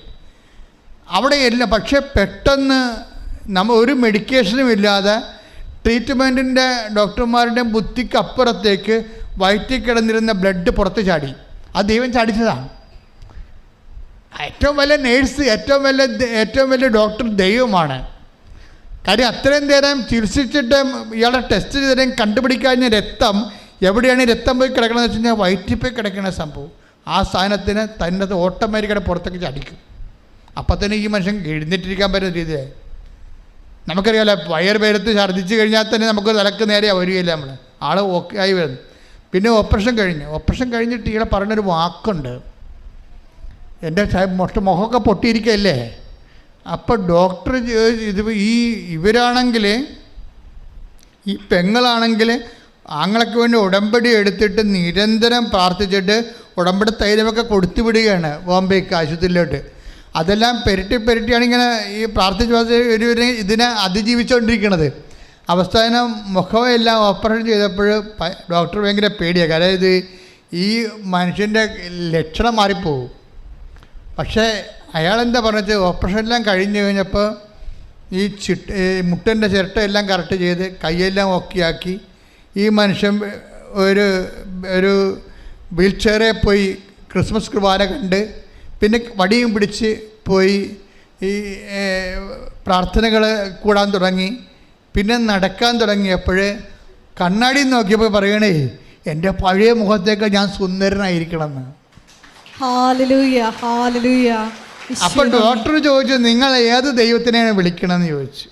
C: അവിടെ എല്ലാം. പക്ഷേ പെട്ടെന്ന് ഒരു മെഡിക്കേഷനും ഇല്ലാതെ ട്രീറ്റ്മെൻറ്റിൻ്റെ ഡോക്ടർമാരുടെയും ബുദ്ധിക്ക് അപ്പുറത്തേക്ക് വയറ്റിൽ കിടന്നിരുന്ന ബ്ലഡ് പുറത്ത് ചാടി. അത് ദൈവം ചാടിച്ചതാണ്. ഏറ്റവും വലിയ നേഴ്സ്, ഏറ്റവും വലിയ ഡോക്ടർ ദൈവമാണ്. കാര്യം അത്രയും നേരം ചികിത്സിച്ചിട്ട് ഇയാളെ ടെസ്റ്റ് ചെയ്തിട്ടും കണ്ടുപിടിക്കാഞ്ഞ രക്തം എവിടെയാണ് രക്തം പോയി കിടക്കണമെന്ന് വെച്ച് കഴിഞ്ഞാൽ വയറ്റിൽ പോയി കിടക്കുന്ന സംഭവം. ആ സാധനത്തിന് തന്നെ ഓട്ടോമാറ്റിക്കായിട്ട് പുറത്തേക്ക് ചടിക്കും. അപ്പം തന്നെ ഈ മനുഷ്യൻ എഴുന്നേറ്റിരിക്കാൻ പറ്റുന്ന രീതിയായി. നമുക്കറിയാമല്ലോ, വയർ പേരത്ത് ഛർദ്ദിച്ച് കഴിഞ്ഞാൽ തന്നെ നമുക്ക് തലക്ക് നേരെ വരികയില്ല, നമ്മൾ ആൾ ഓക്കെ ആയി വരുന്നു. പിന്നെ ഓപ്പറേഷൻ കഴിഞ്ഞിട്ട് ഇയാളെ പറഞ്ഞൊരു വാക്കുണ്ട്, എൻ്റെ മുഖമൊക്കെ പൊട്ടിയിരിക്കുകയല്ലേ. അപ്പോൾ ഡോക്ടർ ഇവരാണെങ്കിൽ, ഈ പെങ്ങളാണെങ്കിൽ ആങ്ങളൊക്കെ വേണ്ടി ഉടമ്പടി എടുത്തിട്ട് നിരന്തരം പ്രാർത്ഥിച്ചിട്ട് ഉടമ്പടി തൈലമൊക്കെ കൊടുത്തു വിടുകയാണ് ബോംബെക്ക് ആശുപത്രിയിലോട്ട്. അതെല്ലാം പെരട്ടിയാണ് ഇങ്ങനെ ഈ പ്രാർത്ഥിച്ച് ഇതിനെ അതിജീവിച്ചുകൊണ്ടിരിക്കുന്നത്. അവസാനം മുഖമെല്ലാം ഓപ്പറേഷൻ ചെയ്തപ്പോൾ ഡോക്ടർ ഭയങ്കര പേടിയാണ്. കാരണം ഈ മനുഷ്യൻ്റെ ലക്ഷണം മാറിപ്പോവും. പക്ഷേ അയാളെന്താ പറഞ്ഞത്, ഓപ്പറേഷൻ എല്ലാം കഴിഞ്ഞ് കഴിഞ്ഞപ്പോൾ ഈ മുട്ടൻ്റെ ചിരട്ടയെല്ലാം കറക്റ്റ് ചെയ്ത് കൈയെല്ലാം ഓക്കെയാക്കി ഈ മനുഷ്യൻ ഒരു വീൽ ചെയറിൽ പോയി ക്രിസ്മസ് കുർബാന കണ്ട്, പിന്നെ വടിയും പിടിച്ച് പോയി ഈ പ്രാർത്ഥനകൾ കൂടാൻ തുടങ്ങി. പിന്നെ നടക്കാൻ തുടങ്ങിയപ്പോൾ കണ്ണാടി നോക്കിയപ്പോൾ പറയണേ, എൻ്റെ പഴയ മുഖത്തേക്ക് ഞാൻ സുന്ദരനായിരിക്കണമെന്ന്. അപ്പോൾ ഡോക്ടർ ചോദിച്ചു, നിങ്ങൾ ഏത് ദൈവത്തിനെയാണ് വിളിക്കണമെന്ന് ചോദിച്ചു.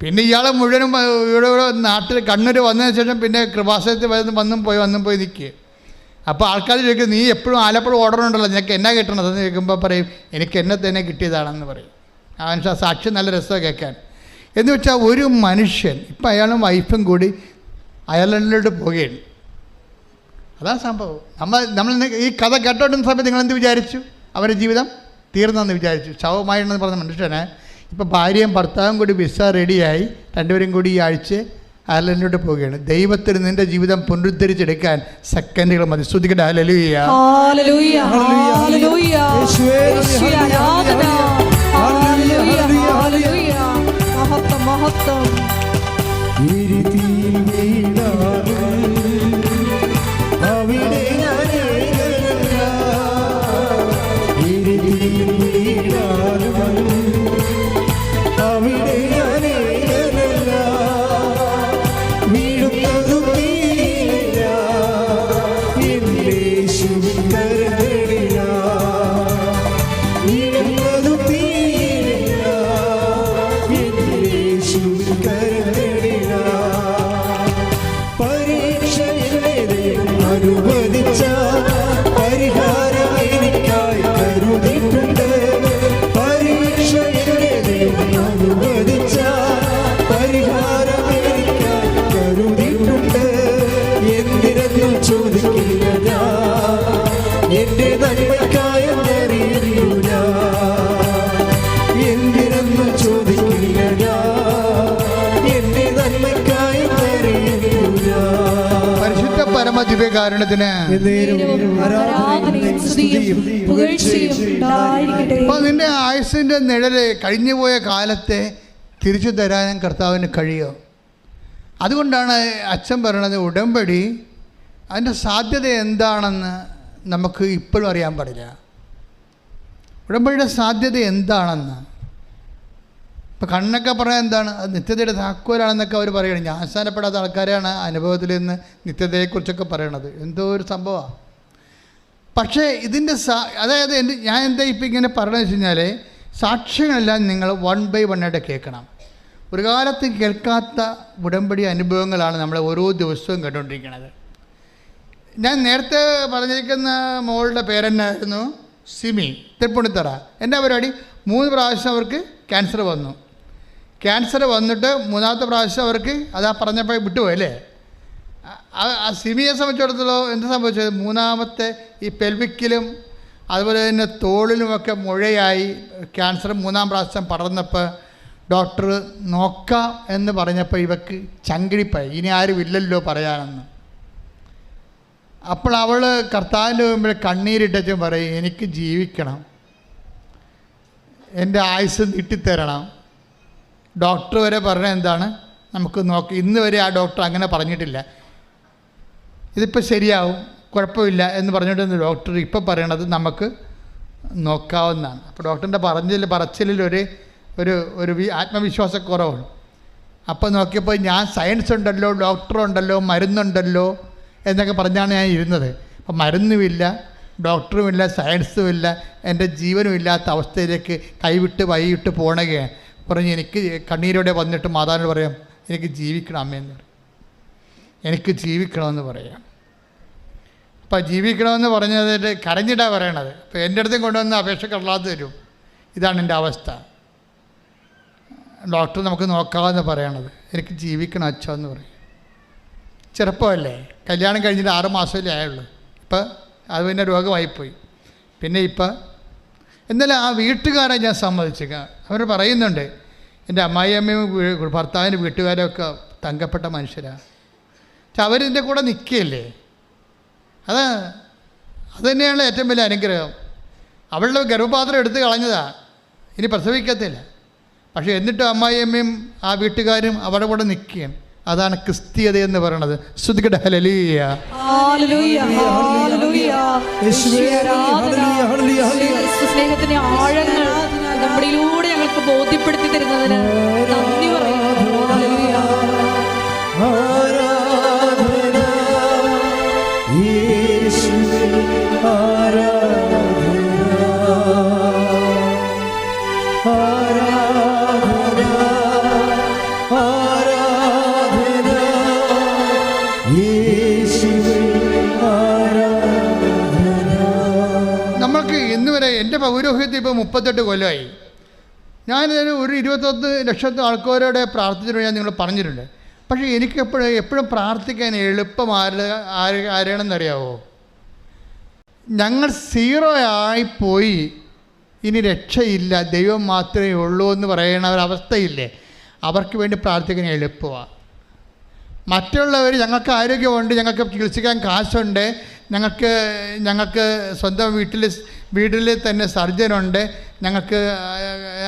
C: പിന്നെ ഇയാൾ മുഴുവനും ഇവിടെ നാട്ടിൽ കണ്ണൂർ വന്നതിന് ശേഷം പിന്നെ കൃപാസനത്തിൽ വന്നും പോയി നിൽക്കുക. അപ്പോൾ ആൾക്കാർ ചോദിക്കും, നീ എപ്പോഴും ആലപ്പുഴ ഓർഡർ ഉണ്ടല്ലോ, നിനക്ക് എന്നാ കിട്ടണതെന്ന് ചോദിക്കുമ്പോൾ പറയും, എനിക്ക് എന്നെ തന്നെ കിട്ടിയതാണെന്ന് പറയും. ആ സാക്ഷി നല്ല രസമാണ് കേൾക്കാൻ. എന്ന് വെച്ചാൽ ഒരു മനുഷ്യൻ, ഇപ്പം അയാളും വൈഫും കൂടി അയർലൻഡിലോട്ട് പോവുകയാണ്. അതാ സംഭവം. നമ്മൾ ഈ കഥ കേട്ടോണ്ടുന്ന സമയത്ത് നിങ്ങളെന്ത് വിചാരിച്ചു? അവരുടെ ജീവിതം തീർന്നെന്ന് വിചാരിച്ചു. ശവമായെന്ന് പറഞ്ഞ മനുഷ്യനെ ഇപ്പോൾ ഭാര്യയും ഭർത്താവും കൂടി വിസ റെഡിയായി, രണ്ടുപേരും കൂടി ഈ ആഴ്ച അയർലൻഡിലോട്ട് പോവുകയാണ്. ദൈവത്തിന് നിന്റെ ജീവിതം പുനരുദ്ധരിച്ചെടുക്കാൻ സെക്കൻഡുകൾ മതി. ശ്രുതിക്കട്ടെ, ഹല്ലേലൂയ. ദിവ്യകാരുണ്യത്തിന് അപ്പോൾ നിന്റെ ആയുസ്സിൻ്റെ നിഴല് കഴിഞ്ഞുപോയ കാലത്തെ തിരിച്ചു തരാനും കർത്താവിന് കഴിയും. അതുകൊണ്ടാണ് അച്ഛൻ പറയണത് ഉടമ്പടി അതിൻ്റെ സാധ്യത എന്താണെന്ന് നമുക്ക് ഇപ്പോഴും അറിയാൻ പാടില്ല. ഉടമ്പടിയുടെ സാധ്യത എന്താണെന്ന് ഇപ്പം കണ്ണൊക്കെ പറയാൻ എന്താണ്, അത് നിത്യതയുടെ താക്കോലാണെന്നൊക്കെ അവർ പറയണം. ജ്ഞാനസ്നാനപ്പെടാത്ത ആൾക്കാരാണ് അനുഭവത്തിൽ നിന്ന് നിത്യതയെക്കുറിച്ചൊക്കെ പറയണത്. എന്തോ ഒരു സംഭവമാണ്. പക്ഷേ ഇതിൻ്റെ അതായത് ഞാൻ എന്താ ഇപ്പം ഇങ്ങനെ പറയണമെന്ന് വെച്ച് കഴിഞ്ഞാൽ, സാക്ഷ്യങ്ങളെല്ലാം നിങ്ങൾ 1 by 1 ആയിട്ട് കേൾക്കണം. ഒരു കാലത്ത് കേൾക്കാത്ത ഉടമ്പടി അനുഭവങ്ങളാണ് നമ്മൾ ഓരോ ദിവസവും കേട്ടുകൊണ്ടിരിക്കുന്നത്. ഞാൻ നേരത്തെ പറഞ്ഞിരിക്കുന്ന മോളുടെ പേരെന്നായിരുന്നു, സിമി, തൃപ്പൂണിത്തറ. എൻ്റെ പരിപാടി 3 പ്രാവശ്യം അവർക്ക് ക്യാൻസർ വന്നു. ക്യാൻസർ വന്നിട്ട് 3ാമത്തെ പ്രാവശ്യം അവർക്ക് അതാ പറഞ്ഞപ്പോൾ വിട്ടുപോയി അല്ലേ. ആ സിമിയെ സംബന്ധിച്ചിടത്തോളം എന്ത് സംഭവിച്ചത്, 3ാമത്തെ ഈ പെൽവിക്കിലും അതുപോലെ തന്നെ തോളിലുമൊക്കെ മുഴയായി ക്യാൻസർ 3ാം പ്രാവശ്യം പടർന്നപ്പോൾ ഡോക്ടർ നോക്കാം എന്ന് പറഞ്ഞപ്പോൾ ഇവക്ക് ചങ്കിടിപ്പായി, ഇനി ആരുമില്ലല്ലോ പറയാനെന്ന്. അപ്പോൾ അവൾ കർത്താവിൻ്റെ മുമ്പിൽ കണ്ണീരിട്ടും പറയും, എനിക്ക് ജീവിക്കണം, എൻ്റെ ആയുസ് നീട്ടിത്തരണം. ഡോക്ടർ വരെ പറഞ്ഞ എന്താണ്, നമുക്ക് നോക്കി. ഇന്ന് വരെ ആ ഡോക്ടർ അങ്ങനെ പറഞ്ഞിട്ടില്ല, ഇതിപ്പോൾ ശരിയാവും, കുഴപ്പമില്ല എന്ന് പറഞ്ഞിട്ട് ഡോക്ടർ ഇപ്പോൾ പറയണത് നമുക്ക് നോക്കാവുന്നതാണ്. അപ്പോൾ ഡോക്ടറിൻ്റെ പറച്ചിലിൽ ഒരു ആത്മവിശ്വാസക്കുറവുണ്ട്. അപ്പോൾ നോക്കിയപ്പോൾ ഞാൻ സയൻസ് ഉണ്ടല്ലോ, ഡോക്ടറുണ്ടല്ലോ, മരുന്നുണ്ടല്ലോ എന്നൊക്കെ പറഞ്ഞാണ് ഞാൻ ഇരുന്നത്. അപ്പോൾ മരുന്നുമില്ല, ഡോക്ടറുമില്ല, സയൻസുമില്ല, എൻ്റെ ജീവനും ഇല്ലാത്ത അവസ്ഥയിലേക്ക് കൈവിട്ട് വൈകിട്ട് പോണകയാണ്. പറഞ്ഞ് എനിക്ക് കണ്ണീരോടെ വന്നിട്ട് മാതാവിനോട് പറയാം, എനിക്ക് ജീവിക്കണം അമ്മയെന്ന് പറയും, എനിക്ക് ജീവിക്കണമെന്ന് പറയാം. അപ്പോൾ ജീവിക്കണമെന്ന് പറഞ്ഞതിട്ട് കരഞ്ഞിട്ടാണ് പറയണത്. അപ്പോൾ എൻ്റെ അടുത്തും കൊണ്ടുവന്ന് അപേക്ഷ കടലാത്ത് തരും, ഇതാണ് എൻ്റെ അവസ്ഥ, ഡോക്ടർ നമുക്ക് നോക്കാമെന്ന് പറയണത്, എനിക്ക് ജീവിക്കണം അച്ഛൻ എന്ന് പറയും. ചെറുപ്പമല്ലേ, കല്യാണം കഴിഞ്ഞിട്ട് 6 മാസമല്ലേ ആയുള്ളൂ. ഇപ്പം അത് പിന്നെ രോഗമായിപ്പോയി. പിന്നെ ഇപ്പം എന്നാലും ആ വീട്ടുകാരെ ഞാൻ സമ്മതിച്ചേക്കാം. അവർ പറയുന്നുണ്ട്, എൻ്റെ അമ്മായിയമ്മയും ഭർത്താവിൻ്റെ വീട്ടുകാരൊക്കെ തങ്കപ്പെട്ട മനുഷ്യരാണ്. പക്ഷെ അവരിൻ്റെ കൂടെ നിൽക്കുകയല്ലേ, അത് തന്നെയാണ് ഏറ്റവും വലിയ അനുഗ്രഹം. അവളുടെ ഗർഭപാത്രം എടുത്ത് കളഞ്ഞതാണ്, ഇനി പ്രസവിക്കത്തില്ല. പക്ഷേ എന്നിട്ടും അമ്മായിയമ്മയും ആ വീട്ടുകാരും അവരുടെ കൂടെ നിൽക്കുകയും, അതാണ് ക്രിസ്തീയത എന്ന് പറയുന്നത്. ശ്രുതികട ഹല്ലേലൂയ,
A: ഹല്ലേലൂയ, ഹല്ലേലൂയ. സ്നേഹത്തിന്റെ ആഴങ്ങൾ നമ്മളിലൂടെ ഞങ്ങൾക്ക് ബോധ്യപ്പെടുത്തി തരുന്നതിന് നന്ദി പറയുന്നു. ഹല്ലേലൂയ.
D: ആരാധന യേശുവേ, ആരാധന, ആരാധന, ആരാധന യേശുവേ, ആരാധന.
C: നമ്മൾക്ക് ഇന്ന് വരെ എൻ്റെ പൗരോഹിത്യം ഇപ്പോൾ 38 കൊല്ലമായി. ഞാനൊരു 21 ലക്ഷത്തെ ആൾക്കാരോടെ പ്രാർത്ഥിച്ചിട്ടുണ്ട്, ഞാൻ നിങ്ങൾ പറഞ്ഞിട്ടുണ്ട്. പക്ഷേ എപ്പോഴും പ്രാർത്ഥിക്കാൻ എളുപ്പം ആരാണെന്നറിയാവോ? ഞങ്ങൾ 0 ആയിപ്പോയി, ഇനി രക്ഷയില്ല, ദൈവം മാത്രമേ ഉള്ളൂ എന്ന് പറയുന്ന ഒരവസ്ഥയില്ലേ, അവർക്ക് വേണ്ടി പ്രാർത്ഥിക്കാൻ എളുപ്പമാണ്. മറ്റുള്ളവർ ഞങ്ങൾക്ക് ആരോഗ്യമുണ്ട്, ഞങ്ങൾക്ക് ചികിത്സിക്കാൻ കാശുണ്ട്, ഞങ്ങൾക്ക് സ്വന്തം വീട്ടിൽ തന്നെ സർജനുണ്ട്, ഞങ്ങൾക്ക്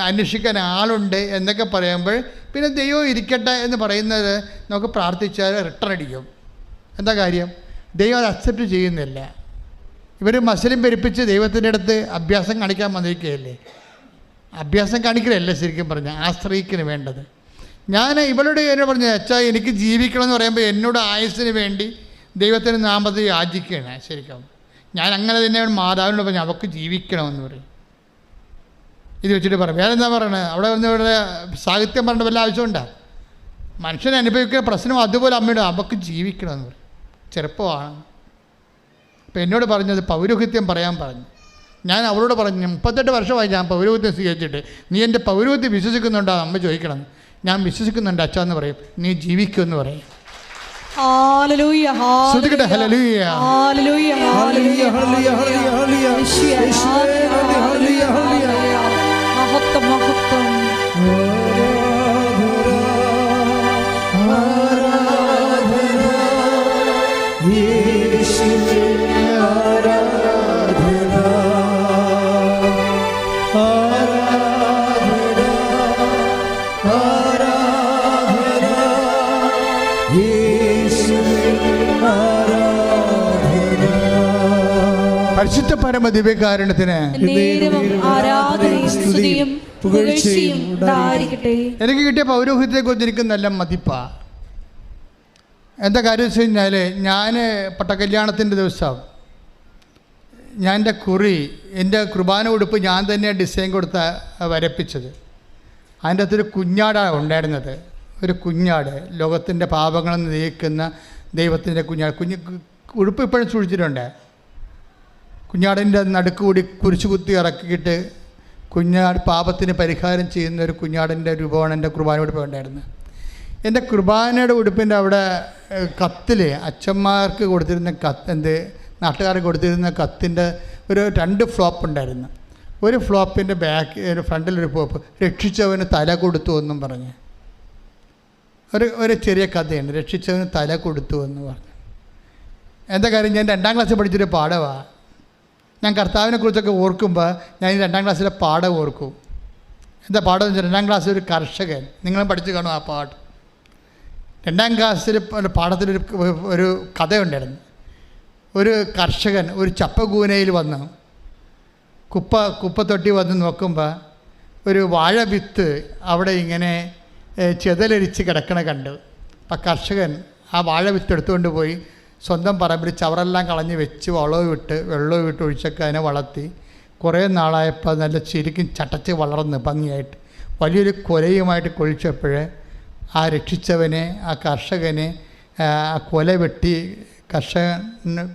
C: അന്വേഷിക്കാൻ ആളുണ്ട് എന്നൊക്കെ പറയുമ്പോൾ പിന്നെ ദൈവം ഇരിക്കട്ടെ എന്ന് പറയുന്നത് നമുക്ക് പ്രാർത്ഥിച്ചാൽ റിട്ടേൺ അടിക്കും. എന്താ കാര്യം? ദൈവം അത് അക്സെപ്റ്റ് ചെയ്യുന്നില്ല. ഇവർ മസിലും പെരുപ്പിച്ച് ദൈവത്തിൻ്റെ അടുത്ത് അഭ്യാസം കാണിക്കാൻ വന്നിരിക്കുകയല്ലേ. അഭ്യാസം കാണിക്കലല്ലേ ശരിക്കും പറഞ്ഞാൽ, ആശ്രയിക്കന് വേണ്ടത്. ഞാൻ ഇവളോട് എന്നോട് പറഞ്ഞു, അച്ഛാ എനിക്ക് ജീവിക്കണം എന്ന് പറയുമ്പോൾ എന്നോട് ആയുസ്സിന് വേണ്ടി ദൈവത്തിൻ്റെ നാമത്തിൽ യാചിക്കുകയാണ്. ശരിക്കും ഞാൻ അങ്ങനെ തന്നെ മാതാവിനോട് പറഞ്ഞു, അവൾക്ക് ജീവിക്കണമെന്ന് പറയും. ഇത് വെച്ചിട്ട് പറയും. വേറെ എന്താ പറയണത്? അവിടെ ഇവിടെ സാഹിത്യം പറഞ്ഞ വല്ല ആവശ്യമുണ്ടോ? മനുഷ്യനെ അനുഭവിക്കുന്ന പ്രശ്നം അതുപോലെ അമ്മയോട് അവൾക്ക് ജീവിക്കണമെന്ന് പറയും. ചെറുപ്പമാണ്. അപ്പോൾ എന്നോട് പറഞ്ഞത് പൗരോഹിത്യം പറയാൻ പറഞ്ഞു. ഞാൻ അവളോട് പറഞ്ഞു, 38 വർഷമായി ഞാൻ പൗരോഹിത്യം സ്വീകരിച്ചിട്ട്, നീ എൻ്റെ പൗരോഹിത്യം വിശ്വസിക്കുന്നുണ്ടോ അമ്മ ചോദിക്കണം. ഞാൻ വിശ്വസിക്കുന്നുണ്ട് അച്ഛാ എന്ന് പറയും. നീ ജീവിക്കുമെന്ന് പറയും.
A: ഹല്ലേലൂയ,
C: ഹല്ലേലൂയ, ഹല്ലേലൂയ,
A: ഹല്ലേലൂയ, ഹല്ലേലൂയ, ഹല്ലേലൂയ. മഹത്വം, മഹത്വം.
D: യേശുവേ, ആരാധന, ആരാധന, ആരാധന.
C: പരിശുദ്ധ പരമ ദിവ്യകാരുണ്യത്തിന്
A: നേരവും ആരാധനയും സ്തുതിയും പുകഴ്ചയും ഉണ്ടായിരിക്കട്ടെ.
C: എനിക്ക് കിട്ടിയ പൗരോഹിത്യത്തെക്കുറിച്ച് എനിക്ക് നല്ല മതിപ്പാണ്. എന്താ കാര്യം വെച്ച് കഴിഞ്ഞാൽ, ഞാൻ പട്ടക്കല്യാണത്തിൻ്റെ ദിവസം ഞാൻ എൻ്റെ കുറി, എൻ്റെ കുർബാന ഉടുപ്പ് ഞാൻ തന്നെ ഡിസൈൻ കൊടുത്ത വരപ്പിച്ചത്. അതിൻ്റെ അകത്തൊരു കുഞ്ഞാടാണ് ഉണ്ടായിരുന്നത്. ഒരു കുഞ്ഞാട്, ലോകത്തിൻ്റെ പാപങ്ങൾ നീക്കുന്ന ദൈവത്തിൻ്റെ കുഞ്ഞാട്. ഉടുപ്പ് ഇപ്പോഴും സൂക്ഷിച്ചിട്ടുണ്ട്. കുഞ്ഞാടിൻ്റെ നടുക്ക് കൂടി കുരിശു കുത്തി ഇറക്കിയിട്ട് കുഞ്ഞാട് പാപത്തിന് പരിഹാരം ചെയ്യുന്ന ഒരു കുഞ്ഞാടിൻ്റെ രൂപമാണ് എൻ്റെ കുർബാന ഉടുപ്പ് ഉണ്ടായിരുന്നത്. എൻ്റെ കുർബാനയുടെ ഉടുപ്പിൻ്റെ അവിടെ കത്തിൽ അച്ഛന്മാർക്ക് കൊടുത്തിരുന്ന നാട്ടുകാർക്ക് കൊടുത്തിരുന്ന കത്തിൻ്റെ ഒരു 2 ഫ്ലോപ്പ് ഉണ്ടായിരുന്നു. ഒരു ഫ്ലോപ്പിൻ്റെ ഫ്രണ്ടിലൊരു ഫ്ലോപ്പ്, രക്ഷിച്ചവന് തല കൊടുത്തു എന്നും പറഞ്ഞ് ഒരു ചെറിയ കഥയുണ്ട്. രക്ഷിച്ചവന് തല കൊടുത്തു എന്ന് പറഞ്ഞു. എന്താ കാര്യം, ഞാൻ 2ാം ക്ലാസ്സിൽ പഠിച്ചൊരു പാഠമാണ്. ഞാൻ കർത്താവിനെ കുറിച്ചൊക്കെ ഓർക്കുമ്പോൾ ഞാൻ ഈ 2ാം ക്ലാസ്സിലെ പാഠം ഓർക്കും. എന്താ പാഠം എന്ന് വെച്ചാൽ, 2ാം ക്ലാസ്സിൽ ഒരു കർഷകൻ, നിങ്ങളും പഠിച്ചു കാണും ആ പാഠം. 2ാം ക്ലാസ്സിൽ പാഠത്തിലൊരു ഒരു കഥയുണ്ടായിരുന്നു. ഒരു കർഷകൻ ഒരു ചപ്പകൂനയിൽ വന്ന് കുപ്പത്തൊട്ടി വന്ന് നോക്കുമ്പോൾ ഒരു വാഴ വിത്ത് അവിടെ ഇങ്ങനെ ചെതലരിച്ച് കിടക്കണ കണ്ടു. അപ്പം കർഷകൻ ആ വാഴ വിത്ത് എടുത്തുകൊണ്ട് പോയി സ്വന്തം പറമ്പിൽ ചവറെല്ലാം കളഞ്ഞ് വെച്ച് വെള്ളവും വിട്ട് ഒഴിച്ചൊക്കെ അതിനെ വളർത്തി കുറേ നാളായപ്പോൾ നല്ല ശരിക്കും ചട്ടച്ച് വളർന്ന് ഭംഗിയായിട്ട് വലിയൊരു കൊലയുമായിട്ട് കൊഴിച്ചപ്പോൾ ആ രക്ഷിച്ചവനെ, ആ കർഷകനെ ആ കൊല വെട്ടി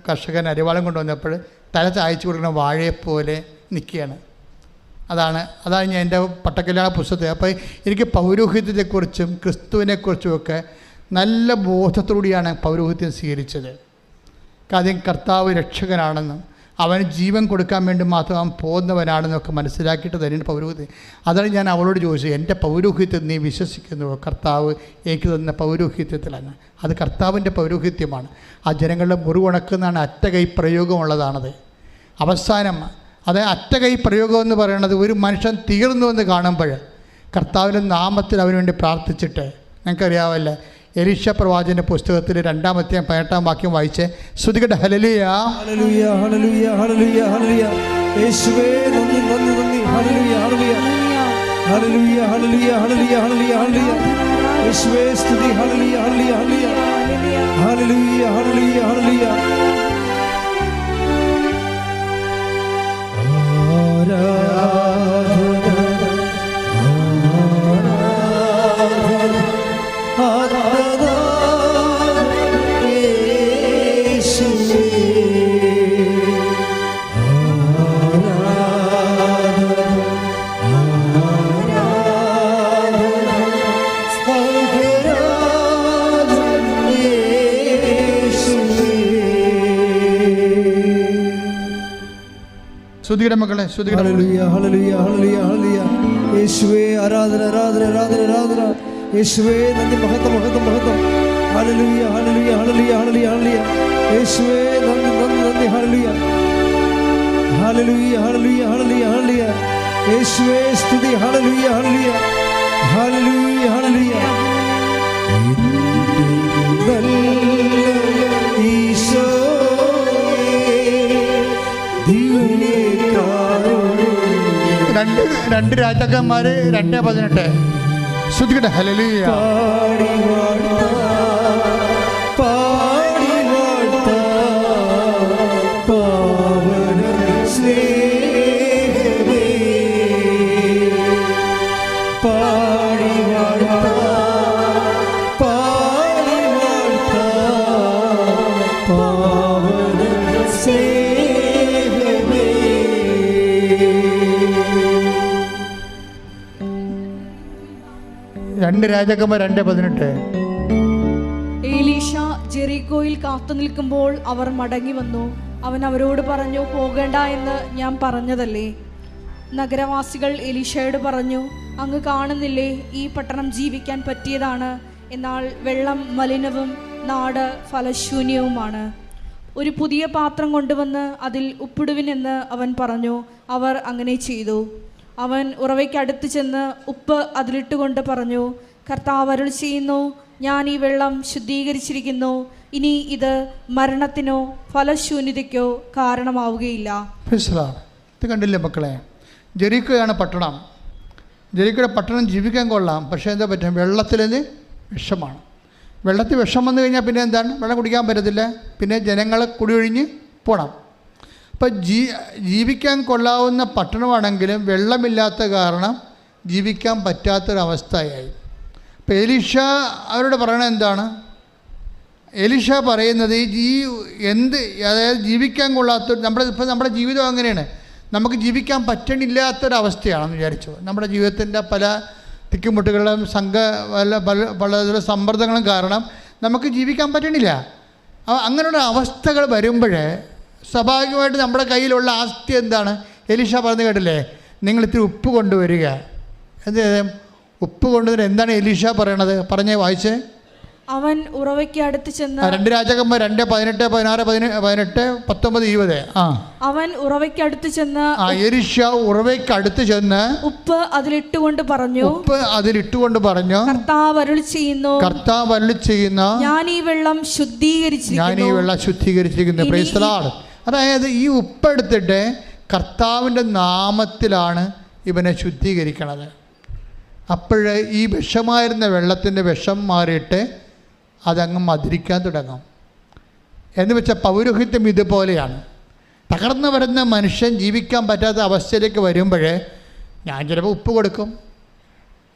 C: കർഷകൻ അരിവാളം കൊണ്ടുവന്നപ്പോൾ തല ചായച്ചു കൊടുക്കുന്ന വാഴയെപ്പോലെ നിൽക്കുകയാണ്. അതാണ് ഞാൻ എൻ്റെ പട്ടക്കല്യാണ പുസ്തകത്തിൽ. അപ്പോൾ എനിക്ക് പൗരോഹിത്യത്തെക്കുറിച്ചും ക്രിസ്തുവിനെക്കുറിച്ചുമൊക്കെ നല്ല ബോധത്തോടെയാണ് പൗരോഹിത്യം സ്വീകരിച്ചത്. കാര്യം കർത്താവ് രക്ഷകനാണെന്നും അവന് ജീവൻ കൊടുക്കാൻ വേണ്ടി മാത്രം അവൻ പോകുന്നവനാണെന്നൊക്കെ മനസ്സിലാക്കിയിട്ട് തന്നെയാണ് പൗരോഹിത്യം. അതാണ് ഞാൻ അവളോട് ചോദിച്ചത്, എൻ്റെ പൗരോഹിത്യം നീ വിശ്വസിക്കുന്നുവോ? കർത്താവ് എനിക്ക് തന്ന പൗരോഹിത്യത്തിലാണ്. അത് കർത്താവിൻ്റെ പൗരോഹിത്യമാണ്. ആ ജനങ്ങളുടെ മുറിവുണക്കുന്നതാണ് അറ്റകൈ പ്രയോഗമുള്ളതാണത്. അവസാനം അത് അറ്റകൈ പ്രയോഗം എന്ന് പറയുന്നത് ഒരു മനുഷ്യൻ തീർന്നു എന്ന് കാണുമ്പോൾ കർത്താവിൻ്റെ നാമത്തിൽ അവന് വേണ്ടി പ്രാർത്ഥിച്ചിട്ട്, ഞങ്ങൾക്കറിയാമല്ലോ എലീശ പ്രവാചകന്റെ പുസ്തകത്തിൽ 2-ാം അധ്യായം 18-ാം വാക്യം വായിച്ച് ശ്രുതികട്ടെ. ഹല്ലേലൂയ
D: ഹല്ലേലൂയ ഹല്ലേലൂയ ഹല്ലേലൂയ ഹല്ലേലൂയ. യേശുവേ നന്ദി നന്ദി നന്ദി. ഹല്ലേലൂയ ഹല്ലേലൂയ ഹല്ലേലൂയ ഹല്ലേലൂയ ഹല്ലേലൂയ ഹല്ലേലൂയ ഹല്ലേലൂയ. യേശുവേ സ്തുതി. ഹല്ലേലൂയ ഹല്ലേലൂയ ഹല്ലേലൂയ ഹല്ലേലൂയ ഹല്ലേലൂയ ഹല്ലേലൂയ.
C: ശ്രുതിയുടെ മക്കളെ, ശ്രുതിയുടെ
D: ഹല്ലേലൂയ ഹല്ലേലൂയ ഹല്ലേലൂയ ഹല്ലേലൂയ. യേശുവേ ആരാധന ആരാധന ആരാധന ആരാധന. യേശുവേ നന്ദി, മഹത്വം മഹത്വം മഹത്വം. ഹല്ലേലൂയ ഹല്ലേലൂയ ഹല്ലേലൂയ ഹല്ലേലൂയ ഹല്ലേലൂയ. യേശുവേ നന്ദി നന്ദി നന്ദി. ഹല്ലേലൂയ ഹല്ലേലൂയ ഹല്ലേലൂയ ഹല്ലേലൂയ ഹല്ലേലൂയ. യേശുവേ സ്തുതി. ഹല്ലേലൂയ ഹല്ലേലൂയ ഹല്ലേലൂയ ഹല്ലേലൂയ. ഈശോ
C: രണ്ട് രാജാക്കന്മാര് 2:18 ശ്രുതികട്ടെ. ഹല്ലേലൂയ രാജാക്കന്മാർ 2:18.
A: എലീശ ജെറിക്കോയിൽ കാത്തു നിൽക്കുമ്പോൾ അവർ മടങ്ങി വന്നു. അവൻ അവരോട് പറഞ്ഞു, പോകേണ്ട എന്ന് ഞാൻ പറഞ്ഞതല്ലേ? നഗരവാസികൾ എലീശയോട് പറഞ്ഞു, അങ്ങ് കാണുന്നില്ലേ, ഈ പട്ടണം ജീവിക്കാൻ പറ്റിയതാണ്, എന്നാൽ വെള്ളം മലിനവും നാട് ഫലശൂന്യവുമാണ്. ഒരു പുതിയ പാത്രം കൊണ്ടുവന്ന് അതിൽ ഉപ്പിടുവിനെന്ന് അവൻ പറഞ്ഞു. അവർ അങ്ങനെ ചെയ്തു. അവൻ ഉറവയ്ക്കടുത്ത് ചെന്ന് ഉപ്പ് അതിലിട്ടുകൊണ്ട് പറഞ്ഞു, കർത്താവ് അരുൾ ചെയ്യുന്നു, ഞാൻ ഈ വെള്ളം ശുദ്ധീകരിച്ചിരിക്കുന്നു. ഇനി ഇത് മരണത്തിനോ ഫലശൂന്യതയ്ക്കോ കാരണമാവുകയില്ല.
C: ഇത് കണ്ടില്ലേ മക്കളെ, ജെറിക്കോയാണ് പട്ടണം. ജെറിക്കോയുടെ പട്ടണം ജീവിക്കാൻ കൊള്ളാം, പക്ഷേ എന്താ പറ്റും, വെള്ളത്തിലത് വിഷമാണ്. വെള്ളത്തിൽ വിഷം വന്നു കഴിഞ്ഞാൽ പിന്നെ എന്താണ്, വെള്ളം കുടിക്കാൻ പറ്റത്തില്ല, പിന്നെ ജനങ്ങൾ കുടിയൊഴിഞ്ഞ് പോകണം. അപ്പം ജീവിക്കാൻ കൊള്ളാവുന്ന പട്ടണമാണെങ്കിലും വെള്ളമില്ലാത്ത കാരണം ജീവിക്കാൻ പറ്റാത്തൊരവസ്ഥയായി. അപ്പോൾ എലീഷ അവരോട് പറയണത് എന്താണ്, എലീഷ പറയുന്നത് അതായത് ജീവിക്കാൻ കൊള്ളാത്ത നമ്മുടെ ജീവിതം അങ്ങനെയാണ്, നമുക്ക് ജീവിക്കാൻ പറ്റണില്ലാത്തൊരവസ്ഥയാണെന്ന് വിചാരിച്ചു. നമ്മുടെ ജീവിതത്തിൻ്റെ പല തിക്കുമുട്ടുകളും പല സമ്മർദ്ദങ്ങളും കാരണം നമുക്ക് ജീവിക്കാൻ പറ്റണില്ല. അങ്ങനെയുള്ള അവസ്ഥകൾ വരുമ്പോൾ സ്വാഭാവികമായിട്ട് നമ്മുടെ കയ്യിലുള്ള ആസ്തി എന്താണ്, എലീഷ പറഞ്ഞു കേട്ടില്ലേ, നിങ്ങൾ ഇത്തിരി ഉപ്പ് കൊണ്ടുവരിക. എന്ത് ഉപ്പ് കൊണ്ടുവരിക, എന്താണ് എലീഷ പറയണത്, പറഞ്ഞേ വായിച്ചേ.
A: അവൻ ഉറവയ്ക്ക് അടുത്ത് ചെന്ന്
C: 2 രാജാക്കന്മാർ 2:18-16-19-20.
A: അവൻ ഉറവയ്ക്ക് അടുത്ത് ചെന്ന്
C: എലീഷ ഉറവയ്ക്ക് അടുത്ത് ചെന്ന്
A: ഉപ്പ് അതിലിട്ടുകൊണ്ട് പറഞ്ഞു, കർത്താവ് അരുളി ചെയ്യുന്നു, ഞാൻ ഈ വെള്ളം ശുദ്ധീകരിച്ചിരിക്കുന്നു. Praise the Lord. അതായത് ഈ ഉപ്പെടുത്തിട്ട് കർത്താവിൻ്റെ നാമത്തിലാണ് ഇവനെ ശുദ്ധീകരിക്കണത്. അപ്പോഴേ ഈ വിഷമായിരുന്ന വെള്ളത്തിൻ്റെ വിഷം മാറിയിട്ട് അതങ്ങ് മധുരിക്കാൻ തുടങ്ങും. എന്ന് വെച്ചാൽ പൗരോഹിത്യം ഇതുപോലെയാണ്. തകർന്നു വരുന്ന മനുഷ്യൻ ജീവിക്കാൻ പറ്റാത്ത അവസ്ഥയിലേക്ക് വരുമ്പോൾ ഞാൻ ചിലപ്പോൾ ഉപ്പ് കൊടുക്കും,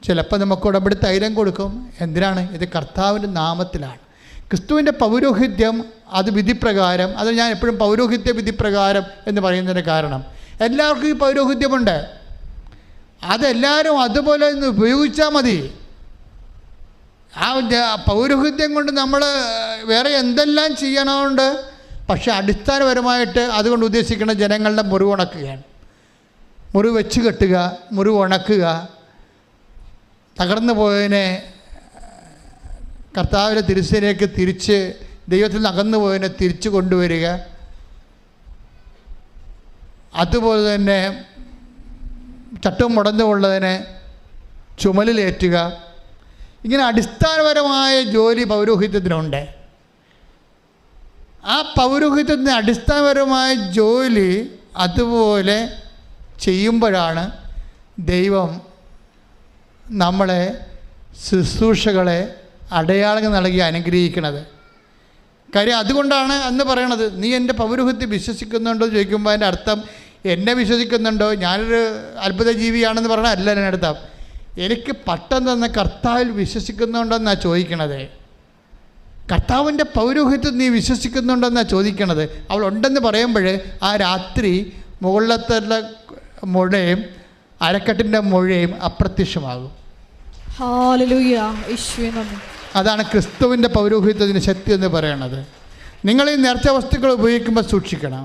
A: ചിലപ്പോൾ നമുക്ക് ഉടമ്പടി തൈലം കൊടുക്കും. എന്തിനാണ്? ഇത് കർത്താവിൻ്റെ നാമത്തിലാണ്. ക്രിസ്തുവിൻ്റെ പൗരോഹിത്യം അത് വിധിപ്രകാരം, അത് ഞാൻ എപ്പോഴും പൗരോഹിത്യ വിധിപ്രകാരം എന്ന് പറയുന്നതിന് കാരണം എല്ലാവർക്കും ഈ പൗരോഹിത്യമുണ്ട്. അതെല്ലാവരും അതുപോലെ ഒന്ന് ഉപയോഗിച്ചാൽ മതി. ആ പൗരോഹിത്യം കൊണ്ട് നമ്മൾ വേറെ എന്തെല്ലാം ചെയ്യണമുണ്ട്, പക്ഷെ അടിസ്ഥാനപരമായിട്ട് അതുകൊണ്ട് ഉദ്ദേശിക്കുന്ന ജനങ്ങളുടെ മുറിവ് ഉണക്കുകയാണ്. മുറിവ് വെച്ച് കെട്ടുക, മുറിവ് ഉണക്കുക, തകർന്നു പോയതിനെ കർത്താവിൻ്റെ തിരുസേനയിലേക്ക് തിരിച്ച്, ദൈവത്തിൽ നിന്ന് അകന്നു പോയതിനെ തിരിച്ചു കൊണ്ടുവരിക. അതുപോലെ തന്നെ ചട്ടവും മുടന്നുകൊള്ളതിനെ ചുമലിലേറ്റുക. ഇങ്ങനെ അടിസ്ഥാനപരമായ ജോലി പൗരോഹിത്യത്തിനുണ്ട്. ആ പൗരോഹിത്യത്തിന് അടിസ്ഥാനപരമായ ജോലി അതുപോലെ ചെയ്യുമ്പോഴാണ് ദൈവം നമ്മളെ ശുശ്രൂഷകളെ അടയാളങ്ങൾ നൽകി അനുഗ്രഹിക്കുന്നത്. കാര്യം അതുകൊണ്ടാണ് അന്ന് പറയണത്, നീ എൻ്റെ പൗരോഹിത്യം വിശ്വസിക്കുന്നുണ്ടോ ചോദിക്കുമ്പോൾ അതിൻ്റെ അർത്ഥം എന്നെ വിശ്വസിക്കുന്നുണ്ടോ, ഞാനൊരു അത്ഭുത ജീവിയാണെന്ന് പറഞ്ഞാൽ അല്ല എൻ്റെ അർത്ഥം. എനിക്ക് പട്ടം തന്ന കർത്താവിൽ വിശ്വസിക്കുന്നുണ്ടെന്നാണ് ചോദിക്കണത്. കർത്താവിൻ്റെ പൗരോഹിത്യം നീ വിശ്വസിക്കുന്നുണ്ടെന്നാണ് ചോദിക്കണത്. അവൾ ഉണ്ടെന്ന് പറയുമ്പോൾ ആ രാത്രി മുകളിലത്തെ മുഴയും അരക്കെട്ടിൻ്റെ മുഴയും അപ്രത്യക്ഷമാകും. അതാണ് ക്രിസ്തുവിൻ്റെ പൗരോഹിത്യത്തിൻ്റെ ശക്തി എന്ന് പറയണത്. നിങ്ങൾ ഈ നേർച്ച വസ്തുക്കൾ ഉപയോഗിക്കുമ്പോൾ സൂക്ഷിക്കണം.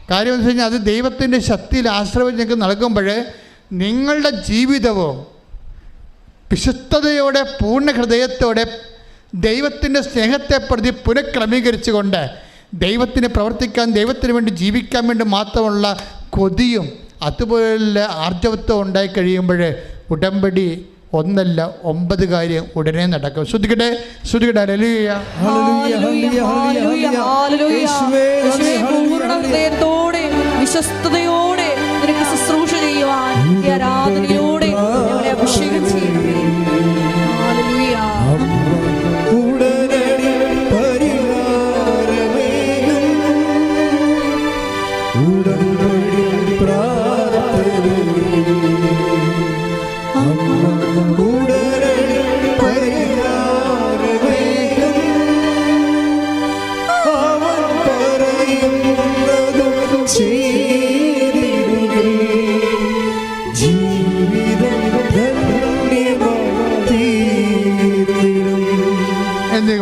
A: കാര്യം എന്ന് വെച്ച് കഴിഞ്ഞാൽ അത് ദൈവത്തിൻ്റെ ശക്തിയിൽ ആശ്രയിച്ച് നിങ്ങൾക്ക് നൽകുമ്പോൾ നിങ്ങളുടെ ജീവിതവും വിശുദ്ധതയോടെ പൂർണ്ണ ഹൃദയത്തോടെ ദൈവത്തിൻ്റെ സ്നേഹത്തെ പ്രതി പുനഃക്രമീകരിച്ചുകൊണ്ട് ദൈവത്തിന് പ്രവർത്തിക്കാൻ, ദൈവത്തിന് വേണ്ടി ജീവിക്കാൻ വേണ്ടി മാത്രമുള്ള കൊതിയും അതുപോലെ ആർജവത്വം ഉണ്ടായി കഴിയുമ്പോൾ ഉടമ്പടി 1 അല്ല 9 കാര്യം ഉടനെ നടക്കും. ശ്രദ്ധിക്കട്ടെ, ശ്രദ്ധിക്കട്ടെ. ഹല്ലേലൂയ, ഹല്ലേലൂയ, ഹല്ലേലൂയ. ഹൃദയത്തോടെ വിശ്വസ്തയോടെ നിനക്ക് ശുശ്രൂഷ ചെയ്യുവാൻ ഈ ആരാധനയോടെ ഞങ്ങളെ അഭിഷേകം ചെയ്യണമേ. ഹല്ലേലൂയ.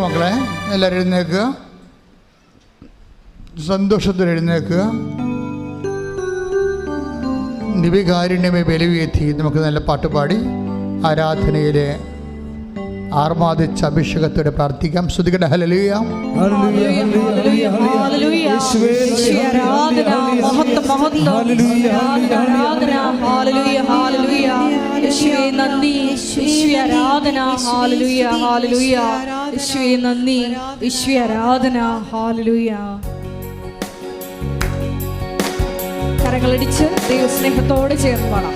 C: മക്കളെ എല്ലാവരും എഴുന്നേൽക്കുക, സന്തോഷത്തിൽ എഴുന്നേൽക്കുക. ദിവികാരുണ്യമേ ബലിവേത്തി നമുക്ക് നല്ല പാട്ടുപാടി ആരാധനയിലെ ആർമാദിച്ച അഭിഷേകത്തോടെ പ്രാർത്ഥിക്കാം. ശ്രുതികട ഹല്ലേലൂയ,
A: ഹല്ലേലൂയ, ഹല്ലേലൂയ. യേശുവേ ആരാധന, മഹത്വം മഹത്വം, ആരാധന. ഹല്ലേലൂയ, ഹല്ലേലൂയ. യേശുവേ നന്ദി, യേശുവേ ആരാധന. ഹല്ലേലൂയ, ഹല്ലേലൂയ. യേശുവേ നന്ദി, യേശുവേ ആരാധന. ഹല്ലേലൂയ. കരങ്ങളടിച്ച് ദൈവസ്നേഹത്തോടെ ചേർന്ന് പാടാം.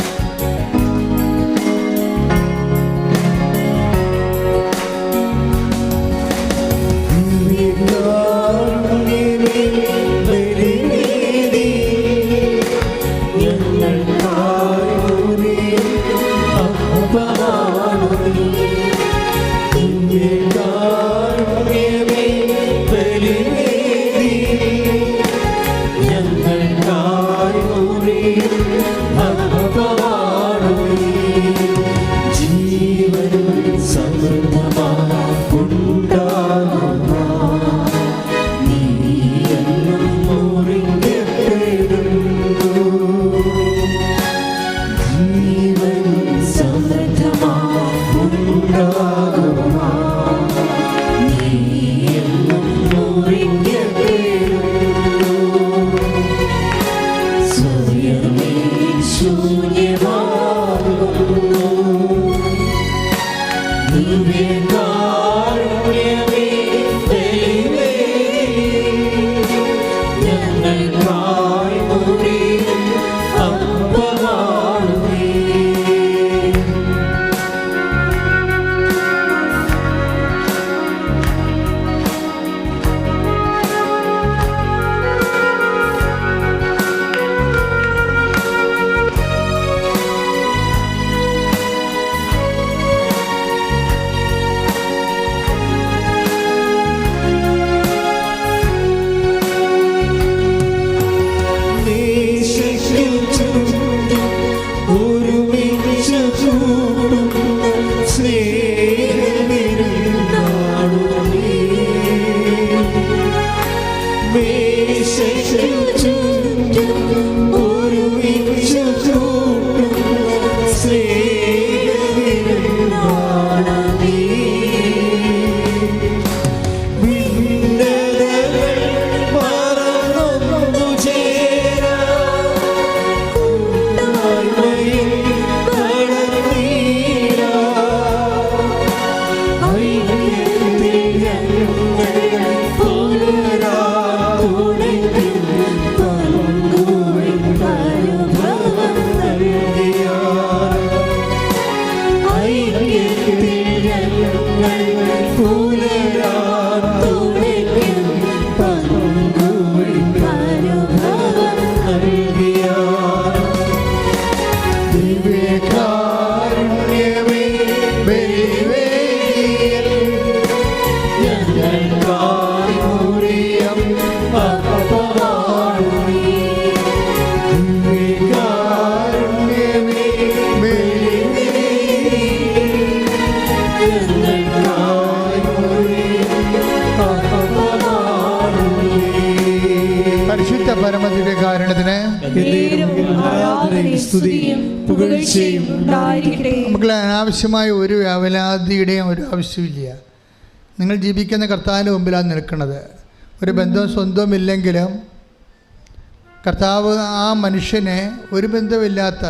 C: നമുക്ക് അനാവശ്യമായ ഒരു വേവലാതിയുടെയും ഒരു ആവശ്യമില്ല. നിങ്ങൾ ജീവിക്കുന്ന കർത്താവിൻ്റെ മുമ്പിലാണ് നിൽക്കുന്നത്. ഒരു ബന്ധവും സ്വന്തവും ഇല്ലെങ്കിലും കർത്താവ് ആ മനുഷ്യനെ ഒരു ബന്ധമില്ലാത്ത,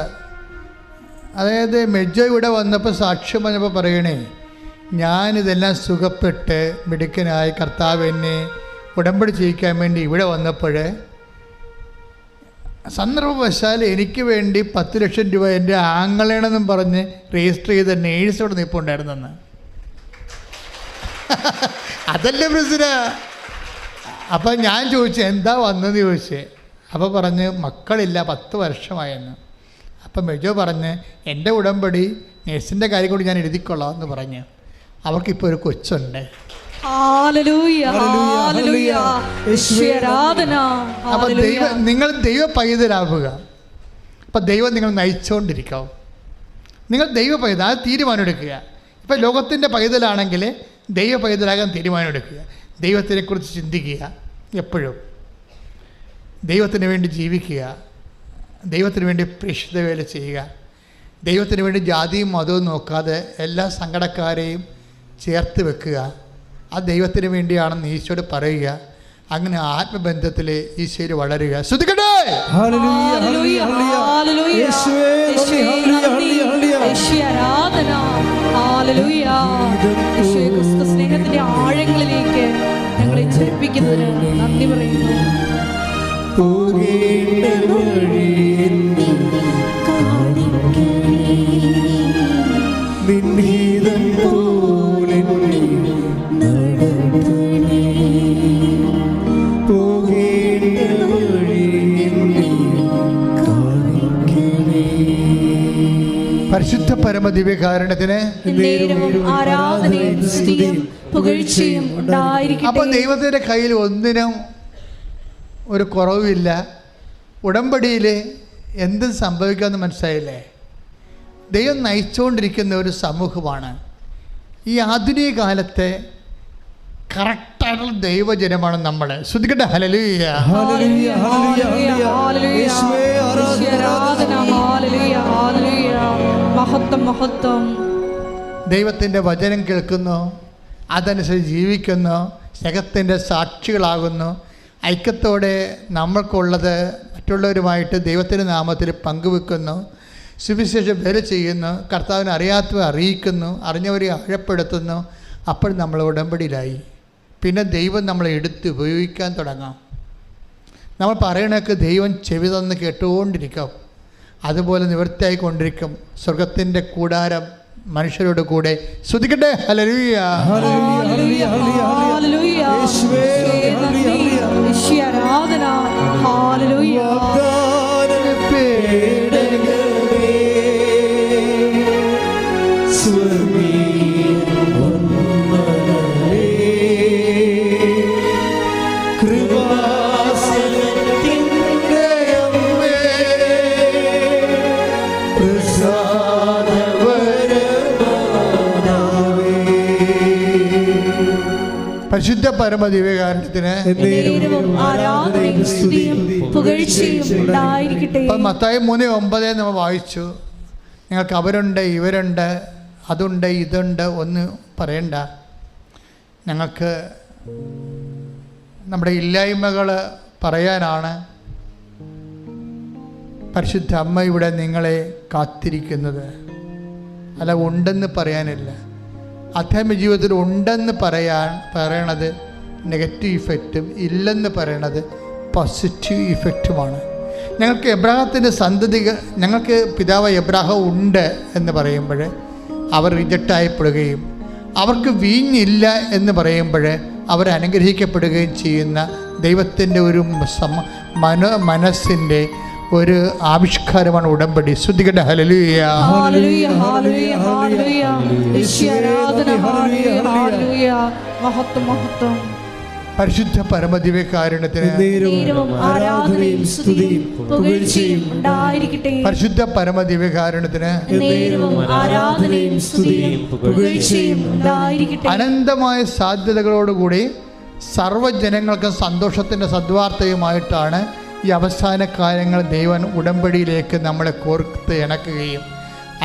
C: അതായത് മെജോ ഇവിടെ വന്നപ്പോൾ സാക്ഷ്യം പറഞ്ഞപ്പോൾ പറയണേ, ഞാനിതെല്ലാം സുഖപ്പെട്ട് മിടുക്കനായി കർത്താവ് എന്നെ ഉടമ്പടി ചെയ്യിക്കാൻ വേണ്ടി ഇവിടെ വന്നപ്പോൾ സന്ദർഭവശാൽ എനിക്ക് വേണ്ടി 10 ലക്ഷം രൂപ എൻ്റെ ആങ്ങളേണെന്നും പറഞ്ഞ് രജിസ്റ്റർ ചെയ്ത നേഴ്സ് അവിടെ നിൽപ്പുണ്ടായിരുന്നെന്ന്. അതല്ലേ പ്രശ്നം. അപ്പം ഞാൻ ചോദിച്ചു എന്താ വന്നതെന്ന് ചോദിച്ചേ. അപ്പോൾ പറഞ്ഞ് മക്കളില്ല, 10 വർഷമായെന്ന്. അപ്പം മെജോ പറഞ്ഞ് എൻ്റെ ഉടമ്പടി നേഴ്സിൻ്റെ കാര്യം കൂടി ഞാൻ എഴുതിക്കൊള്ളാം എന്ന് പറഞ്ഞ് അവർക്കിപ്പോൾ ഒരു കൊച്ചുണ്ട്. അപ്പം നിങ്ങൾ ദൈവ പൈതലാവുക. അപ്പം ദൈവം നിങ്ങൾ നയിച്ചുകൊണ്ടിരിക്കാവും. നിങ്ങൾ ദൈവ പൈതൽ, അത് തീരുമാനമെടുക്കുക. ഇപ്പം ലോകത്തിൻ്റെ പൈതലാണെങ്കിൽ ദൈവ പൈതലാകാൻ തീരുമാനമെടുക്കുക. ദൈവത്തിനെക്കുറിച്ച് ചിന്തിക്കുക, എപ്പോഴും ദൈവത്തിന് വേണ്ടി ജീവിക്കുക, ദൈവത്തിന് വേണ്ടി പ്രേക്ഷിത വേല ചെയ്യുക, ദൈവത്തിന് വേണ്ടി ജാതിയും മതവും നോക്കാതെ എല്ലാ സങ്കടക്കാരെയും ചേർത്ത് വെക്കുക. ആ ദൈവത്തിന് വേണ്ടിയാണെന്ന് ഈശോയോട് പറയുക. അങ്ങനെ ആത്മബന്ധത്തിൽ ഈശോയിൽ വളരുക. ശ്രദ്ധിക്കട്ടെ.
D: ഹല്ലേലൂയ ഹല്ലേലൂയ ഹല്ലേലൂയ യേശുവേ നന്ദി ഹല്ലേലൂയ ഹല്ലേലൂയ
A: യേശുവേ ആരാധന ഹല്ലേലൂയ യേശുവേ ക്രിസ്തു സ്നേഹത്തിന്റെ ആഴങ്ങളിലേക്ക് ഞങ്ങളെ ചലിപ്പിക്കുന്നതിന് നന്ദി പറയുന്നു.
D: പോകേണ്ട വഴി നിന്നീതൻ പോലെ നടത്തണേ പോകേണ്ട വഴി കാണിക്കണേ.
C: പരിശുദ്ധ പരമദിവ്യകാരുണ്യത്തിന്
A: നേരവും ആരാധനയും സ്തുതിയും പുകഴ്ചയും ഉണ്ടായിരിക്കട്ടെ.
C: അപ്പോൾ ദൈവത്തിൻ്റെ കയ്യിൽ ഒന്നിനും ഒരു കുറവുമില്ല. ഉടമ്പടിയിൽ എന്തും സംഭവിക്കാമെന്ന് മനസ്സിലായില്ലേ? ദൈവം നയിച്ചുകൊണ്ടിരിക്കുന്ന ഒരു സമൂഹമാണ്. ഈ ആധുനിക കാലത്തെ കറക്റ്റായിട്ടുള്ള ദൈവജനമാണ് നമ്മൾ. ശ്രദ്ധിക്കട്ടെ. ഹല്ലേലൂയ
D: ഹല്ലേലൂയ ഹല്ലേലൂയ ഹല്ലേലൂയ യേശുവേ
A: ആരാധന ഹല്ലേലൂയ ഹല്ലേലൂയ മഹത്വം മഹത്വം.
C: ദൈവത്തിൻ്റെ വചനം കേൾക്കുന്നു, അതനുസരിച്ച് ജീവിക്കുന്നു, സ്നേഹത്തിൻ്റെ സാക്ഷികളാകുന്നു. ഐക്യത്തോടെ നമ്മൾക്കുള്ളത് മറ്റുള്ളവരുമായിട്ട് ദൈവത്തിൻ്റെ നാമത്തിൽ പങ്കുവെക്കുന്നു, സുവിശേഷം വേല ചെയ്യുന്നു, കർത്താവിനെ അറിയാത്തവരെ അറിയിക്കുന്നു, അറിഞ്ഞവരെ ആഴപ്പെടുത്തുന്നു. അപ്പോൾ നമ്മൾ ഉടമ്പടിയിലായി. പിന്നെ ദൈവം നമ്മളെ എടുത്ത് ഉപയോഗിക്കാൻ തുടങ്ങാം. നമ്മൾ പറയണതൊക്കെ ദൈവം ചെവി തന്ന് കേട്ടുകൊണ്ടിരിക്കും. അതുപോലെ നിവൃത്തിയായിക്കൊണ്ടിരിക്കും. സ്വർഗത്തിൻ്റെ കൂടാരം മനുഷ്യരോട് കൂടെ. ശ്രദ്ധിക്കട്ടെ. ഹല്ലേലൂയ
D: ഹല്ലേലൂയ ഹല്ലേലൂയ യേശുവേ ഹല്ലേലൂയ
A: യേശുവേ ആരാധന ഹല്ലേലൂയ
D: പേടകമേ സ്വർഗീയ വന്ദനമേ കൃപാസനത്തിൻ്റെ അമ്മേ
C: പരിശുദ്ധ പരമദിവ്യകാരുണ്യത്തിന്
A: നേരവും ആരാധനയും സ്തുതിയും പുകഴ്ചയും ഉണ്ടായിരിക്കട്ടെ.
C: ഇപ്പം മത്തായി 3:9 നമ്മൾ വായിച്ചു. ഞങ്ങൾക്ക് അവരുണ്ട്, ഇവരുണ്ട്, അതുണ്ട്, ഇതുണ്ട് ഒന്നും പറയണ്ട. ഞങ്ങൾക്ക് നമ്മുടെ ഇല്ലായ്മകൾ പറയാനാണ് പരിശുദ്ധ അമ്മ ഇവിടെ നിങ്ങളെ കാത്തിരിക്കുന്നത്. അല്ല ഉണ്ടെന്ന് പറയാനില്ല. ആധ്യാത്മിക ജീവിതത്തിൽ ഉണ്ടെന്ന് പറയണത് നെഗറ്റീവ് ഇഫക്റ്റും ഇല്ലെന്ന് പറയണത് പോസിറ്റീവ് ഇഫക്റ്റുമാണ്. ഞങ്ങൾക്ക് എബ്രാഹത്തിൻ്റെ ഞങ്ങൾക്ക് പിതാവ് എബ്രാഹം ഉണ്ട് എന്ന് പറയുമ്പോൾ അവർ റിജക്റ്റായപ്പെടുകയും അവർക്ക് വീഞ്ഞില്ല എന്ന് പറയുമ്പോൾ അവർ അനുഗ്രഹിക്കപ്പെടുകയും ചെയ്യുന്ന ദൈവത്തിൻ്റെ ഒരു മനസ്സിൻ്റെ ഒരു ആവിഷ്കാരമാണ് ഉടമ്പടി. ശ്രദ്ധിക്കട്ടെ. ഹല്ലേലൂയ
A: ഹല്ലേലൂയ ഹല്ലേലൂയ ഹല്ലേലൂയ യേശുവേ ആരാധന ഹല്ലേലൂയ മഹത്വം മഹത്വം.
C: പരിശുദ്ധ പരമദിവ്യകാരുണ്യത്തിന്
A: നേരവും ആരാധനയും സ്തുതിയും പുകഴ്ചയും ഉണ്ടായിരിക്കട്ടെ.
C: പരിശുദ്ധ പരമദിവ്യകാരുണ്യത്തിന്
A: നേരവും ആരാധനയും സ്തുതിയും പുകഴ്ചയും ഉണ്ടായിരിക്കട്ടെ.
C: അനന്തമായ സാധ്യതകളോടുകൂടി സർവ്വജനങ്ങൾക്കും സന്തോഷത്തിൻ്റെ സദ്വാർത്തയുമായിട്ടാണ് ഈ അവസാന കാര്യങ്ങൾ ദൈവൻ ഉടമ്പടിയിലേക്ക് നമ്മളെ കോർത്ത് ഇണക്കുകയും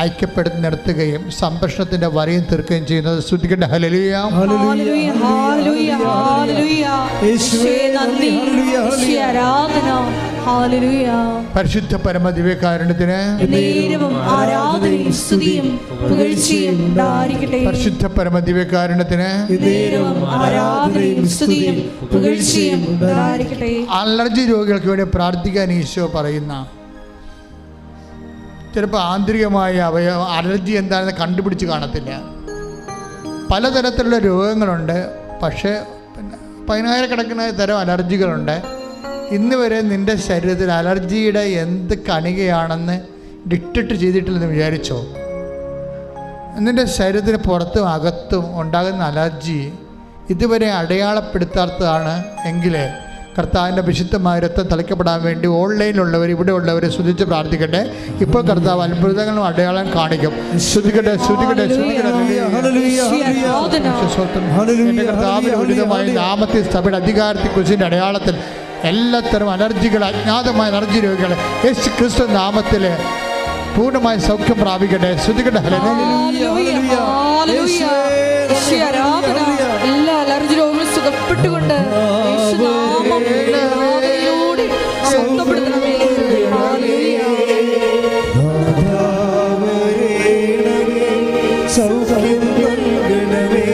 C: ഐക്യപ്പെടുത്തി നിർത്തുകയും സംരക്ഷണത്തിൻ്റെ വരയും തീർക്കുകയും ചെയ്യുന്നത്. ശ്രദ്ധിക്കേണ്ട. ഹല്ലേലൂയ
A: ഹല്ലേലൂയ ഹല്ലേലൂയ ഹല്ലേലൂയ യേശുവേ നന്ദി യേശുവേ ആരാധന ഹല്ലേലൂയ.
C: പരിശുദ്ധ പരമദിവ്യകാരുണ്യത്തിന്
A: നേരവും ആരാധനയും സ്തുതിയും പുകഴ്ചയും ഉണ്ടായിരിക്കട്ടെ.
C: പരിശുദ്ധ പരമദിവ്യകാരുണ്യത്തിന്
A: നേരവും ആരാധനയും സ്തുതിയും പുകഴ്ചയും ഉണ്ടായിരിക്കട്ടെ.
C: അലർജി രോഗികൾക്ക് വേണ്ടി പ്രാർത്ഥിക്കാൻ ഈശോ പറയുന്ന ചിലപ്പോൾ ആന്തരികമായ അലർജി എന്താണെന്ന് കണ്ടുപിടിച്ച് കാണത്തില്ല. പലതരത്തിലുള്ള രോഗങ്ങളുണ്ട്. പക്ഷേ 10,000 തരം അലർജികളുണ്ട്. ഇന്ന് വരെ നിൻ്റെ ശരീരത്തിൽ അലർജിയുടെ എന്ത് കണികയാണെന്ന് ഡിറ്റക്റ്റ് ചെയ്തിട്ടില്ലെന്ന് വിചാരിച്ചോ? നിൻ്റെ ശരീരത്തിന് പുറത്തും അകത്തും ഉണ്ടാകുന്ന അലർജി ഇതുവരെ അടയാളപ്പെടുത്താത്തതാണ് എങ്കിൽ കർത്താവിൻ്റെ വിശുദ്ധമായ രക്തം തളിക്കപ്പെടാൻ വേണ്ടി ഓൺലൈനിലുള്ളവർ ഇവിടെ ഉള്ളവരെ സ്തുതിച്ച് പ്രാർത്ഥിക്കട്ടെ. ഇപ്പോൾ കർത്താവ് അത്ഭുതങ്ങളും അടയാളം കാണിക്കും. ശ്രുതിക്കട്ടെ ശ്രുതിക്കട്ടെ ശ്രുതിക്കട്ടെ. എൻ്റെ കർത്താവിൻ്റെ ഉചിതമായ നാമത്തിൽ സഭയുടെ അധികാരത്തിൽ കുറിച്ചിൻ്റെ അടയാളത്തിൽ എല്ലാത്തരം അലർജികൾ, അജ്ഞാതമായ അലർജി രോഗികൾ യേശു ക്രിസ്തു നാമത്തിൽ പൂർണ്ണമായ സൗഖ്യം പ്രാപിക്കട്ടെ. ശ്രുതിക്കട്ടെ.
A: എല്ലാ അലർജി രോഗങ്ങളും സുഖപ്പെട്ടുകൊണ്ട് മഹത്വപ്പെടുത്തണമേ. ഹല്ലേലൂയ.
D: സൗഖ്യം നൽകണമേ,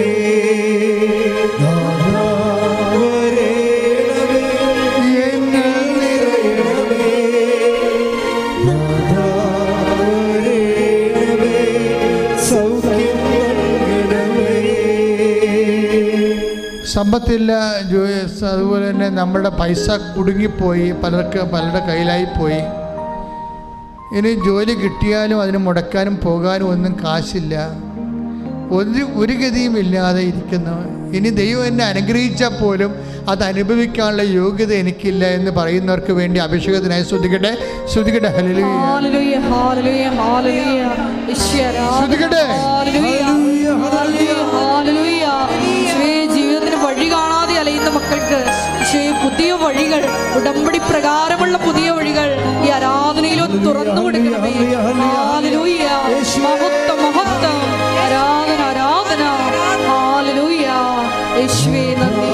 C: സമ്പത്തില്ല, അതുപോലെ തന്നെ നമ്മുടെ പൈസ കുടുങ്ങിപ്പോയി, പലരുടെ കയ്യിലായിപ്പോയി. ഇനി ജോലി കിട്ടിയാലും അതിന് മുടക്കാനും പോകാനും ഒന്നും കാശില്ല, ഒരു ഗതിയും ഇല്ലാതെ ഇരിക്കുന്നു. ഇനി ദൈവം എന്നെ അനുഗ്രഹിച്ചാൽ പോലും അത് അനുഭവിക്കാനുള്ള യോഗ്യത എനിക്കില്ല എന്ന് പറയുന്നവർക്ക് വേണ്ടി അഭിഷേകത്തിനായി ശ്രദ്ധിക്കട്ടെ. ശ്രദ്ധിക്കട്ടെ. ഹല്ലേലൂയ,
A: ഹല്ലേലൂയ, ഹല്ലേലൂയ, ഹല്ലേലൂയ.
C: ശ്രദ്ധിക്കട്ടെ.
A: ഹല്ലേലൂയ, ഹല്ലേലൂയ. ജീവിതത്തിന് വഴി കാണാതെ അലയുന്ന മക്കൾക്ക് പുതിയ വഴികൾ, ഉടമ്പടി പ്രകാരമുള്ള പുതിയ വഴികൾ ഈ ആരാധനയിലും തുറന്നു കൊടുക്കണമേ. ഹല്ലേലൂയ. മഹത്വം, മഹത്വം. ആരാധന, ആരാധന. ഹല്ലേലൂയ. യേശുവേ നന്ദി.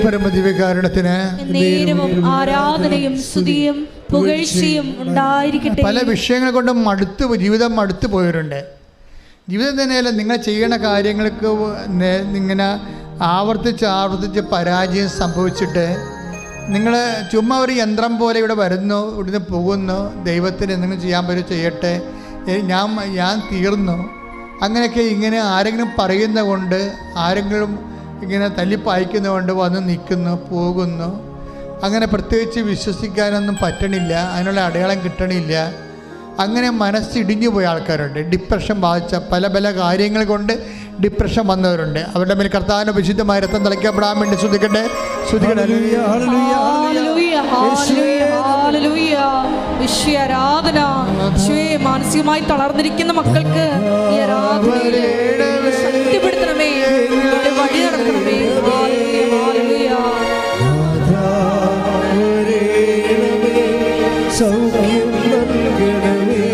C: പരമദിവ്യകാരുണ്യത്തിന്
A: നേരവും ആരാധനയും സ്തുതിയും പുകഴ്ചയും ഉണ്ടായിരിക്കട്ടെ.
C: പല വിഷയങ്ങൾ കൊണ്ട് ജീവിതം മടുത്തു പോയവരുണ്ട്. ജീവിതം തന്നെയല്ല, നിങ്ങൾ ചെയ്യണ കാര്യങ്ങൾക്ക് ഇങ്ങനെ ആവർത്തിച്ച് പരാജയം സംഭവിച്ചിട്ട് നിങ്ങൾ ചുമ്മാ ഒരു യന്ത്രം പോലെ ഇവിടെ വരുന്നു, ഇവിടുന്ന് പോകുന്നു, ദൈവത്തിന് എന്തെങ്കിലും ചെയ്യാൻ പറ്റും ചെയ്യട്ടെ, ഞാൻ തീർന്നു, അങ്ങനെയൊക്കെ ഇങ്ങനെ ആരെങ്കിലും പറയുന്ന കൊണ്ട്, ആരെങ്കിലും ഇങ്ങനെ തല്ലിപ്പായിക്കുന്നതുകൊണ്ട് വന്ന് നിൽക്കുന്നു, പോകുന്നു. അങ്ങനെ പ്രത്യേകിച്ച് വിശ്വസിക്കാനൊന്നും പറ്റണില്ല, അതിനുള്ള അടയാളം കിട്ടണില്ല. അങ്ങനെ മനസ്സിടിഞ്ഞു പോയ ആൾക്കാരുണ്ട്. ഡിപ്രഷൻ ബാധിച്ച പല കാര്യങ്ങൾ കൊണ്ട് ഡിപ്രഷൻ വന്നവരുണ്ട്. അവരുടെ മേൽ കർത്താവിന്റെ വിശുദ്ധമായ രക്തം തളിക്കപ്പെടാൻ വേണ്ടി ശ്രദ്ധിക്കട്ടെ.
A: മാനസികമായി തളർന്നിരിക്കുന്ന മക്കൾക്ക് ഈ ആരാധനയിൽ ശക്തിപ്പെടുത്തണമേ, വഴി നടക്കണമേ.
D: സൗഖ്യം നൽകണമേ,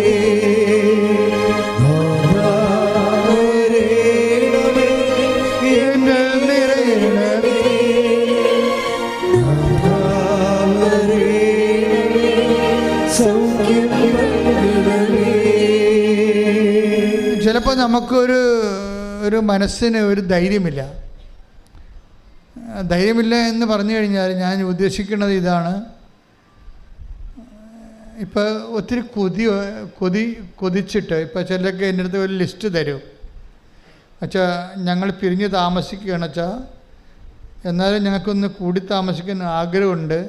C: ചിലപ്പോൾ നമുക്കൊരു മനസ്സിന് ഒരു ധൈര്യമില്ല എന്ന് പറഞ്ഞു കഴിഞ്ഞാൽ ഞാൻ ഉദ്ദേശിക്കുന്നത് ഇതാണ്. ഇപ്പോൾ ഒത്തിരി കൊതിച്ചിട്ട് ഇപ്പോൾ ചിലരൊക്കെ എൻ്റെ അടുത്ത് ഒരു ലിസ്റ്റ് തരും. അച്ഛാ ഞങ്ങൾ പിരിഞ്ഞ് താമസിക്കുകയാണ് അച്ഛാ, എന്നാലും ഞങ്ങൾക്കൊന്ന് കൂടി താമസിക്കാൻ ആഗ്രഹമുണ്ട്,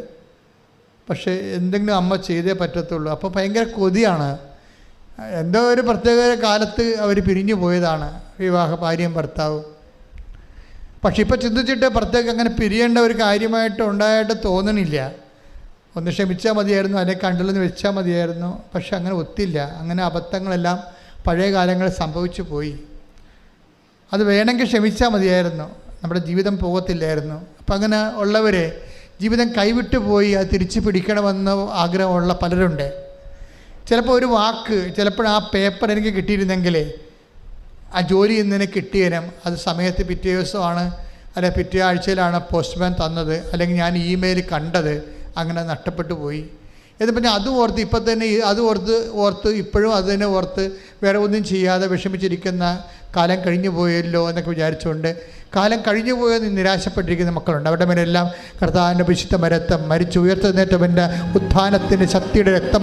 C: പക്ഷേ എന്തെങ്കിലും അമ്മ ചെയ്തേ പറ്റത്തുള്ളൂ. അപ്പോൾ ഭയങ്കര കൊതിയാണ്. എന്തോ ഒരു പ്രത്യേക കാലത്ത് അവർ പിരിഞ്ഞു പോയതാണ്, ഭാര്യയും ഭർത്താവും. പക്ഷെ ഇപ്പോൾ ചിന്തിച്ചിട്ട് പ്രത്യേകം അങ്ങനെ പിരിയേണ്ട ഒരു കാര്യമായിട്ട് ഉണ്ടായിട്ട് തോന്നണില്ല. ഒന്ന് ക്ഷമിച്ചാൽ മതിയായിരുന്നു, അതിനെ കണ്ടില്ലെന്ന് വെച്ചാൽ മതിയായിരുന്നു. പക്ഷെ അങ്ങനെ ഒത്തില്ല. അങ്ങനെ അബദ്ധങ്ങളെല്ലാം പഴയ കാലങ്ങളിൽ സംഭവിച്ചു പോയി. അത് വേണമെങ്കിൽ ക്ഷമിച്ചാൽ മതിയായിരുന്നു, നമ്മുടെ ജീവിതം പോകത്തില്ലായിരുന്നു. അപ്പം അങ്ങനെ ഉള്ളവരെ ജീവിതം കൈവിട്ടു പോയി അത് തിരിച്ചു പിടിക്കണമെന്ന് ആഗ്രഹമുള്ള പലരുണ്ട്. ചിലപ്പോൾ ഒരു വാക്ക്, ചിലപ്പോൾ ആ പേപ്പർ എനിക്ക് കിട്ടിയിരുന്നെങ്കിൽ ആ ജോലി ഇന്ന് കിട്ടിയേനും, അത് സമയത്ത് പിറ്റേ ദിവസമാണ് അല്ലെങ്കിൽ പിറ്റേ ആഴ്ചയിലാണ് പോസ്റ്റ്മാൻ തന്നത്, അല്ലെങ്കിൽ ഞാൻ ഇമെയിൽ കണ്ടത്, അങ്ങനെ നഷ്ടപ്പെട്ടു പോയി എന്ന് പറഞ്ഞാൽ അത് ഓർത്ത് ഇപ്പം തന്നെ അത് ഓർത്ത് ഇപ്പോഴും അത് തന്നെ ഓർത്ത് വേറെ ഒന്നും ചെയ്യാതെ വിഷമിച്ചിരിക്കുന്ന കാലം കഴിഞ്ഞു പോയല്ലോ എന്നൊക്കെ വിചാരിച്ചുകൊണ്ട് കാലം കഴിഞ്ഞു പോയെന്ന് നിരാശപ്പെട്ടിരിക്കുന്ന മക്കളുണ്ട്. അവരുടെ മേലെല്ലാം കർത്താവിൻ്റെ വിശുദ്ധ രക്തം, മരിച്ചു ഉയർത്തെഴുന്നേറ്റവൻ്റെ ഉത്ഥാനത്തിൻ്റെ ശക്തിയുടെ രക്തം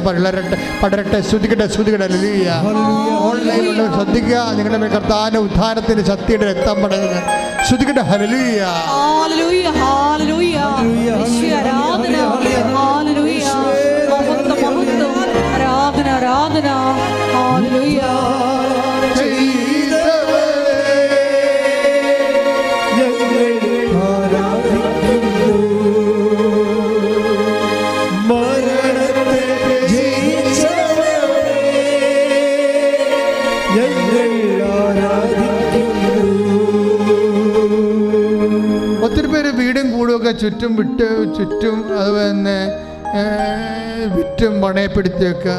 C: പടരട്ടെ. ശ്രുതിക്കട്ടെ. ഹല്ലേലൂയ. ഓൺലൈനിലുള്ള ശ്രദ്ധിക്കുക, നിങ്ങളുടെ മേൽ കർത്താവിൻ്റെ ഉത്ഥാനത്തിൻ്റെ ശക്തിയുടെ രക്തം പടരുക. ശ്രുതിക്കട്ടെ. ഹല്ലേലൂയ.
A: ഹല്ലേലൂയ. ഹല്ലേലൂയ. ആരാധന. ഹല്ലേലൂയ. മഹത്വം. ആരാധന. ആരാധന. ഹല്ലേലൂയ.
D: മരണ
C: ചുറ്റും അതുപോലെ തന്നെ വിറ്റും പണയപ്പെടുത്തിയൊക്കെ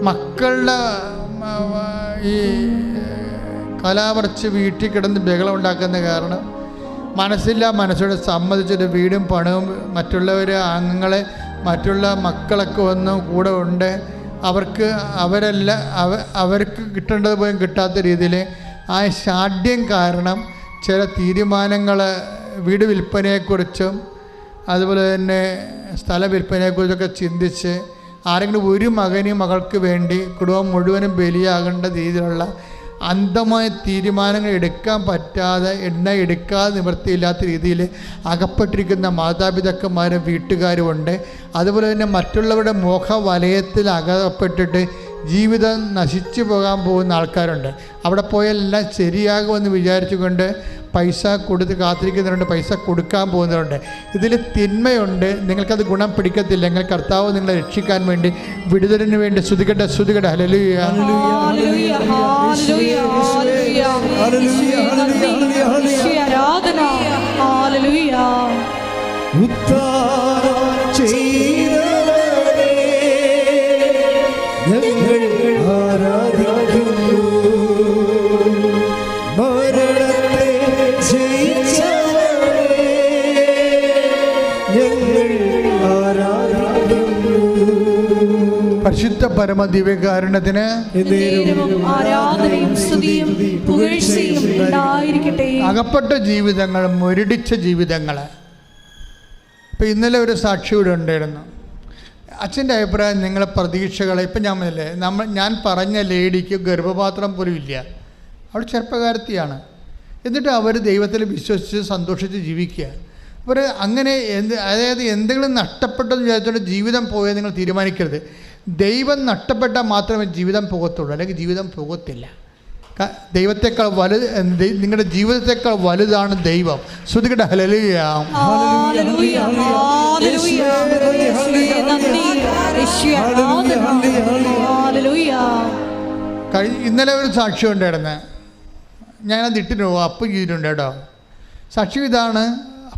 C: മക്കളുടെ ഈ കലാപറിച്ച് വീട്ടിൽ കിടന്ന് ബഹളം ഉണ്ടാക്കുന്ന കാരണം മനസ്സോടെ സമ്മതിച്ചൊരു വീടും പണവും മറ്റുള്ളവർ അംഗങ്ങളെ മറ്റുള്ള മക്കളൊക്കെ ഒന്നും കൂടെ ഉണ്ട്, അവർക്ക് കിട്ടേണ്ടത് പോലും കിട്ടാത്ത രീതിയിൽ ആ ഷാഢ്യം കാരണം ചില തീരുമാനങ്ങൾ വീട് വിൽപ്പനയെക്കുറിച്ചും അതുപോലെ തന്നെ സ്ഥല വിൽപ്പനയെക്കുറിച്ചൊക്കെ ചിന്തിച്ച് ആരെങ്കിലും ഒരു മകൾക്ക് വേണ്ടി കുടുംബം മുഴുവനും ബലിയാകേണ്ട രീതിയിലുള്ള അന്ധമായ തീരുമാനങ്ങൾ എടുക്കാൻ പറ്റാതെ എടുക്കാതെ നിവൃത്തിയില്ലാത്ത രീതിയിൽ അകപ്പെട്ടിരിക്കുന്ന മാതാപിതാക്കന്മാരും വീട്ടുകാരുമുണ്ട്. അതുപോലെ തന്നെ മറ്റുള്ളവരുടെ മോഹവലയത്തിൽ അകപ്പെട്ടിട്ട് ജീവിതം നശിച്ചു പോകാൻ പോകുന്ന ആൾക്കാരുണ്ട്. അവിടെ പോയെല്ലാം ശരിയാകുമെന്ന് വിചാരിച്ചുകൊണ്ട് പൈസ കൊടുത്ത് കാത്തിരിക്കുന്നവരുണ്ട്, പൈസ കൊടുക്കാൻ പോകുന്നവരുണ്ട്. ഇതിൽ തിന്മയുണ്ട്. നിങ്ങൾക്കത് ഗുണം പിടിക്കത്തില്ല. നിങ്ങൾ കർത്താവ് നിങ്ങളെ രക്ഷിക്കാൻ വേണ്ടി വിടുതലിന് വേണ്ടി സ്തുതിക്കട്ടെ. ഹല്ലേലൂയ. പരിശുദ്ധ പരമ ദിവ്യകാരുണ്യത്തിന്
A: ആരാധനയും സ്തുതിയും പുകഴ്ചയും ഉണ്ടായിരിക്കട്ടെ.
C: അകപ്പെട്ട ജീവിതങ്ങൾ, മുരടിച്ച ജീവിതങ്ങൾ. ഇപ്പം ഇന്നലെ ഒരു സാക്ഷി ഇവിടെ ഉണ്ടായിരുന്നു. അച്ഛൻ്റെ അഭിപ്രായം, നിങ്ങളെ പ്രതീക്ഷകളെ ഇപ്പം ഞാൻ പറഞ്ഞ ലേഡിക്ക് ഗർഭപാത്രം പോലും ഇല്ല. അവൾ ചെറുപ്പക്കാരത്തിയാണ്. എന്നിട്ട് അവർ ദൈവത്തിൽ വിശ്വസിച്ച് സന്തോഷിച്ച് ജീവിക്കുക. അവർ അങ്ങനെ അതായത് എന്തെങ്കിലും നഷ്ടപ്പെട്ടെന്ന് വിചാരിച്ചുകൊണ്ട് ജീവിതം പോയത് നിങ്ങൾ തീരുമാനിക്കരുത്. ദൈവം നഷ്ടപ്പെട്ടാൽ മാത്രമേ ജീവിതം പോകത്തുള്ളൂ, അല്ലെങ്കിൽ ജീവിതം പോകത്തില്ല. ദൈവത്തെക്കാൾ നിങ്ങളുടെ ജീവിതത്തെക്കാൾ വലുതാണ് ദൈവം. ശ്രുതികട ഹല്ലേലൂയ. ഇന്നലെ ഒരു സാക്ഷ്യം ഉണ്ടായിരുന്നു. ഞാനത് ഇട്ടിട്ട് അപ്പ് ചെയ്തിട്ടുണ്ട് കേട്ടോ. സാക്ഷ്യം ഇതാണ്.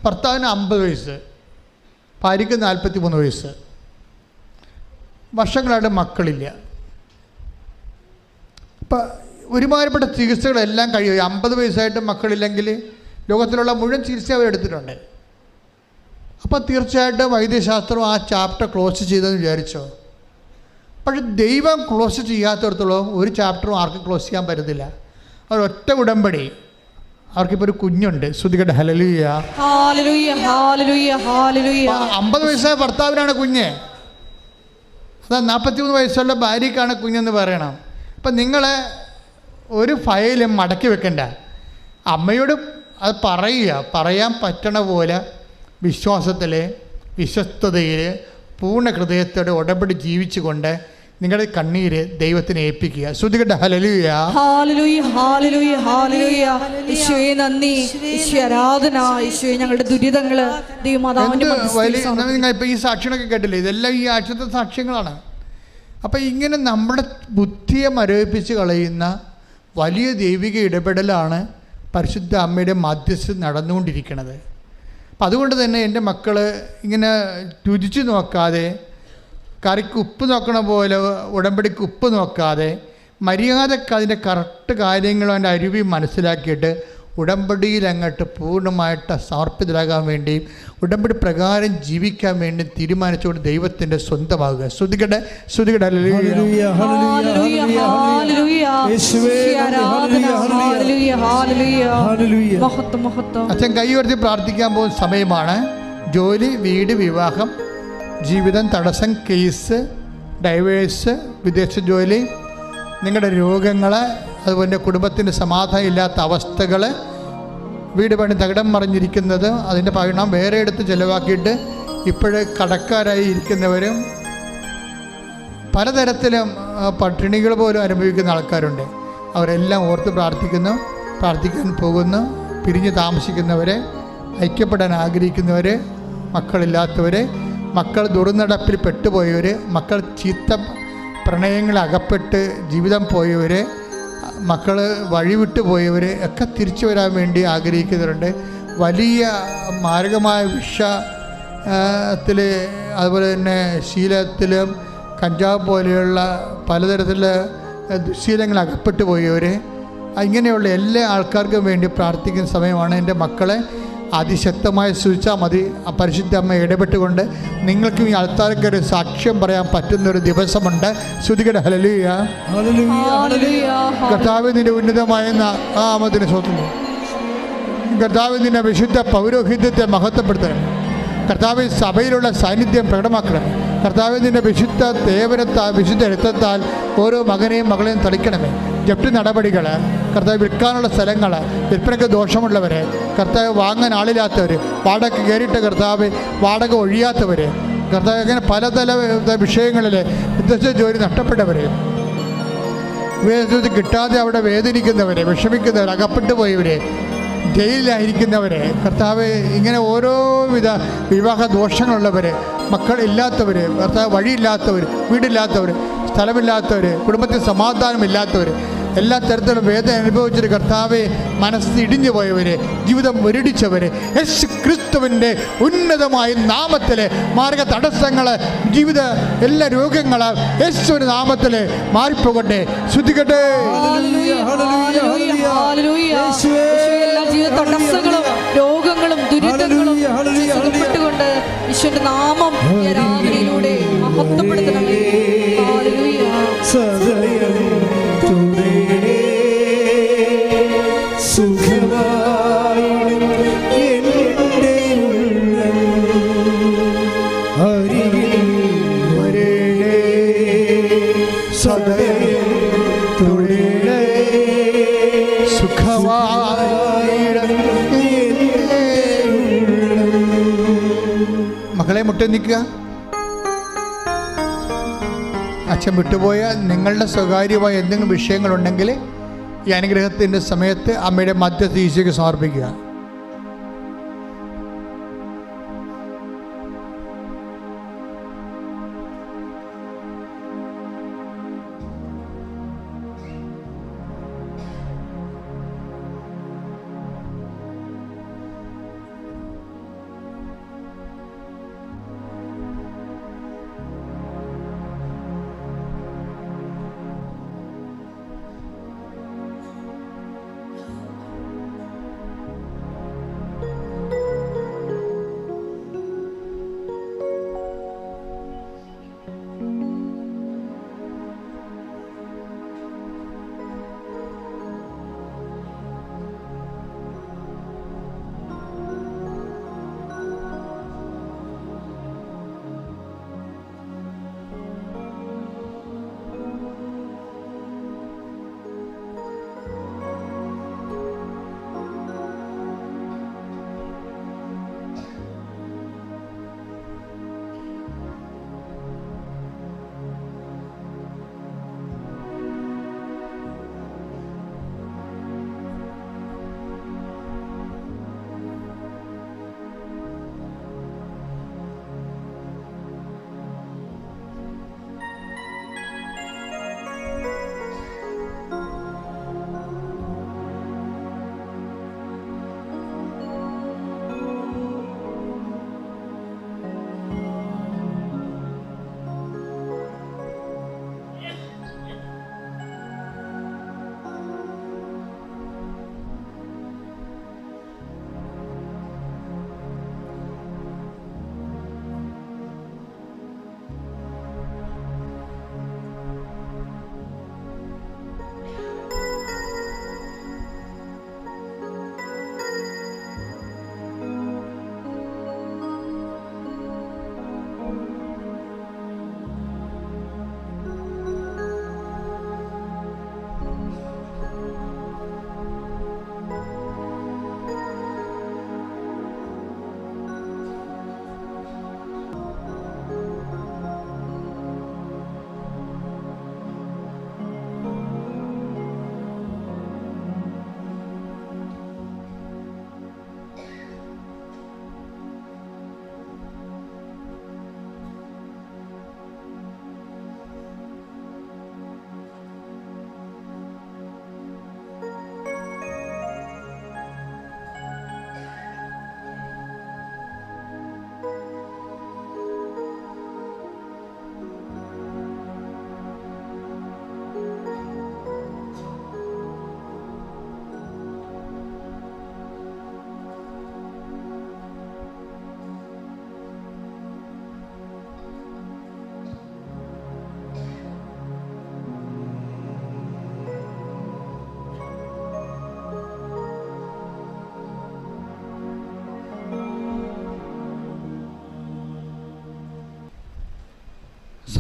C: ഭർത്താവിന് 50 വയസ്സ്, ഭാര്യയ്ക്ക് 43 വയസ്സ്. വർഷങ്ങളായിട്ട് മക്കളില്ല. അപ്പം ഒരുമാതിരിപ്പെട്ട ചികിത്സകളെല്ലാം കഴിയും. 50 വയസ്സായിട്ട് മക്കളില്ലെങ്കിൽ ലോകത്തിലുള്ള മുഴുവൻ ചികിത്സ അവരെടുത്തിട്ടുണ്ട്. അപ്പോൾ തീർച്ചയായിട്ടും വൈദ്യശാസ്ത്രം ആ ചാപ്റ്റർ ക്ലോസ് ചെയ്തെന്ന് വിചാരിച്ചോ. പക്ഷെ ദൈവം ക്ലോസ് ചെയ്യാത്തടത്തോളം ഒരു ചാപ്റ്ററും ആർക്കും ക്ലോസ് ചെയ്യാൻ പറ്റത്തില്ല. ഒരൊറ്റ ഉടമ്പടി. അവർക്കിപ്പോൾ ഒരു കുഞ്ഞുണ്ട്. ശ്രുതികട്ടെ ഹല്ലേലൂയ. 50 വയസ്സായ ഭർത്താവിനാണ് കുഞ്ഞ്. അതാ 43 വയസ്സുള്ള ഭാര്യയ്ക്കാണ് കുഞ്ഞെന്ന് പറയണം. അപ്പം നിങ്ങളെ ഒരു ഫയലും മടക്കി വെക്കണ്ട. അമ്മയോട് അത് പറയാൻ പറ്റണ പോലെ വിശ്വാസത്തിൽ, വിശ്വസ്തതയിൽ, പൂർണ്ണ ഹൃദയത്തോടെ ഉടമ്പടി ജീവിച്ചുകൊണ്ട് നിങ്ങളുടെ കണ്ണീര് ദൈവത്തിനെ ഏൽപ്പിക്കുക. ശ്രുതികട്ടെ ഹല്ലേലൂയ.
A: ഞങ്ങളുടെ ദുരിതങ്ങള്
C: നിങ്ങൾ ഇപ്പം ഈ സാക്ഷ്യങ്ങളൊക്കെ കേട്ടില്ലേ? ഇതെല്ലാം ഈ ആഴ്ചത്തെ സാക്ഷ്യങ്ങളാണ്. അപ്പം ഇങ്ങനെ നമ്മുടെ ബുദ്ധിയെ മരവിപ്പിച്ച് കളയുന്ന വലിയ ദൈവിക ഇടപെടലാണ് പരിശുദ്ധ അമ്മയുടെ മധ്യസ്ഥ നടന്നുകൊണ്ടിരിക്കുന്നത്. അപ്പം അതുകൊണ്ട് തന്നെ എൻ്റെ മക്കൾ ഇങ്ങനെ രുചിച്ച് നോക്കാതെ, കറിക്ക് ഉപ്പ് നോക്കണ പോലെ ഉടമ്പടിക്ക് ഉപ്പ് നോക്കാതെ, മര്യാദക്ക് അതിൻ്റെ കറക്റ്റ് കാര്യങ്ങളും അതിൻ്റെ അരുവി മനസ്സിലാക്കിയിട്ട് ഉടമ്പടിയിൽ അങ്ങോട്ട് പൂർണ്ണമായിട്ട് സമർപ്പിതരാകാൻ വേണ്ടിയും ഉടമ്പടി പ്രകാരം ജീവിക്കാൻ വേണ്ടി തീരുമാനിച്ചുകൊണ്ട് ദൈവത്തിൻ്റെ സ്വന്തമാകുക. ശ്രുതികട്ടെ. അച്ഛൻ കൈ ഉയർത്തി പ്രാർത്ഥിക്കാൻ പോകുന്ന സമയമാണ്. ജോലി, വീട്, വിവാഹം, ജീവിതം, തടസ്സം, കേസ്, ഡൈവേഴ്സ്, വിദേശ ജോലി, നിങ്ങളുടെ രോഗങ്ങൾ, അതുപോലെ കുടുംബത്തിൻ്റെ സമാധാനം ഇല്ലാത്ത അവസ്ഥകൾ, വീട് പണി തകിടം മറിഞ്ഞിരിക്കുന്നത്, അതിൻ്റെ പണം വേറെ എടുത്ത് ചിലവാക്കിയിട്ട് ഇപ്പോഴ് കടക്കാരായി ഇരിക്കുന്നവരും, പലതരത്തിലും പട്ടിണികൾ പോലും അനുഭവിക്കുന്ന ആൾക്കാരുണ്ട്. അവരെല്ലാം ഓർത്ത് പ്രാർത്ഥിക്കാൻ പോകുന്നു. പിരിഞ്ഞ് താമസിക്കുന്നവരെ, ഐക്യപ്പെടാൻ ആഗ്രഹിക്കുന്നവർ, മക്കളില്ലാത്തവർ, മക്കൾ ദുർനടപ്പിൽ പെട്ടുപോയവർ, മക്കൾ ചീത്ത പ്രണയങ്ങളിൽ അകപ്പെട്ട് ജീവിതം പോയവർ, മക്കൾ വഴിവിട്ടു പോയവർ ഒക്കെ തിരിച്ചു വരാൻ വേണ്ടി ആഗ്രഹിക്കുന്നവരുണ്ട്. വലിയ മാരകമായ വിഷത്തിൽ, അതുപോലെ തന്നെ ശീലത്തിലും കഞ്ചാവ് പോലെയുള്ള പലതരത്തിലുള്ള ദുശ്ശീലങ്ങൾ അകപ്പെട്ടു പോയവർ, ഇങ്ങനെയുള്ള എല്ലാ ആൾക്കാർക്കും വേണ്ടി പ്രാർത്ഥിക്കുന്ന സമയമാണ്. എൻ്റെ മക്കളെ അതിശക്തമായി സ്തുതിച്ചാൽ മതി. ആ പരിശുദ്ധ അമ്മ ഇടപെട്ടുകൊണ്ട് നിങ്ങൾക്കും ഈ ആൾക്കാർക്ക് ഒരു സാക്ഷ്യം പറയാൻ പറ്റുന്നൊരു ദിവസമുണ്ട്. സ്തുതിക്കട്ടെ, ഹല്ലേലൂയ. കർത്താവേ, നിൻ്റെ ഉന്നതമായ നാമത്തിന് സ്തോത്രം. കർത്താവേ, നിൻ്റെ വിശുദ്ധ പൗരോഹിത്യത്തെ മഹത്വപ്പെടുത്തണം. കർത്താവേ, സഭയിലുള്ള സാന്നിധ്യം പ്രകടമാക്കണം. കർത്താവേ, നിൻ്റെ വിശുദ്ധ ദേവനത്താൽ, വിശുദ്ധ രക്തത്താൽ ഓരോ മകനെയും മകളെയും തളിക്കണമേ. ജപ്തി നടപടികൾ, കർത്താവ് വിൽക്കാനുള്ള സ്ഥലങ്ങൾ, വിൽപ്പനയ്ക്ക് ദോഷമുള്ളവർ, കർത്താവ് വാങ്ങാൻ ആളില്ലാത്തവർ, വാടക കയറിയിട്ട് കർത്താവ് വാടക ഒഴിയാത്തവർ, കർത്താവ് അങ്ങനെ പലതല വിഷയങ്ങളിൽ വിദ്യാഭ്യാസ ജോലി നഷ്ടപ്പെട്ടവർ, വേദന കിട്ടാതെ അവിടെ വേദനിക്കുന്നവർ, വിഷമിക്കുന്നവർ, അകപ്പെട്ടു പോയവർ, ജയിലിലായിരിക്കുന്നവർ, കർത്താവ് ഇങ്ങനെ ഓരോവിധ വിവാഹ ദോഷങ്ങളുള്ളവർ, മക്കളില്ലാത്തവർ, കർത്താവ് വഴിയില്ലാത്തവർ, വീടില്ലാത്തവർ, സ്ഥലമില്ലാത്തവർ, കുടുംബത്തിൽ സമാധാനമില്ലാത്തവർ, എല്ലാ തരത്തിലും വേദന അനുഭവിച്ചൊരു കർത്താവെ, മനസ്സിടിഞ്ഞു പോയവർ, ജീവിതം മുരടിച്ചവർ, യേശു ക്രിസ്തുവിൻ്റെ ഉന്നതമായ നാമത്തിൽ മാർഗ തടസ്സങ്ങൾ, ജീവിത എല്ലാ രോഗങ്ങൾ യേശുവിൻ്റെ നാമത്തിൽ മാറിപ്പോകട്ടെ. ശ്രദ്ധിക്കട്ടെ.
A: എല്ലാ ജീവിത തടസ്സങ്ങളും രോഗങ്ങളും ദുരിതങ്ങളും സുഖപ്പെട്ടുകൊണ്ട് ഈശോയുടെ നാമം ആരാധനയിലൂടെ മഹത്വപ്പെടുത്തണമേ.
C: മക്കളെ മുട്ടി നിൽക്കുക. അച്ഛൻ വിട്ടുപോയ നിങ്ങളുടെ സ്വകാര്യമായ എന്തെങ്കിലും വിഷയങ്ങളുണ്ടെങ്കിൽ ഈ അനുഗ്രഹത്തിൻ്റെ സമയത്ത് അമ്മയുടെ മധ്യസ്ഥ ഈശോയ്ക്ക് സമർപ്പിക്കുക.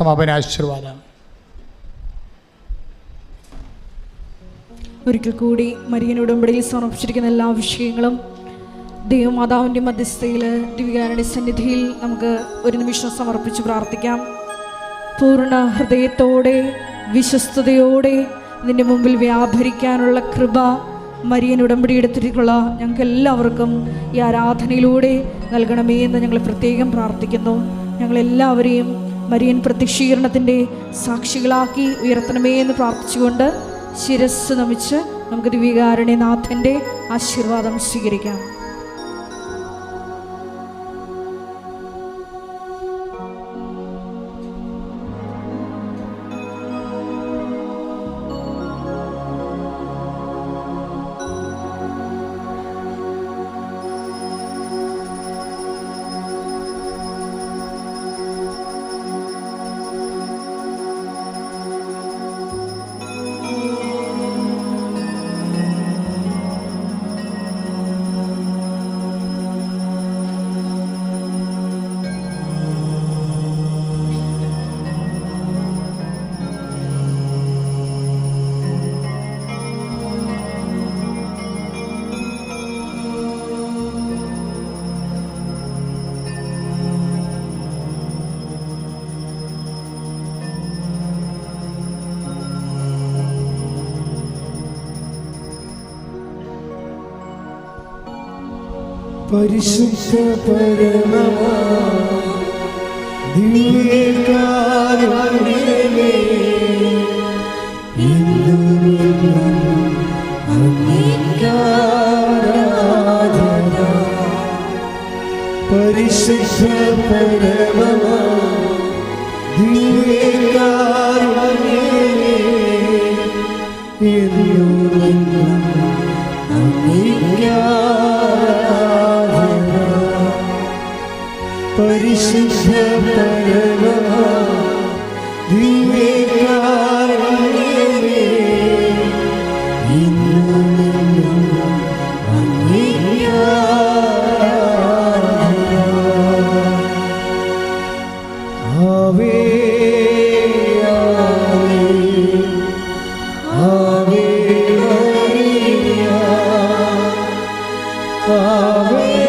C: സമാപന ആശീർവാദം.
A: ഒരിക്കൽ കൂടി മരിയൻ ഉടമ്പടിയിൽ സമർപ്പിച്ചിരിക്കുന്ന എല്ലാ വിഷയങ്ങളും ദൈവമാതാവിൻ്റെ മധ്യസ്ഥയിൽ ദിവ്യകാരുണ്യ സന്നിധിയിൽ നമുക്ക് ഒരു നിമിഷം സമർപ്പിച്ച് പ്രാർത്ഥിക്കാം. പൂർണ്ണ ഹൃദയത്തോടെ വിശ്വസ്തയോടെ ഇതിൻ്റെ മുമ്പിൽ വ്യാപരിക്കാനുള്ള കൃപ മരിയൻ ഉടമ്പടി എടുത്തിട്ടുള്ള ഞങ്ങൾക്ക് എല്ലാവർക്കും ഈ ആരാധനയിലൂടെ നൽകണമേ എന്ന് ഞങ്ങൾ പ്രത്യേകം പ്രാർത്ഥിക്കുന്നു. ഞങ്ങളെല്ലാവരെയും മരിയൻ പ്രത്യക്ഷീകരണത്തിൻ്റെ സാക്ഷികളാക്കി ഉയർത്തണമേ എന്ന് പ്രാർത്ഥിച്ചുകൊണ്ട് ശിരസ് നമിച്ച് നമുക്ക് ദിവ്യകാരുണ്യനാഥൻ്റെ ആശീർവാദം സ്വീകരിക്കാം.
D: പരിശുദ്ധ പരമമാ ദിവ്യകാരുണ്യമേ, എന്നും അങ്ങേക്കാരാധന. പരിശുദ്ധ പരമമാ ദിവ്യകാരുണ്യമേ, എന്നും പരിശുദ്ധ പരമമാ ദിവ്യകാരുണ്യമേ, ഇന്നും അങ്ങേക്കാരാധന. ആവേ ആവേ ആവേ മരിയ, ആവേ